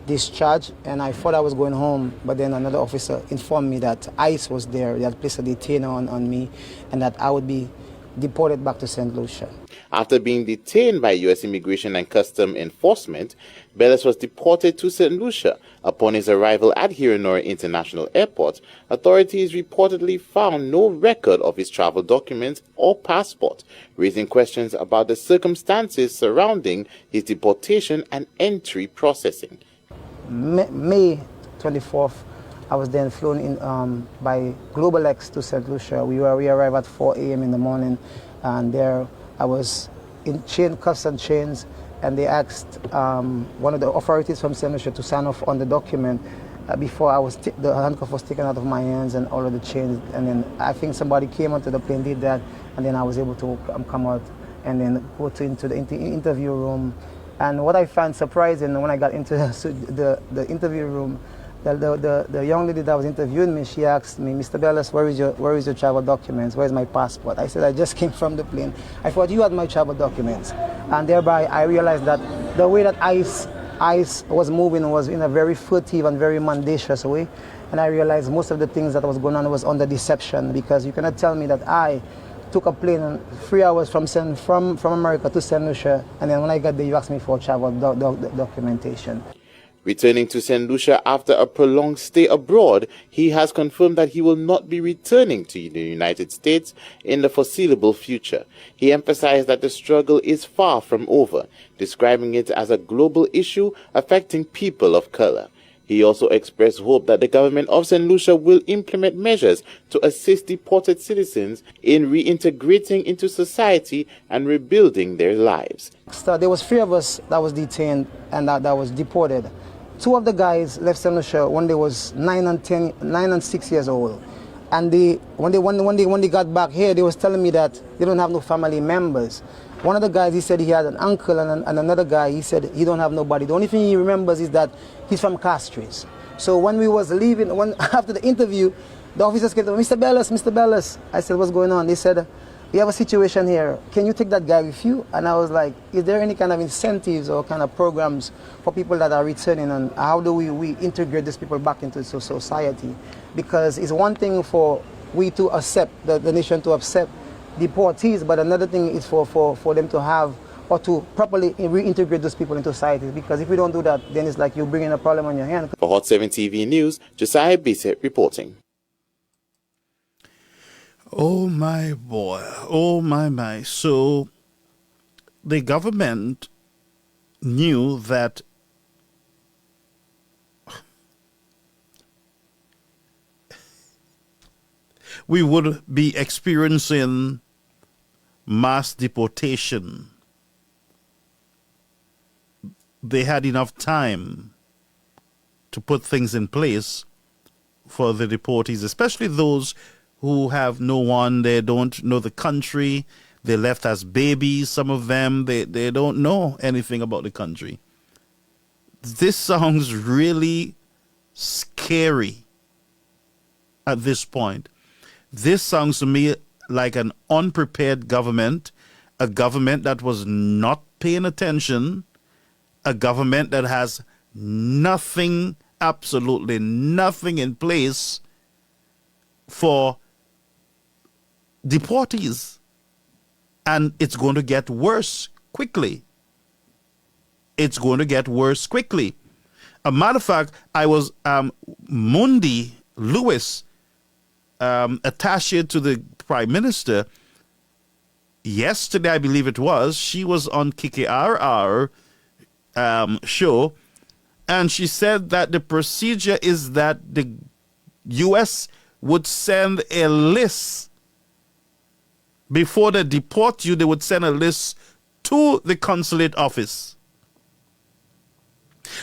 discharged, and I thought I was going home, but then another officer informed me that ICE was there. They had placed a detainer on me, and that I would be deported back to St. Lucia. After being detained by U.S. Immigration and Customs Enforcement, Bellas was deported to St. Lucia. Upon his arrival at Hiranori International Airport, authorities reportedly found no record of his travel documents or passport, raising questions about the circumstances surrounding his deportation and entry processing. May 24th, I was then flown in by Global X to St. Lucia. We arrived at 4 a.m. in the morning, and there I was in cuffs and chains, and they asked one of the authorities from St. Lucia to sign off on the document before the handcuff was taken out of my hands and all of the chains. And then I think somebody came onto the plane, did that, and then I was able to come out and then go into the interview room. And what I found surprising when I got into the interview room, The young lady that was interviewing me, she asked me, Mr. Bellis, where is your travel documents? Where is my passport? I said, I just came from the plane. I thought you had my travel documents. And thereby I realized that the way that ICE was moving was in a very furtive and very mendacious way. And I realized most of the things that was going on was under deception, because you cannot tell me that I took a plane 3 hours from America to St. Lucia, and then when I got there, you asked me for travel documentation. Returning to St. Lucia after a prolonged stay abroad, he has confirmed that he will not be returning to the United States in the foreseeable future. He emphasized that the struggle is far from over, describing it as a global issue affecting people of color. He also expressed hope that the government of St. Lucia will implement measures to assist deported citizens in reintegrating into society and rebuilding their lives. So there was 3 of us that was detained and that was deported. 2 of the guys left St. Lucia when they was 9 and 6 years old. And when they got back here, they was telling me that they don't have no family members. One of the guys, he said he had an uncle, and another guy, he said he don't have nobody. The only thing he remembers is that he's from Castries. So when we was leaving, after the interview, the officers came to me, Mr. Bellis. I said, what's going on? They said, we have a situation here. Can you take that guy with you? And I was like, is there any kind of incentives or kind of programs for people that are returning, and how do we integrate these people back into society? Because it's one thing for we to accept, the nation to accept deportees, but another thing is for them to have or to properly reintegrate those people into society. Because if we don't do that, then it's like you're bringing a problem on your hand. For Hot 7 TV News, Josiah Bissett reporting. Oh my boy, oh my. So the government knew that we would be experiencing mass deportation. They had enough time to put things in place for the deportees, especially those who have no one, they don't know the country, they left as babies, some of them, they don't know anything about the country. This sounds really scary at this point. This sounds to me like an unprepared government, a government that was not paying attention, a government that has nothing, absolutely nothing in place for deportees. And it's going to get worse quickly. It's going to get worse quickly. A matter of fact, I was Mundi Lewis, attaché to the Prime Minister, yesterday, I believe it was, she was on KKRR show, and she said that the procedure is that the U.S. would send a list. Before they deport you, they would send a list to the consulate office.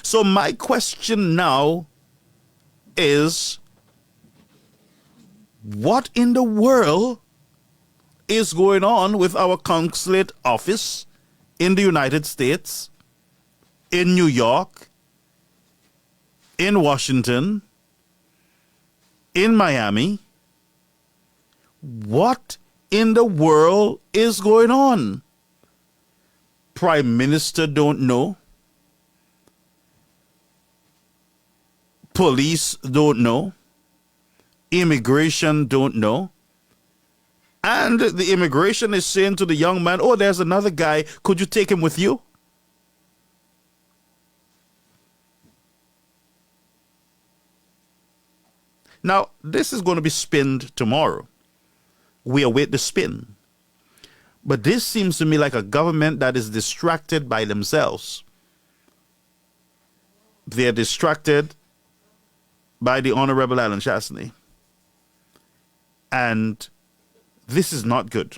So my question now is, what in the world is going on with our consulate office in the United States, in New York, in Washington, in Miami? What in the world is going on? Prime Minister don't know. Police don't know. Immigration don't know. And the immigration is saying to the young man, oh, there's another guy. Could you take him with you? Now, this is going to be spinned tomorrow. We await the spin. But this seems to me like a government that is distracted by themselves. They are distracted by the Honorable Alan Chastney. And this is not good.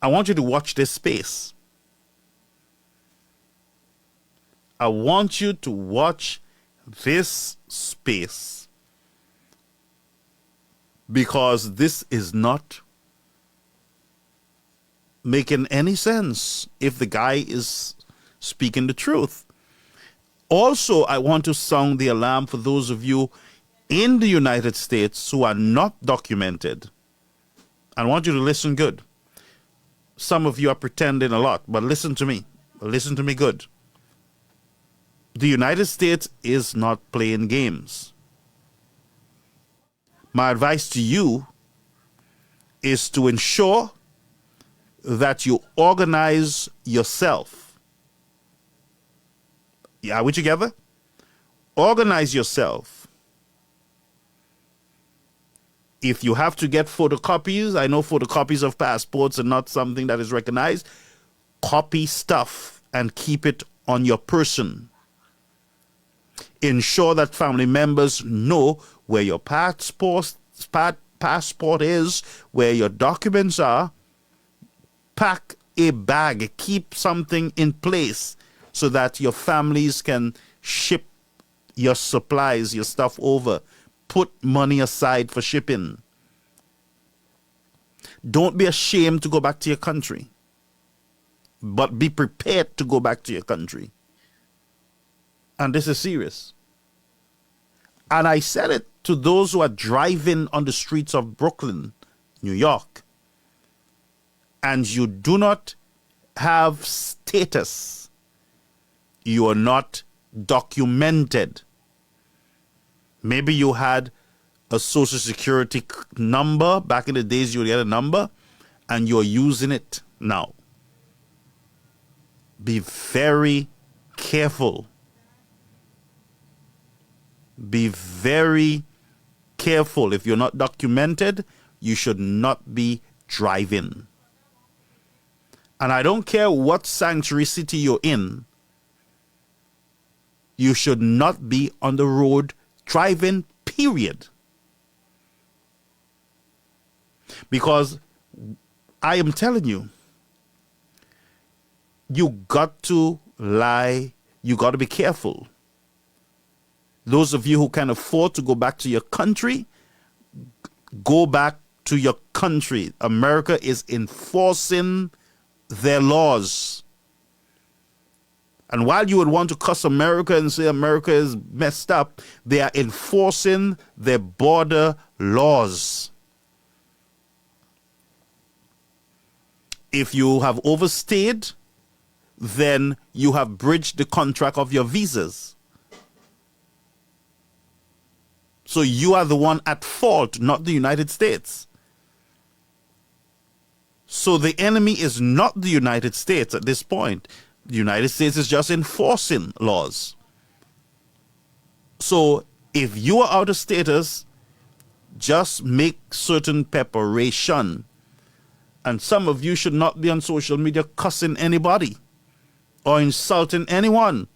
I want you to watch this space. I want you to watch this space. Because this is not making any sense if the guy is speaking the truth. Also, I want to sound the alarm for those of you in the United States who are not documented. I want you to listen good. Some of you are pretending a lot, but listen to me. Listen to me good. The United States is not playing games. My advice to you is to ensure that you organize yourself. Yeah, are we together? Organize yourself. If you have to get photocopies, I know photocopies of passports are not something that is recognized. Copy stuff and keep it on your person. Ensure that family members know where your passport is, where your documents are. Pack a bag, keep something in place so that your families can ship your supplies, your stuff over. Put money aside for shipping. Don't be ashamed to go back to your country, but be prepared to go back to your country. And this is serious. And I said it to those who are driving on the streets of Brooklyn, New York, and you do not have status. You are not documented. Maybe you had a social security number. Back in the days, you would get a number, and you're using it now. Be very careful. Be very careful. If you're not documented, you should not be driving. And I don't care what sanctuary city you're in, you should not be on the road driving, period. Because I am telling you, you got to lie, you got to be careful. Those of you who can afford to go back to your country, go back to your country. America is enforcing their laws. And while you would want to cuss America and say America is messed up, they are enforcing their border laws. If you have overstayed, then you have breached the contract of your visas. So you are the one at fault, not the United States. So the enemy is not the United States at this point. The United States is just enforcing laws. So if you are out of status, just make certain preparation. And some of you should not be on social media cussing anybody or insulting anyone.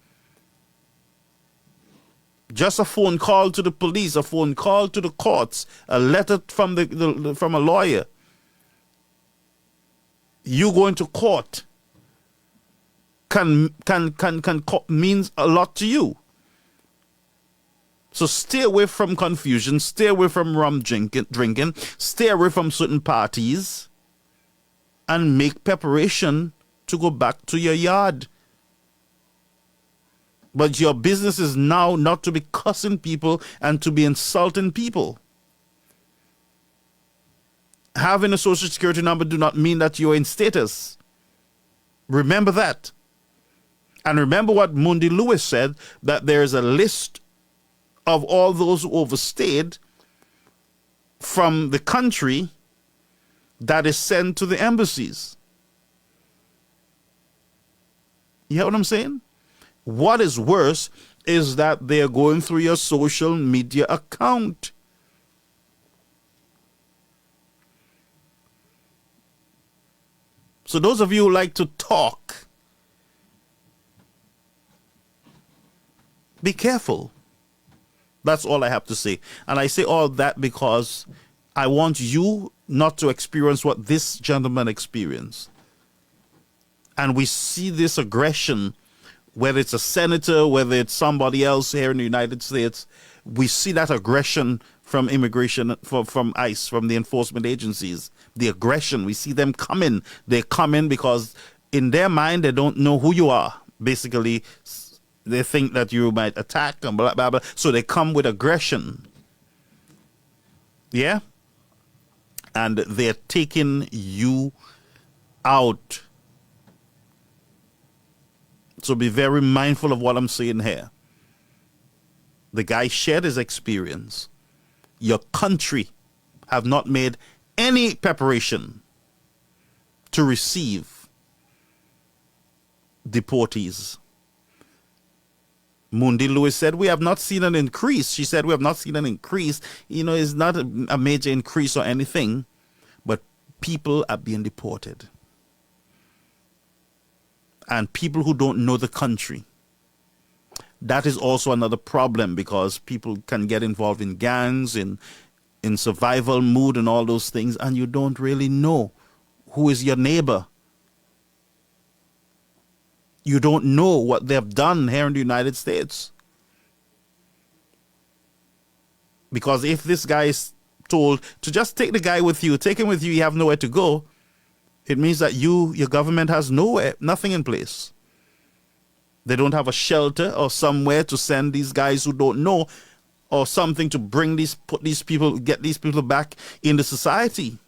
Just a phone call to the police, a phone call to the courts, a letter from from a lawyer. You going to court can means a lot to you. So stay away from confusion, stay away from rum drinking, stay away from certain parties, and make preparation to go back to your yard. But your business is now not to be cussing people and to be insulting people. Having a social security number do not mean that you're in status. Remember that. And remember what Mundi Lewis said, that there's a list of all those who overstayed from the country that is sent to the embassies. You hear what I'm saying? What is worse is that they're going through your social media account. So those of you who like to talk, be careful. That's all I have to say. And I say all that because I want you not to experience what this gentleman experienced. And we see this aggression, whether it's a senator, whether it's somebody else here in the United States, we see that aggression from immigration, from ICE, from the enforcement agencies. The aggression, we see them coming. They come in because in their mind, they don't know who you are. Basically, They think that you might attack and blah, blah, blah. So they come with aggression. Yeah? And they're taking you out. So be very mindful of what I'm saying here. The guy shared his experience. Your country have not made any preparation to receive deportees. Mundi Lewis said, we have not seen an increase. She said, we have not seen an increase. You know, it's not a major increase or anything, but people are being deported. And people who don't know the country. That is also another problem, because people can get involved in gangs, in survival mood and all those things, and you don't really know who is your neighbor. You don't know what they have done here in the United States. Because if this guy is told to just take the guy with you, take him with you, you have nowhere to go, it means that your government has nothing in place. They don't have a shelter or somewhere to send these guys who don't know, or something to get these people back into society.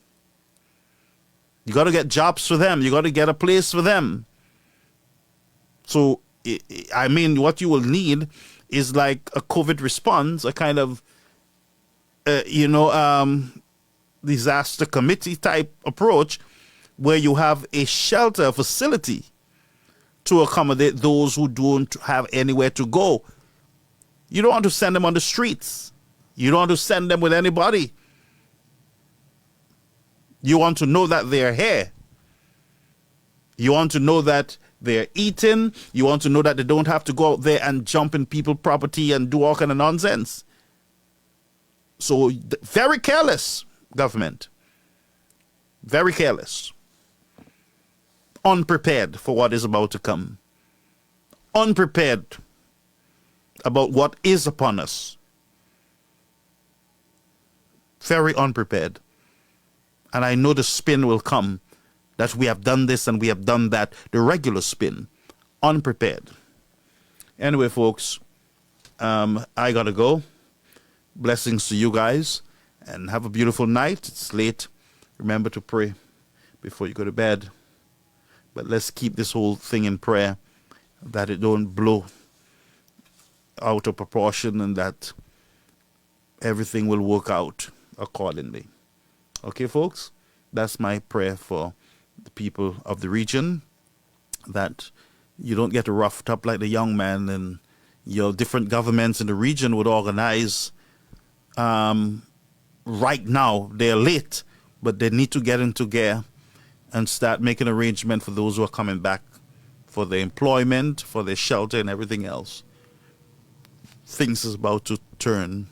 You got to get jobs for them. You got to get a place for them. So, I mean, what you will need is like a COVID response, a kind of, disaster committee type approach, where you have a shelter facility to accommodate those who don't have anywhere to go. You don't want to send them on the streets. You don't want to send them with anybody. You want to know that they're here. You want to know that they're eating. You want to know that they don't have to go out there and jump in people's property and do all kind of nonsense. So very careless, government. Very careless. Unprepared for what is about to come. Unprepared about what is upon us. Very unprepared. And I know the spin will come, that we have done this and we have done that. The regular spin. Unprepared. Anyway, folks, I gotta go. Blessings to you guys, and have a beautiful night. It's late. Remember to pray before you go to bed. But let's keep this whole thing in prayer, that it don't blow out of proportion, and that everything will work out accordingly. Okay, folks? That's my prayer for the people of the region, that you don't get roughed up like the young man, and your different governments in the region would organize. Right now, they're late, but they need to get into gear and start making arrangement for those who are coming back, for their employment, for their shelter, and everything else. Things is about to turn,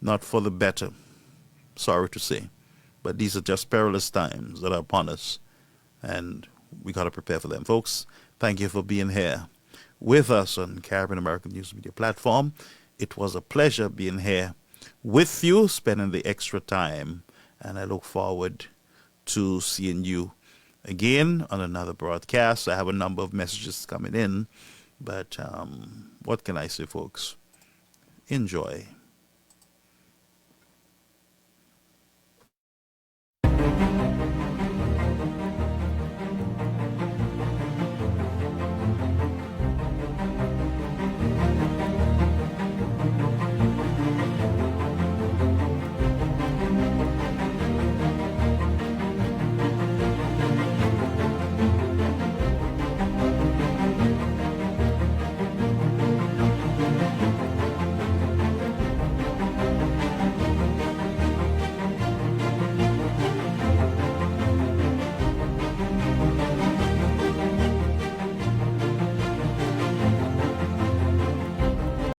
not for the better, sorry to say. But these are just perilous times that are upon us, and we got to prepare for them. Folks, thank you for being here with us on Caribbean American News Media Platform. It was a pleasure being here with you, spending the extra time, and I look forward to seeing you again on another broadcast. I have a number of messages coming in, but what can I say, folks? Enjoy.